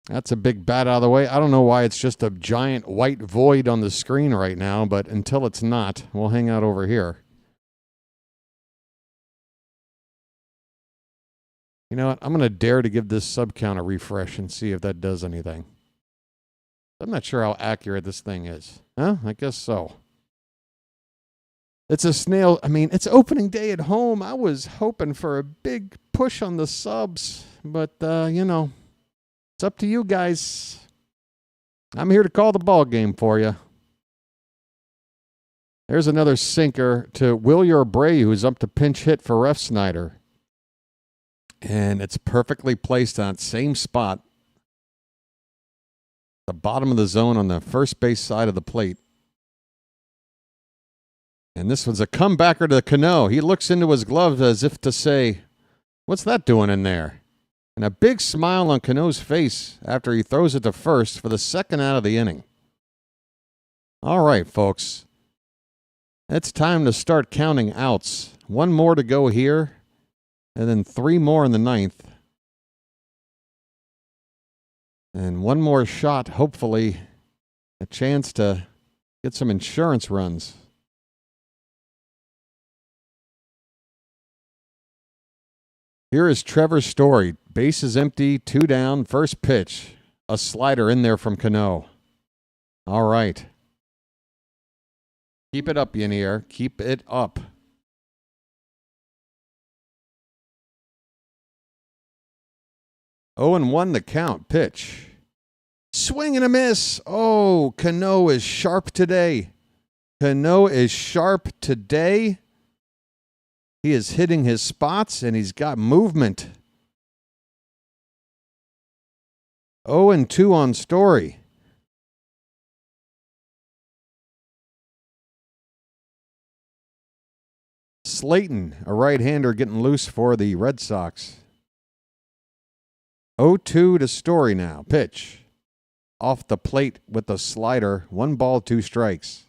That's a big bat out of the way. I don't know why it's just a giant white void on the screen right now, but until it's not, we'll hang out over here. You know what? I'm going to dare to give this sub count a refresh and see if that does anything. I'm not sure how accurate this thing is. Huh? I guess so. It's a snail. I mean, it's opening day at home. I was hoping for a big push on the subs, but, it's up to you guys. I'm here to call the ball game for you. There's another sinker to Wilyer Bray, who's up to pinch hit for Refsnyder. And it's perfectly placed on its same spot. The bottom of the zone on the first base side of the plate. And this one's a comebacker to Cano. He looks into his glove as if to say, what's that doing in there? And a big smile on Cano's face after he throws it to first for the second out of the inning. All right, folks. It's time to start counting outs. 1 more to go here. And then 3 more in the 9th. And 1 more shot, hopefully, a chance to get some insurance runs. Here is Trevor Story. Base is empty, 2 down, first pitch. A slider in there from Cano. All right. Keep it up, Yennier. Keep it up. Oh, and 1 the count. Pitch. Swing and a miss. Oh, Cano is sharp today. Cano is sharp today. He is hitting his spots, and he's got movement. 0-2 on Story. Slayton, a right-hander getting loose for the Red Sox. 0-2 to Story now. Pitch. Off the plate with the slider. 1 ball, 2 strikes.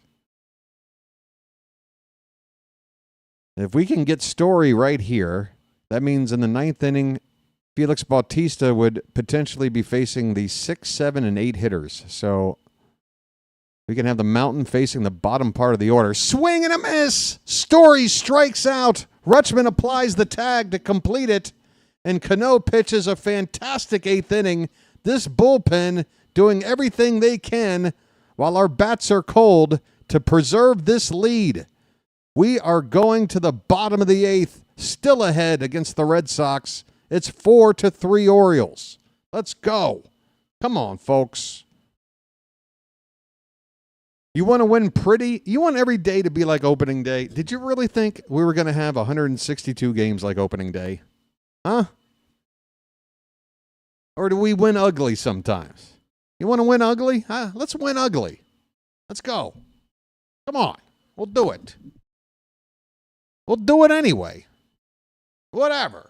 If we can get Story right here, that means in the 9th inning, Felix Bautista would potentially be facing the 6, 7, and 8 hitters. So we can have the mountain facing the bottom part of the order. Swing and a miss! Story strikes out. Rutschman applies the tag to complete it. And Cano pitches a fantastic 8th inning. This bullpen doing everything they can while our bats are cold to preserve this lead. We are going to the bottom of the 8th, still ahead against the Red Sox. It's 4-3 Orioles. Let's go. Come on, folks. You want to win pretty? You want every day to be like opening day? Did you really think we were going to have 162 games like opening day? Huh? Or do we win ugly sometimes? You want to win ugly? Huh? Let's win ugly. Let's go. Come on. We'll do it. We'll do it anyway. Whatever.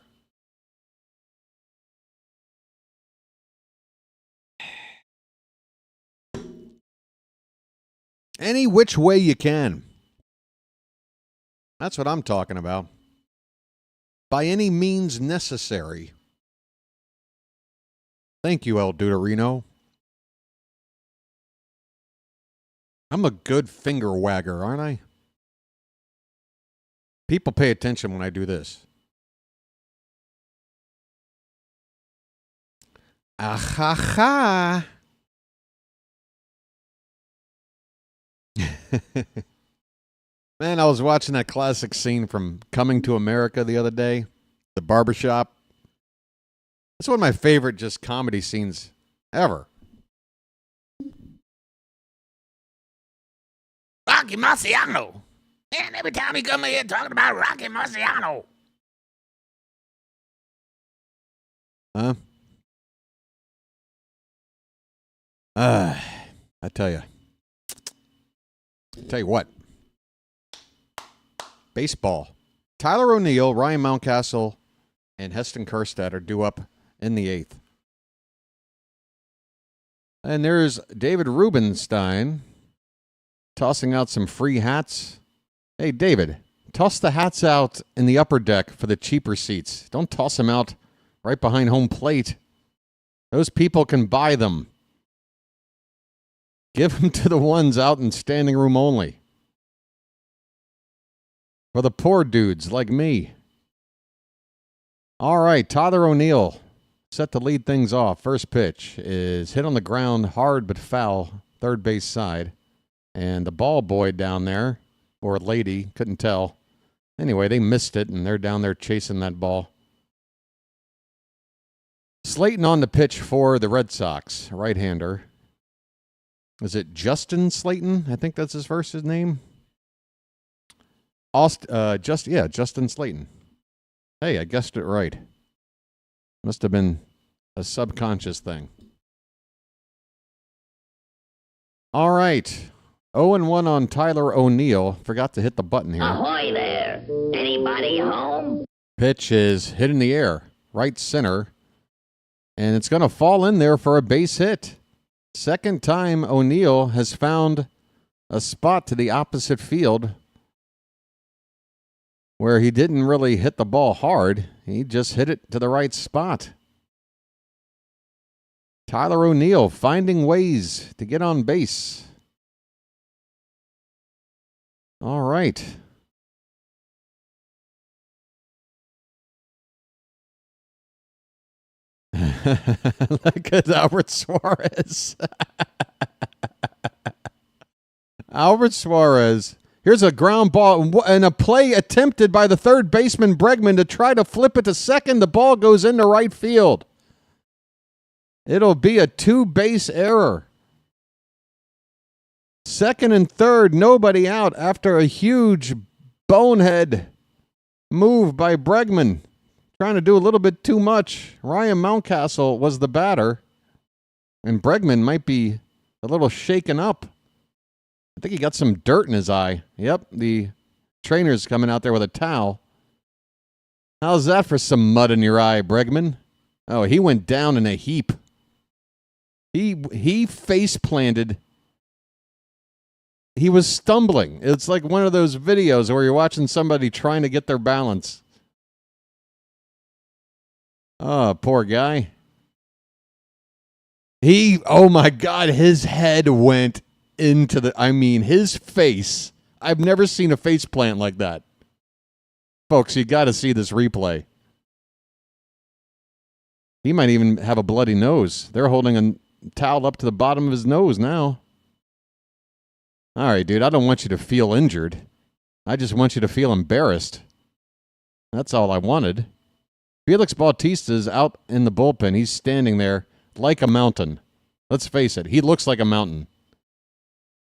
Any which way you can. That's what I'm talking about. By any means necessary. Thank you, El Deuterino. I'm a good finger wagger, aren't I? People pay attention when I do this. Ah-ha-ha. Man, I was watching that classic scene from Coming to America the other day, the barbershop. It's one of my favorite just comedy scenes ever. Rocky Marciano. Man, every time he come here talking about Rocky Marciano. Huh? I tell you. Tell you what. Baseball. Tyler O'Neill, Ryan Mountcastle, and Heston Kjerstad are due up in the 8th. And there's David Rubenstein tossing out some free hats. Hey, David, toss the hats out in the upper deck for the cheaper seats. Don't toss them out right behind home plate. Those people can buy them. Give them to the ones out in standing room only. For the poor dudes like me. All right, Tyler O'Neill set to lead things off. First pitch is hit on the ground, hard but foul, third base side. And the ball boy down there, or lady, couldn't tell. Anyway, they missed it, and they're down there chasing that ball. Slayton on the pitch for the Red Sox, right-hander. Is it Justin Slayton? I think that's his name. Justin Slayton. Hey, I guessed it right. Must have been a subconscious thing. All right. 0-1 on Tyler O'Neill. Forgot to hit the button here. Ahoy there! Anybody home? Pitch is hit in the air, right center. And it's going to fall in there for a base hit. Second time O'Neill has found a spot to the opposite field where he didn't really hit the ball hard. He just hit it to the right spot. Tyler O'Neill finding ways to get on base. All right. Look at Albert Suarez. Albert Suarez. Here's a ground ball and a play attempted by the third baseman Bregman to try to flip it to second. The ball goes into right field. It'll be a two-base error. Second and third, nobody out after a huge bonehead move by Bregman. Trying to do a little bit too much. Ryan Mountcastle was the batter. And Bregman might be a little shaken up. I think he got some dirt in his eye. Yep, the trainer's coming out there with a towel. How's that for some mud in your eye, Bregman? Oh, he went down in a heap. He face planted. He was stumbling. It's like one of those videos where you're watching somebody trying to get their balance. Oh, poor guy. Oh my God, his head went into his face. I've never seen a face plant like that. Folks, you got to see this replay. He might even have a bloody nose. They're holding a towel up to the bottom of his nose now. All right, dude, I don't want you to feel injured. I just want you to feel embarrassed. That's all I wanted. Felix Bautista's out in the bullpen. He's standing there like a mountain. Let's face it, he looks like a mountain.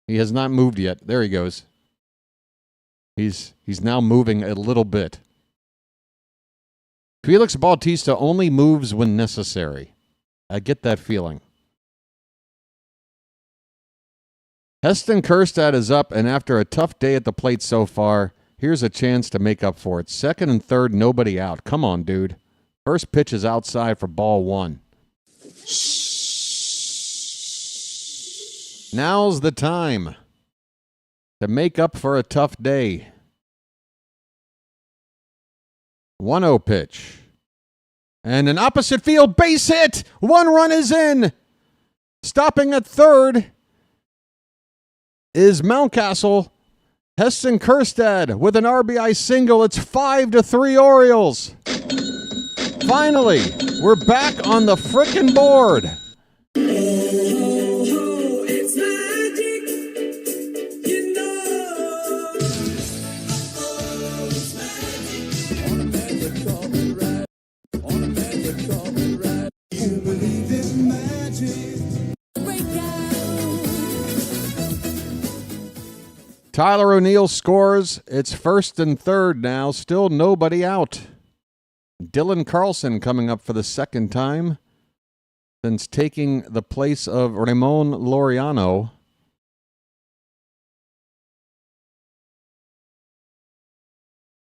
He has not moved yet. There he goes. He's now moving a little bit. Felix Bautista only moves when necessary. I get that feeling. Heston Kjerstad is up, and after a tough day at the plate so far, here's a chance to make up for it. Second and third, nobody out. Come on, dude. First pitch is outside for ball one. Now's the time to make up for a tough day. 1-0 pitch. And an opposite field base hit. 1 run is in. Stopping at third is Mountcastle. Heston Kjerstad with an RBI single. It's 5-3 Orioles. Finally, we're back on the frickin' board. Tyler O'Neill scores. It's first and third now. Still nobody out. Dylan Carlson coming up for the second time since taking the place of Ramon Laureano.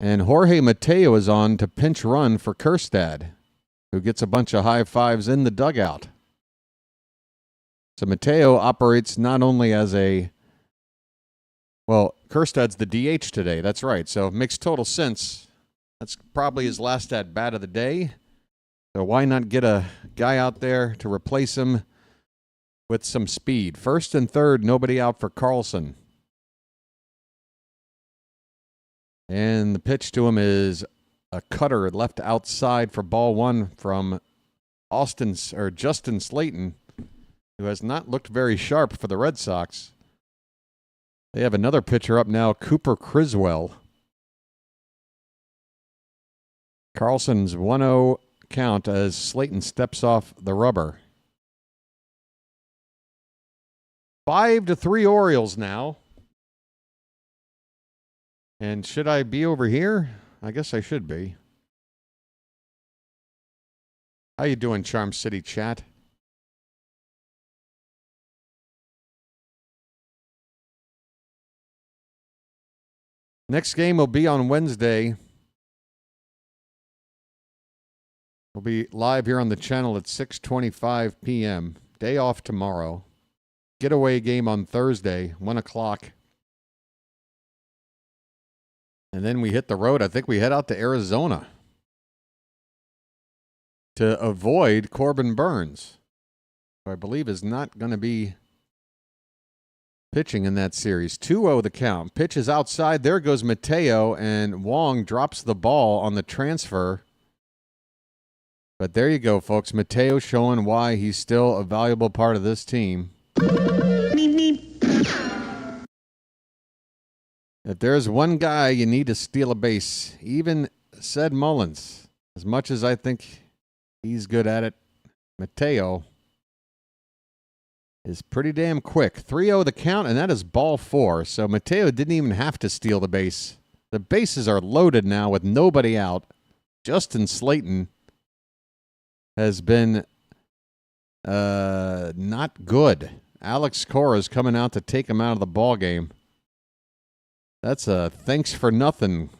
And Jorge Mateo is on to pinch run for Kjerstad, who gets a bunch of high fives in the dugout. So Mateo operates not only as a... Well, Kjerstad's the DH today. That's right. So it makes total sense. That's probably his last at-bat of the day. So why not get a guy out there to replace him with some speed? First and third, nobody out for Carlson. And the pitch to him is a cutter left outside for ball one from Justin Slayton, who has not looked very sharp for the Red Sox. They have another pitcher up now, Cooper Criswell. Carlson's 1-0 count as Slayton steps off the rubber. 5-3 Orioles now. And should I be over here? I guess I should be. How you doing, Charm City chat? Next game will be on Wednesday. We'll be live here on the channel at 6:25 p.m. Day off tomorrow. Getaway game on Thursday, 1 o'clock. And then we hit the road. I think we head out to Arizona to avoid Corbin Burns, who I believe is not going to be pitching in that series. 2-0 the count. Pitch is outside. There goes Mateo, and Wong drops the ball on the transfer. But there you go, folks. Mateo showing why he's still a valuable part of this team. If there's one guy you need to steal a base, even Ced Mullins, as much as I think he's good at it, Mateo is pretty damn quick. 3-0 the count, and that is ball 4. So Mateo didn't even have to steal the base. The bases are loaded now with nobody out. Justin Slayton has been not good. Alex Cora is coming out to take him out of the ball game. That's a thanks for nothing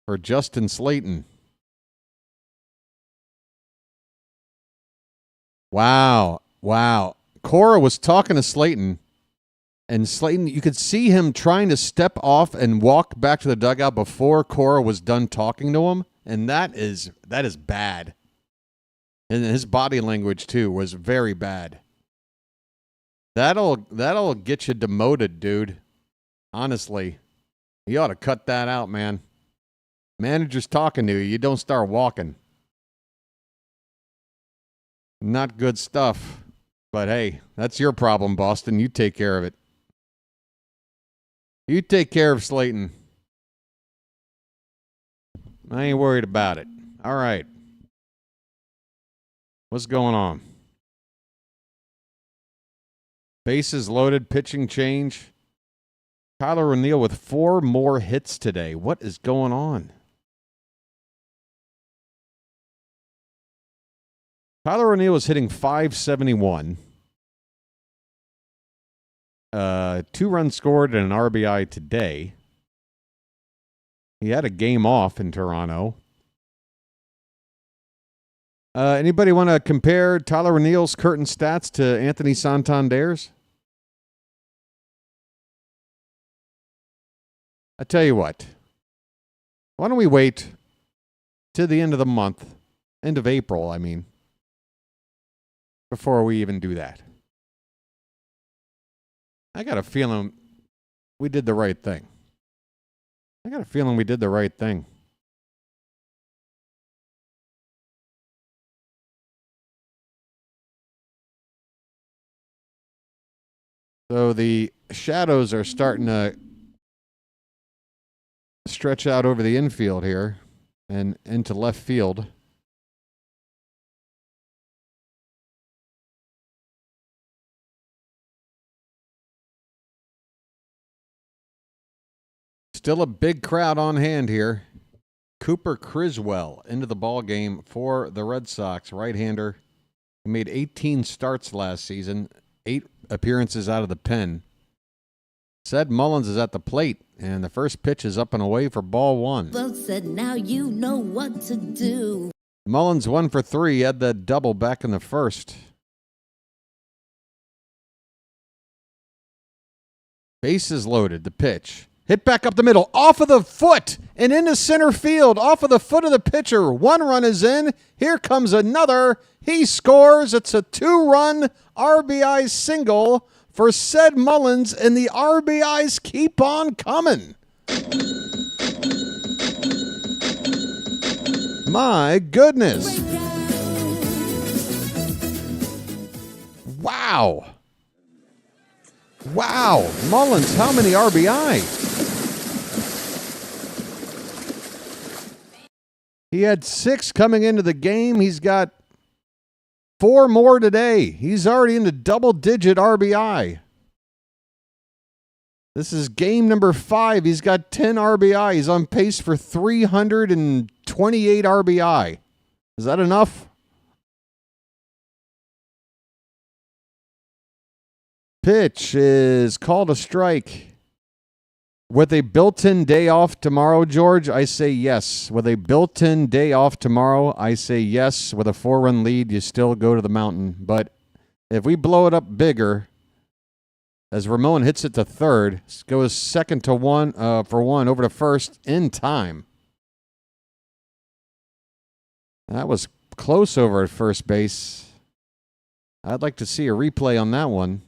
for Justin Slayton. Wow. Cora was talking to Slayton, and Slayton, you could see him trying to step off and walk back to the dugout before Cora was done talking to him, and that is bad. And his body language, too, was very bad. That'll get you demoted, dude. Honestly. You ought to cut that out, man. Manager's talking to you. You don't start walking. Not good stuff. But hey, that's your problem, Boston. You take care of it. You take care of Slayton. I ain't worried about it. All right. What's going on? Bases loaded, pitching change. Tyler O'Neill with 4 more hits today. What is going on? Tyler O'Neill is hitting .571. 2 runs scored and an RBI today. He had a game off in Toronto. Anybody want to compare Tyler O'Neill's curtain stats to Anthony Santander's? I tell you what. Why don't we wait to the end of the month, end of April, I mean, before we even do that? I got a feeling we did the right thing. So the shadows are starting to stretch out over the infield here and into left field. Still a big crowd on hand here. Cooper Criswell into the ball game for the Red Sox, right-hander. He made 18 starts last season, 8 appearances out of the pen. Ced Mullins is at the plate, and the first pitch is up and away for ball 1. Folks said, now you know what to do. Mullins 1 for 3, had the double back in the first. Bases loaded, the pitch. Hit back up the middle, off of the foot, and into center field, off of the foot of the pitcher. 1 run is in. Here comes another. He scores. It's a 2-run RBI single for Ced Mullins, and the RBIs keep on coming. My goodness. Wow. Wow. Mullins, how many RBI? He had 6 coming into the game. He's got 4 more today. He's already into double-digit RBI. This is game number 5. He's got 10 RBI. He's on pace for 328 RBI. Is that enough? Pitch is called a strike. With a built-in day off tomorrow, George, I say yes. With a built-in day off tomorrow, I say yes. With a 4-run lead, you still go to the mountain. But if we blow it up bigger, as Ramon hits it to third, goes second to 1 for 1 over to first in time. That was close over at first base. I'd like to see a replay on that one.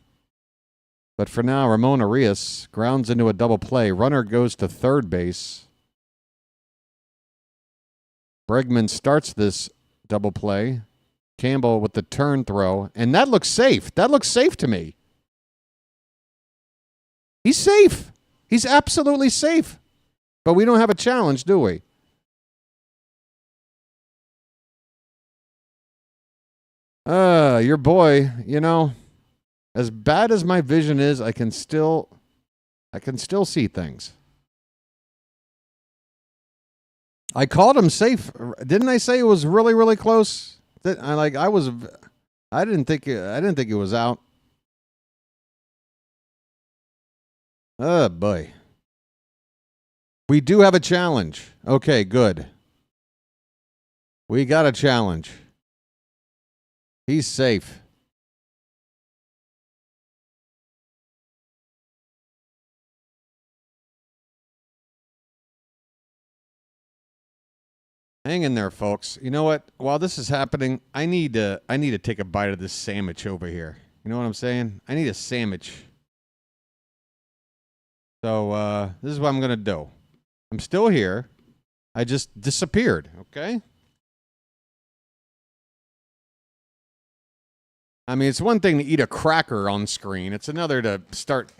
But for now, Ramon Arias grounds into a double play. Runner goes to third base. Bregman starts this double play. Campbell with the turn throw. And that looks safe. That looks safe to me. He's safe. He's absolutely safe. But we don't have a challenge, do we? Your boy, you know, as bad as my vision is, I can still see things. I called him safe. Didn't I say it was really, really close? I didn't think it was out. Oh boy. We do have a challenge. Okay, good. We got a challenge. He's safe. Hang in there, folks. You know what? While this is happening, I need to take a bite of this sandwich over here. You know what I'm saying? I need a sandwich. So this is what I'm gonna do. I'm still here. I just disappeared. Okay. I mean, it's one thing to eat a cracker on screen. It's another to start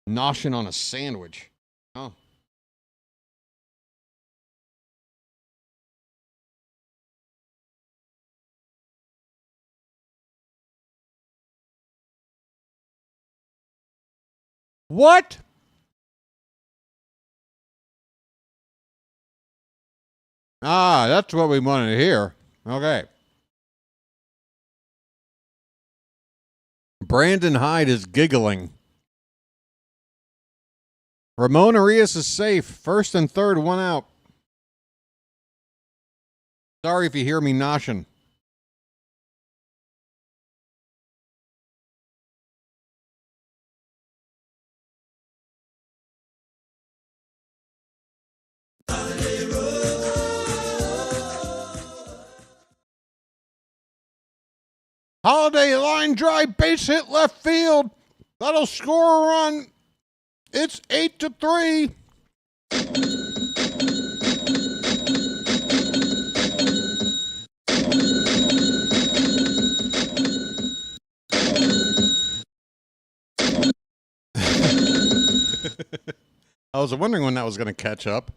noshing on a sandwich. Oh. What? Ah, that's what we wanted to hear. Okay. Brandon Hyde is giggling. Ramon Arias is safe. First and third, one out. Sorry if you hear me noshing. Holiday line drive, base hit left field. That'll score a run. It's 8-3. I was wondering when that was going to catch up.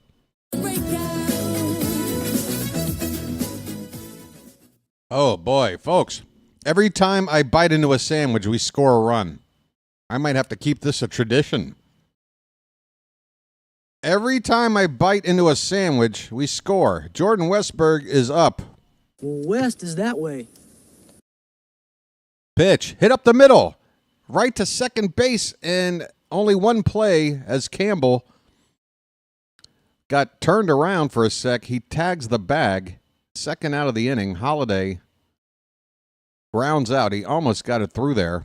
Oh boy, folks. Every time I bite into a sandwich, we score a run. I might have to keep this a tradition. Every time I bite into a sandwich, we score. Jordan Westberg is up. West is that way. Pitch. Hit up the middle. Right to second base, and only one play as Campbell got turned around for a sec. He tags the bag. Second out of the inning. Holiday grounds out. He almost got it through there.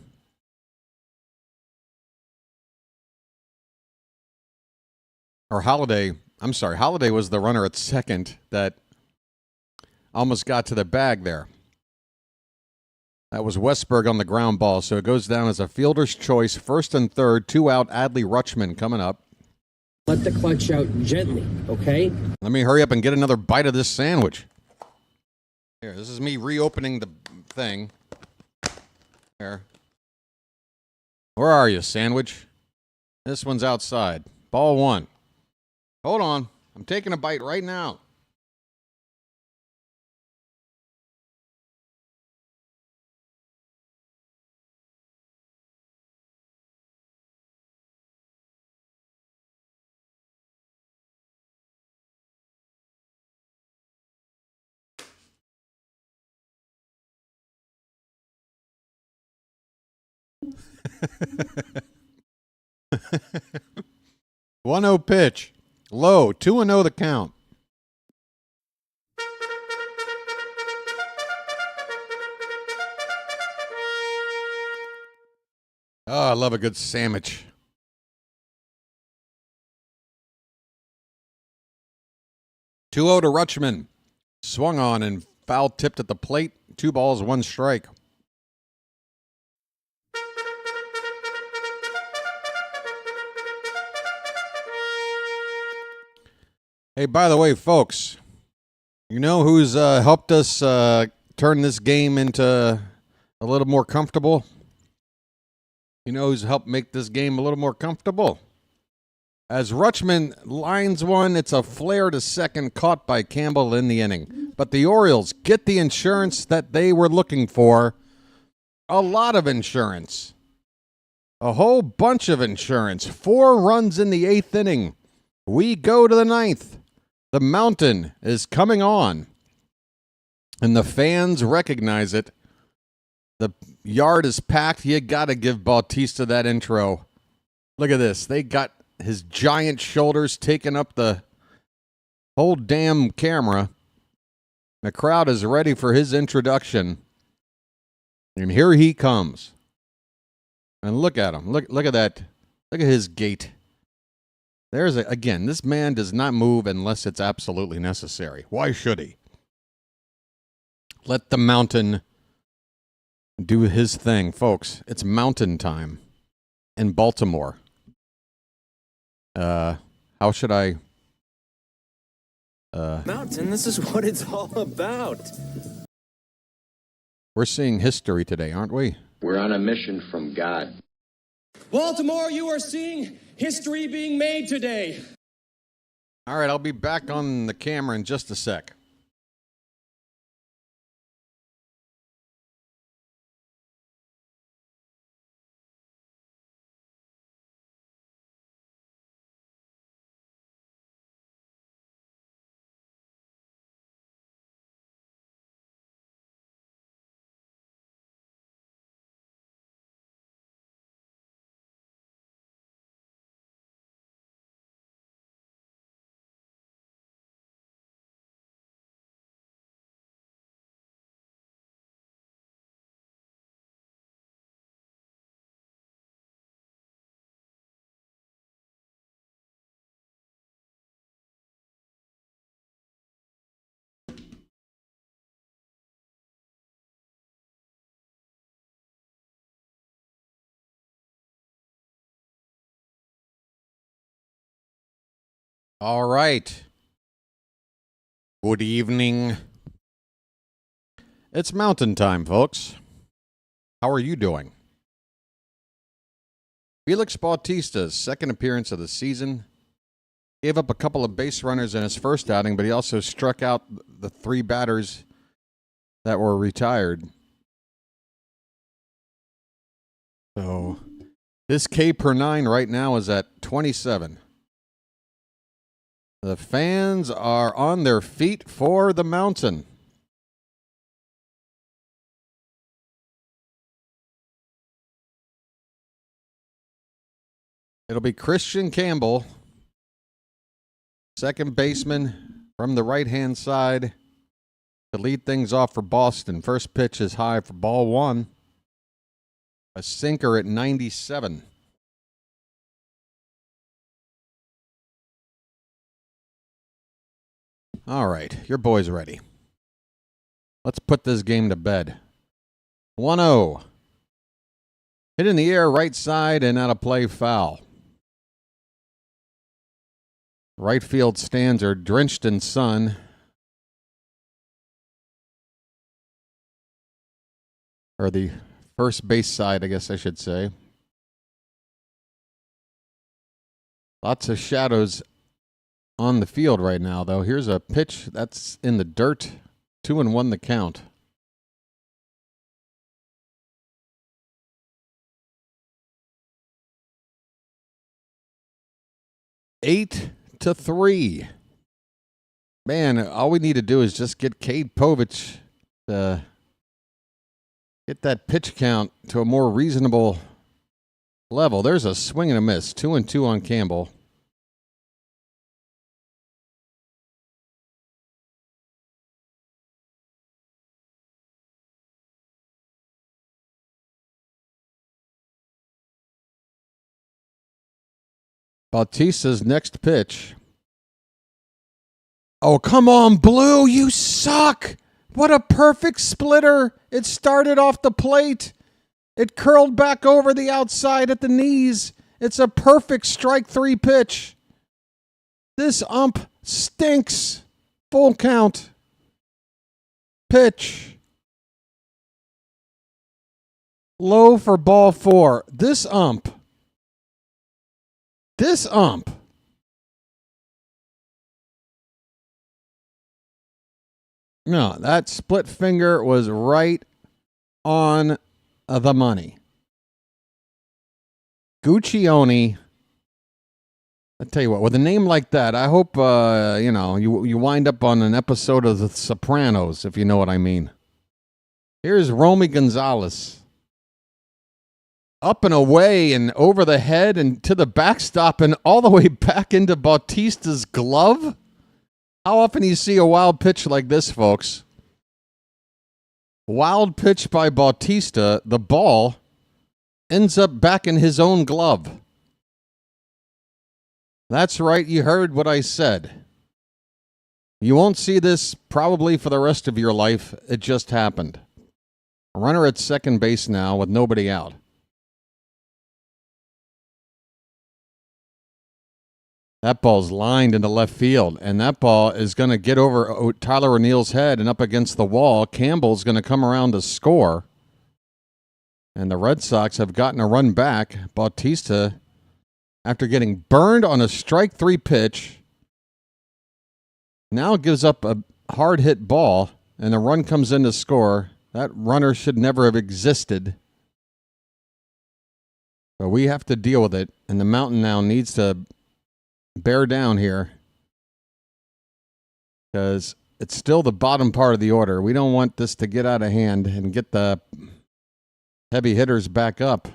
Or Holiday, I'm sorry, Holiday was the runner at second that almost got to the bag there. That was Westberg on the ground ball, so it goes down as a fielder's choice. First and third, 2 out, Adley Rutschman coming up. Let the clutch out gently, okay? Let me hurry up and get another bite of this sandwich. Here, this is me reopening the thing. There. Where are you, sandwich? This one's outside. Ball one. Hold on. I'm taking a bite right now. One-oh pitch. Low. 2-0 the count. Oh, I love a good sandwich. Two 0 to Rutschman. Swung on and foul tipped at the plate. 2 balls, 1 strike. Hey, by the way, folks, you know who's helped us turn this game into a little more comfortable? You know who's helped make this game a little more comfortable? As Rutschman lines one, it's a flare to second caught by Campbell in the inning. But the Orioles get the insurance that they were looking for. A lot of insurance. A whole bunch of insurance. 4 runs in the 8th inning. We go to the 9th. The mountain is coming on. And the fans recognize it. The yard is packed. You got to give Bautista that intro. Look at this. They got his giant shoulders taking up the whole damn camera. The crowd is ready for his introduction. And here he comes. And look at him. Look at that. Look at his gait. Again, this man does not move unless it's absolutely necessary. Why should he? Let the mountain do his thing, folks. It's mountain time in Baltimore. How should I? Mountain, this is what it's all about. We're seeing history today, aren't we? We're on a mission from God. Baltimore, you are seeing history being made today. All right, I'll be back on the camera in just a sec. All right. Good evening. It's mountain time, folks. How are you doing? Felix Bautista's second appearance of the season. Gave up a couple of base runners in his first outing, but he also struck out the 3 batters that were retired. So his K per 9 right now is at 27. The fans are on their feet for the mountain. It'll be Christian Campbell, second baseman from the right-hand side, to lead things off for Boston. First pitch is high for ball 1. A sinker at 97. All right, your boy's ready. Let's put this game to bed. 1-0. Hit in the air, right side, and out of play, foul. Right field stands are drenched in sun. Or the first base side, I guess I should say. Lots of shadows on the field right now, though. Here's a pitch that's in the dirt. 2-1 the count. Eight to 3. Man, all we need to do is just get Cade Povich to get that pitch count to a more reasonable level. There's a swing and a miss. 2-2 on Campbell. Bautista's next pitch. Oh, come on, Blue. You suck. What a perfect splitter. It started off the plate. It curled back over the outside at the knees. It's a perfect strike 3 pitch. This ump stinks. Full count. Pitch. Low for ball 4. This ump. No, that split finger was right on the money. Guccione. I tell you what, with a name like that, I hope you wind up on an episode of The Sopranos, if you know what I mean. Here's Romy Gonzalez. Up and away and over the head and to the backstop and all the way back into Bautista's glove. How often do you see a wild pitch like this, folks? Wild pitch by Bautista. The ball ends up back in his own glove. That's right. You heard what I said. You won't see this probably for the rest of your life. It just happened. A runner at second base now with nobody out. That ball's lined into left field, and that ball is going to get over Tyler O'Neill's head and up against the wall. Campbell's going to come around to score. And the Red Sox have gotten a run back. Bautista, after getting burned on a strike 3 pitch, now gives up a hard hit ball, and the run comes in to score. That runner should never have existed. But we have to deal with it, and the Mountain now needs to bear down here because it's still the bottom part of the order. We don't want this to get out of hand and get the heavy hitters back up.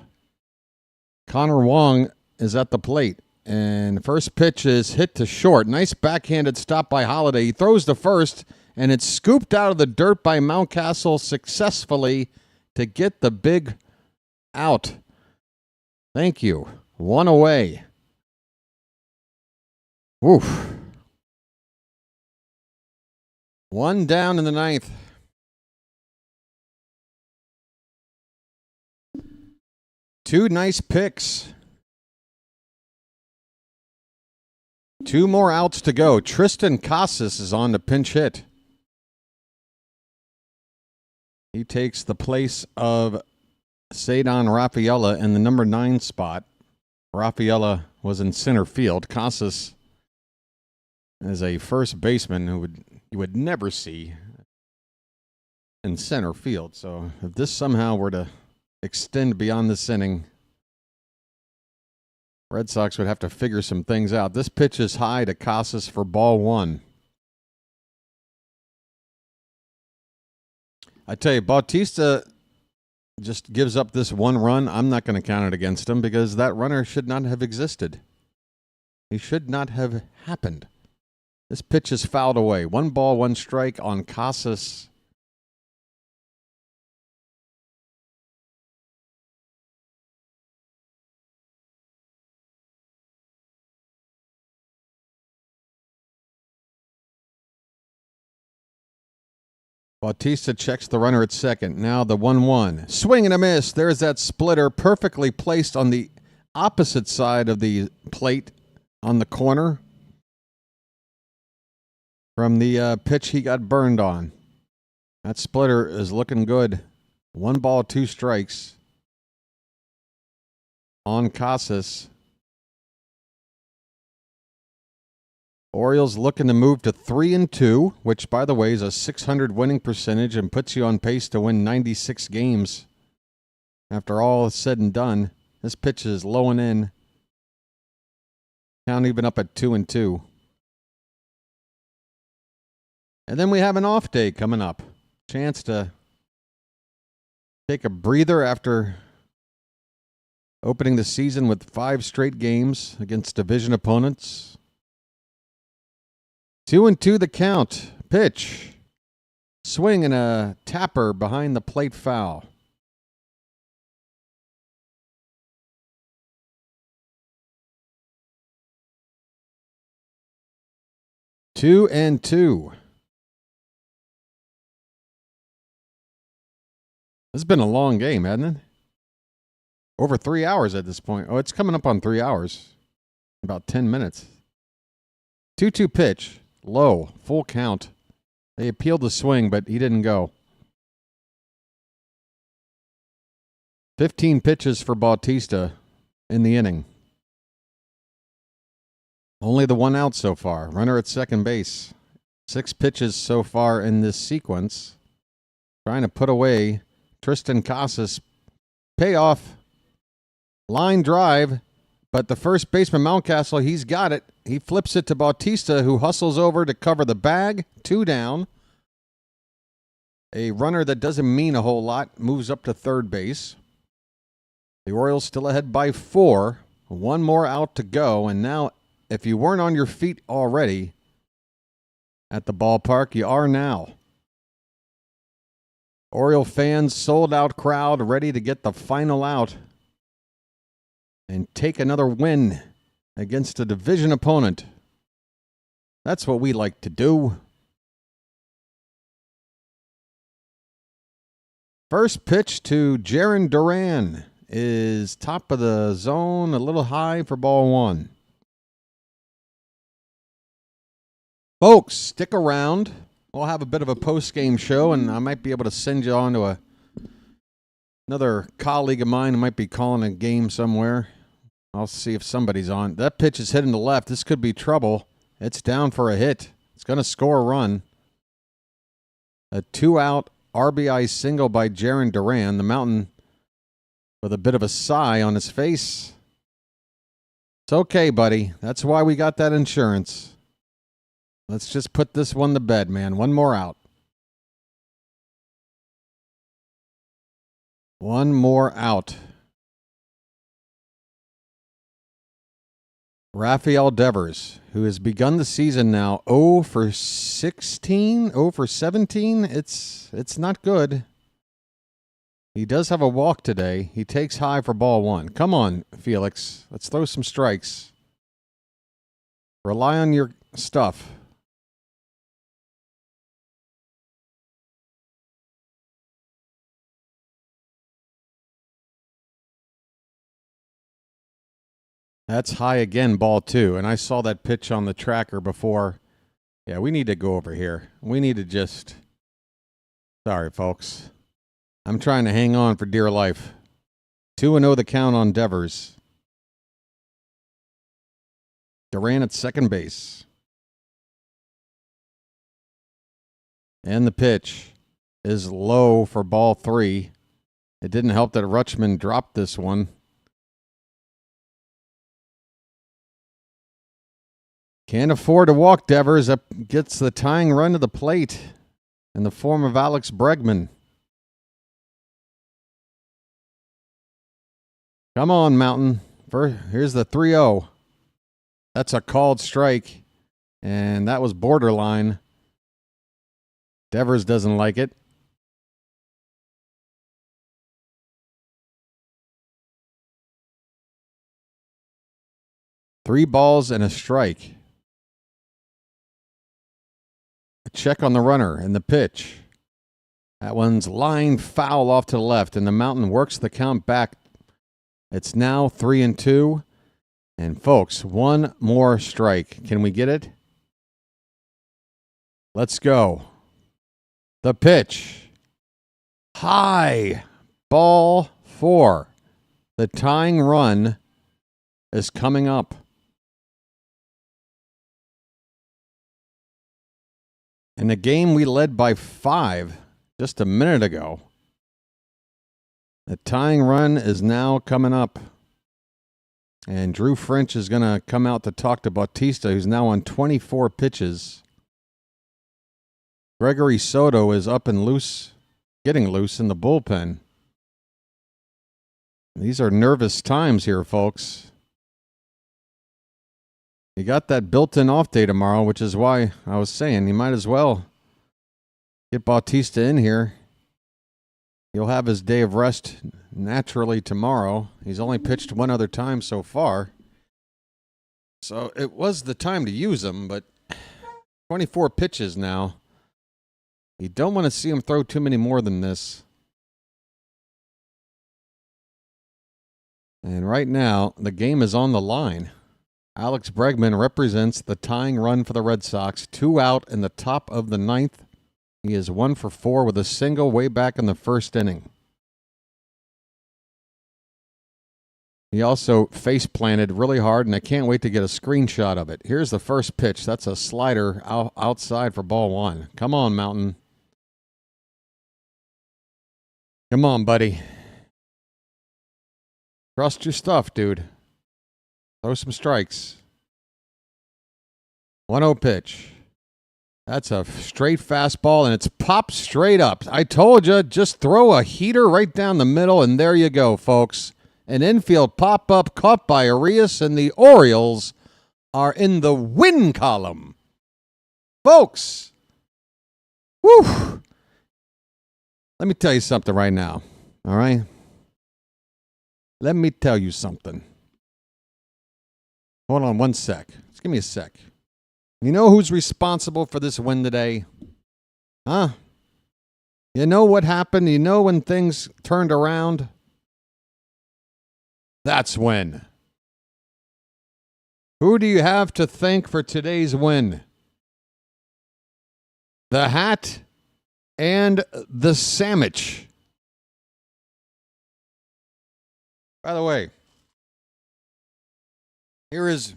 Connor Wong is at the plate, and first pitch is hit to short. Nice backhanded stop by Holiday. He throws to first, and it's scooped out of the dirt by Mountcastle successfully to get the big out. Thank you. 1 away. Woof. 1 down in the 9th. Two nice picks. 2 more outs to go. Tristan Casas is on the pinch hit. He takes the place of Cedon Rafaela in the number 9 spot. Rafaela was in center field. Casas is a first baseman who you would never see in center field. So if this somehow were to extend beyond this inning, Red Sox would have to figure some things out. This pitch is high to Casas for ball 1. I tell you, Bautista just gives up this 1 run. I'm not going to count it against him because that runner should not have existed. He should not have happened. This pitch is fouled away. 1 ball, 1 strike on Casas. Bautista checks the runner at second. Now the 1-1. Swing and a miss. There's that splitter perfectly placed on the opposite side of the plate on the corner from the pitch he got burned on. That splitter is looking good. 1 ball, 2 strikes on Casas. Orioles looking to move to 3-2, which, by the way, is a .600 winning percentage and puts you on pace to win 96 games. After all is said and done, this pitch is low and in. Count even up at 2-2. And then we have an off day coming up. Chance to take a breather after opening the season with 5 straight games against division opponents. 2-2 the count. Pitch. Swing and a tapper behind the plate foul. Two and two. This has been a long game, hasn't it? Over 3 hours at this point. Oh, it's coming up on 3 hours. About 10 minutes. 2-2 pitch. Low. Full count. They appealed the swing, but he didn't go. 15 pitches for Bautista in the inning. Only the 1 out so far. Runner at second base. 6 pitches so far in this sequence. Trying to put away Tristan Casas. Payoff. Line drive. But the first baseman, Mountcastle, he's got it. He flips it to Bautista, who hustles over to cover the bag. 2 down. A runner that doesn't mean a whole lot moves up to third base. The Orioles still ahead by 4. 1 more out to go. And now, if you weren't on your feet already at the ballpark, you are now. Oriole fans, sold out crowd, ready to get the final out and take another win against a division opponent. That's what we like to do. First pitch to Jarren Duran is top of the zone, a little high for ball 1. Folks, stick around. We'll have a bit of a post-game show, and I might be able to send you on to another colleague of mine who might be calling a game somewhere. I'll see if somebody's on. That pitch is hitting the left. This could be trouble. It's down for a hit. It's going to score a run. A 2-out RBI single by Jarren Duran. The Mountain with a bit of a sigh on his face. It's okay, buddy. That's why we got that insurance. Let's just put this one to bed, man. 1 more out. 1 more out. Rafael Devers, who has begun the season now 0 for 16, 0 for 17. It's not good. He does have a walk today. He takes high for ball 1. Come on, Felix. Let's throw some strikes. Rely on your stuff. That's high again, ball 2. And I saw that pitch on the tracker before. Yeah, we need to go over here. We need to just... Sorry, folks. I'm trying to hang on for dear life. 2-0 the count on Devers. Duran at second base. And the pitch is low for ball 3. It didn't help that Rutschman dropped this one. Can't afford to walk Devers. Up gets the tying run to the plate in the form of Alex Bregman. Come on, Mountain. Here's the 3-0. That's a called strike, and that was borderline. Devers doesn't like it. Three balls and a strike. A check on the runner and the pitch. That one's lined foul off to the left, and the Mountain works the count back. It's now 3-2. And folks, one more strike. Can we get it? Let's go. The pitch. High. Ball 4. The tying run is coming up. In the game we led by 5 just a minute ago. The tying run is now coming up. And Drew French is going to come out to talk to Bautista, who's now on 24 pitches. Gregory Soto is up and loose, getting loose in the bullpen. These are nervous times here, folks. You got that built-in off day tomorrow, which is why I was saying you might as well get Bautista in here. He'll have his day of rest naturally tomorrow. He's only pitched one other time so far. So it was the time to use him, but 24 pitches now. You don't want to see him throw too many more than this. And right now, the game is on the line. Alex Bregman represents the tying run for the Red Sox. 2 out in the top of the 9th. He is 1 for 4 with a single way back in the first inning. He also face planted really hard, and I can't wait to get a screenshot of it. Here's the first pitch. That's a slider outside for ball 1. Come on, Mountain. Come on, buddy. Trust your stuff, dude. Throw some strikes. 1-0 pitch. That's a straight fastball, and it's popped straight up. I told you, just throw a heater right down the middle, and there you go, folks. An infield pop-up caught by Arias, and the Orioles are in the win column. Folks, whew. Let me tell you something right now, all right? Let me tell you something. Hold on one sec. Just give me a sec. You know who's responsible for this win today? Huh? You know what happened? You know when things turned around? That's when. Who do you have to thank for today's win? The hat and the sandwich. By the way, here is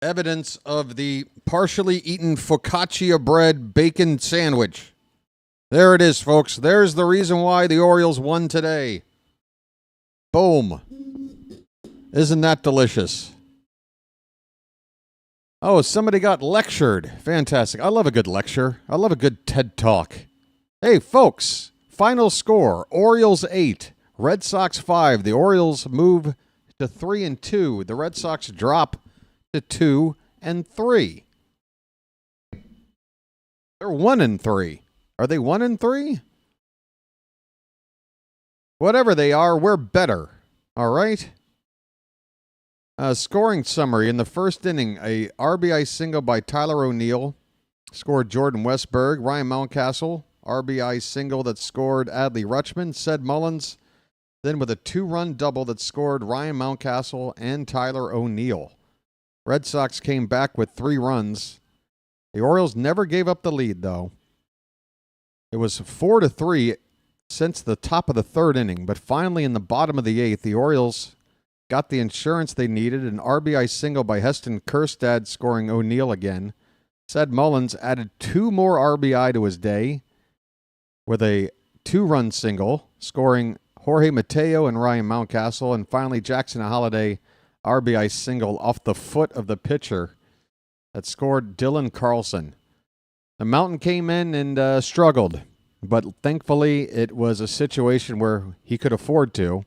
evidence of the partially eaten focaccia bread bacon sandwich. There it is, folks. There's the reason why the Orioles won today. Boom. Isn't that delicious? Oh, somebody got lectured. Fantastic. I love a good lecture. I love a good TED Talk. Hey, folks. Final score, Orioles 8, Red Sox 5. The Orioles move to 3-2. The Red Sox drop to 2-3. They're 1-3. Are they 1-3? Whatever they are, we're better. All right? Scoring summary. In the first inning, a RBI single by Tyler O'Neill scored Jordan Westberg. Ryan Mountcastle, RBI single that scored Adley Rutschman. Ced Mullins then with a 2-run double that scored Ryan Mountcastle and Tyler O'Neill. Red Sox came back with 3 runs. The Orioles never gave up the lead, though. It was 4-3 since the top of the 3rd inning, but finally in the bottom of the 8th, the Orioles got the insurance they needed, an RBI single by Heston Kjerstad scoring O'Neill again. Ced Mullins added 2 more RBI to his day with a 2-run single, scoring Jorge Mateo and Ryan Mountcastle, and finally Jackson Holliday RBI single off the foot of the pitcher that scored Dylan Carlson. The Mountain came in and struggled, but thankfully it was a situation where he could afford to.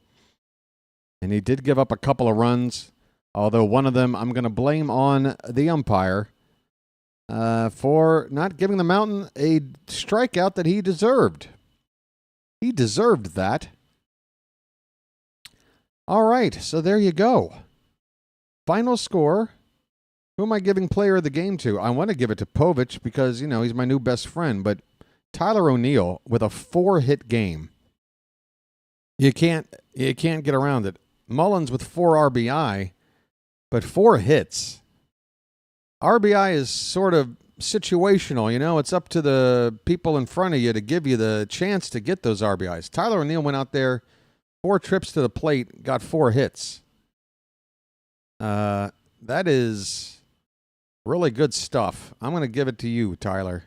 And he did give up a couple of runs, although one of them I'm going to blame on the umpire for not giving the Mountain a strikeout that he deserved. He deserved that. All right, so there you go. Final score. Who am I giving player of the game to? I want to give it to Povich because, he's my new best friend, but Tyler O'Neill with a 4-hit game. You can't get around it. Mullins with 4 RBI, but 4 hits. RBI is sort of situational, It's up to the people in front of you to give you the chance to get those RBIs. Tyler O'Neill went out there, 4 trips to the plate, got 4 hits. That is really good stuff. I'm going to give it to you, Tyler.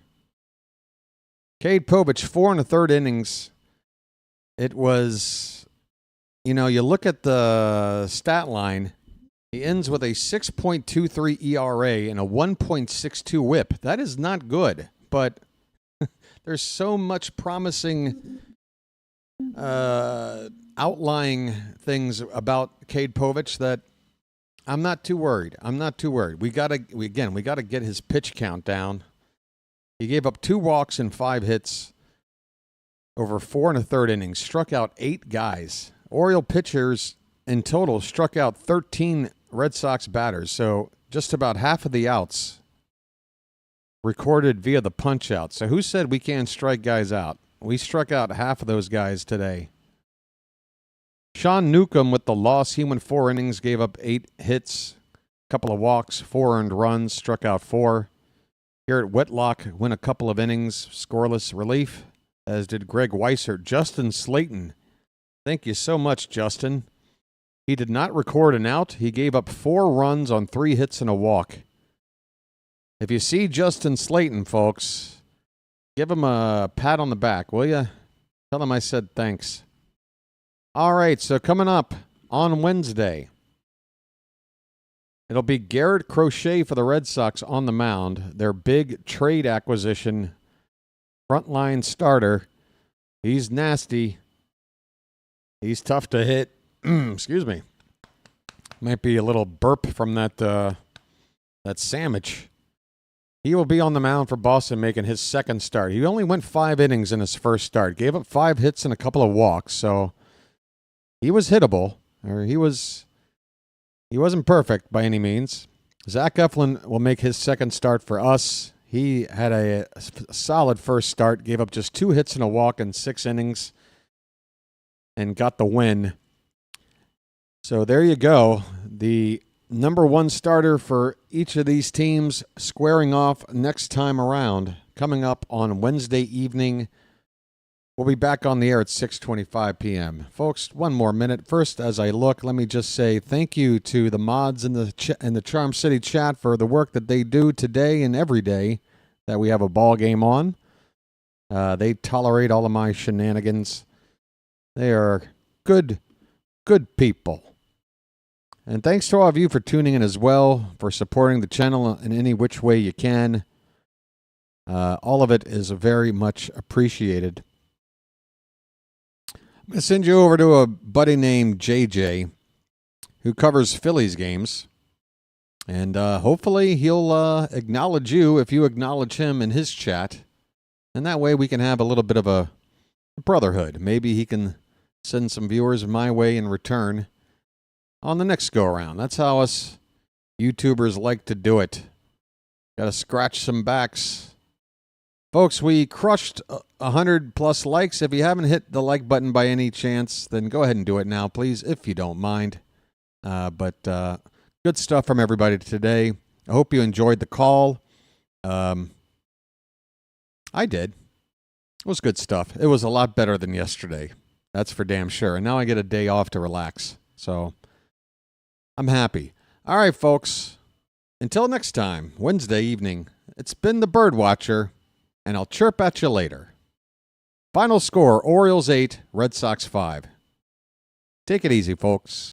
Cade Povich, 4 1/3 innings. It was... you look at the stat line, he ends with a 6.23 ERA and a 1.62 whip. That is not good, but there's so much promising outlying things about Cade Povich that I'm not too worried. We gotta get his pitch count down. He gave up 2 walks and 5 hits over 4 1/3 innings, struck out 8 guys. Oriole pitchers in total struck out 13 Red Sox batters, so just about half of the outs recorded via the punch-out. So who said we can't strike guys out? We struck out half of those guys today. Sean Newcomb with the loss. He went 4 innings, gave up 8 hits, a couple of walks, 4 earned runs, struck out 4. Garrett Whitlock went a couple of innings, scoreless relief, as did Greg Weissert. Justin Slayton, thank you so much, Justin. He did not record an out. He gave up 4 runs on 3 hits and a walk. If you see Justin Slayton, folks, give him a pat on the back, will you? Tell him I said thanks. All right, so coming up on Wednesday, it'll be Garrett Crochet for the Red Sox on the mound, their big trade acquisition frontline starter. He's nasty. He's tough to hit. Excuse me. Might be a little burp from that sandwich. He will be on the mound for Boston making his second start. He only went 5 innings in his first start. Gave up 5 hits and a couple of walks, so he was hittable. Or he wasn't perfect by any means. Zach Eflin will make his second start for us. He had a solid first start, gave up just 2 hits and a walk in 6 innings, and got the win. So there you go. The number 1 starter for each of these teams squaring off next time around. Coming up on Wednesday evening. We'll be back on the air at 6:25 p.m. Folks, one more minute. First, as I look, let me just say thank you to the mods in the Charm City chat for the work that they do today and every day that we have a ball game on. They tolerate all of my shenanigans. They are good people. And thanks to all of you for tuning in as well, for supporting the channel in any which way you can. All of it is very much appreciated. I'm going to send you over to a buddy named JJ who covers Phillies games. And hopefully he'll acknowledge you if you acknowledge him in his chat. And that way we can have a little bit of a brotherhood. Maybe he can send some viewers my way in return on the next go-around. That's how us YouTubers like to do it. Got to scratch some backs Folks, we crushed 100+ likes. If you haven't hit the like button by any chance, then go ahead and do it now, please, if you don't mind. But good stuff from everybody today. I hope you enjoyed the call. I did. It was good stuff. It was a lot better than yesterday. That's for damn sure. And now I get a day off to relax. So I'm happy. All right, folks. Until next time, Wednesday evening, it's been the BirdWatcher, and I'll chirp at you later. Final score, Orioles 8, Red Sox 5. Take it easy, folks.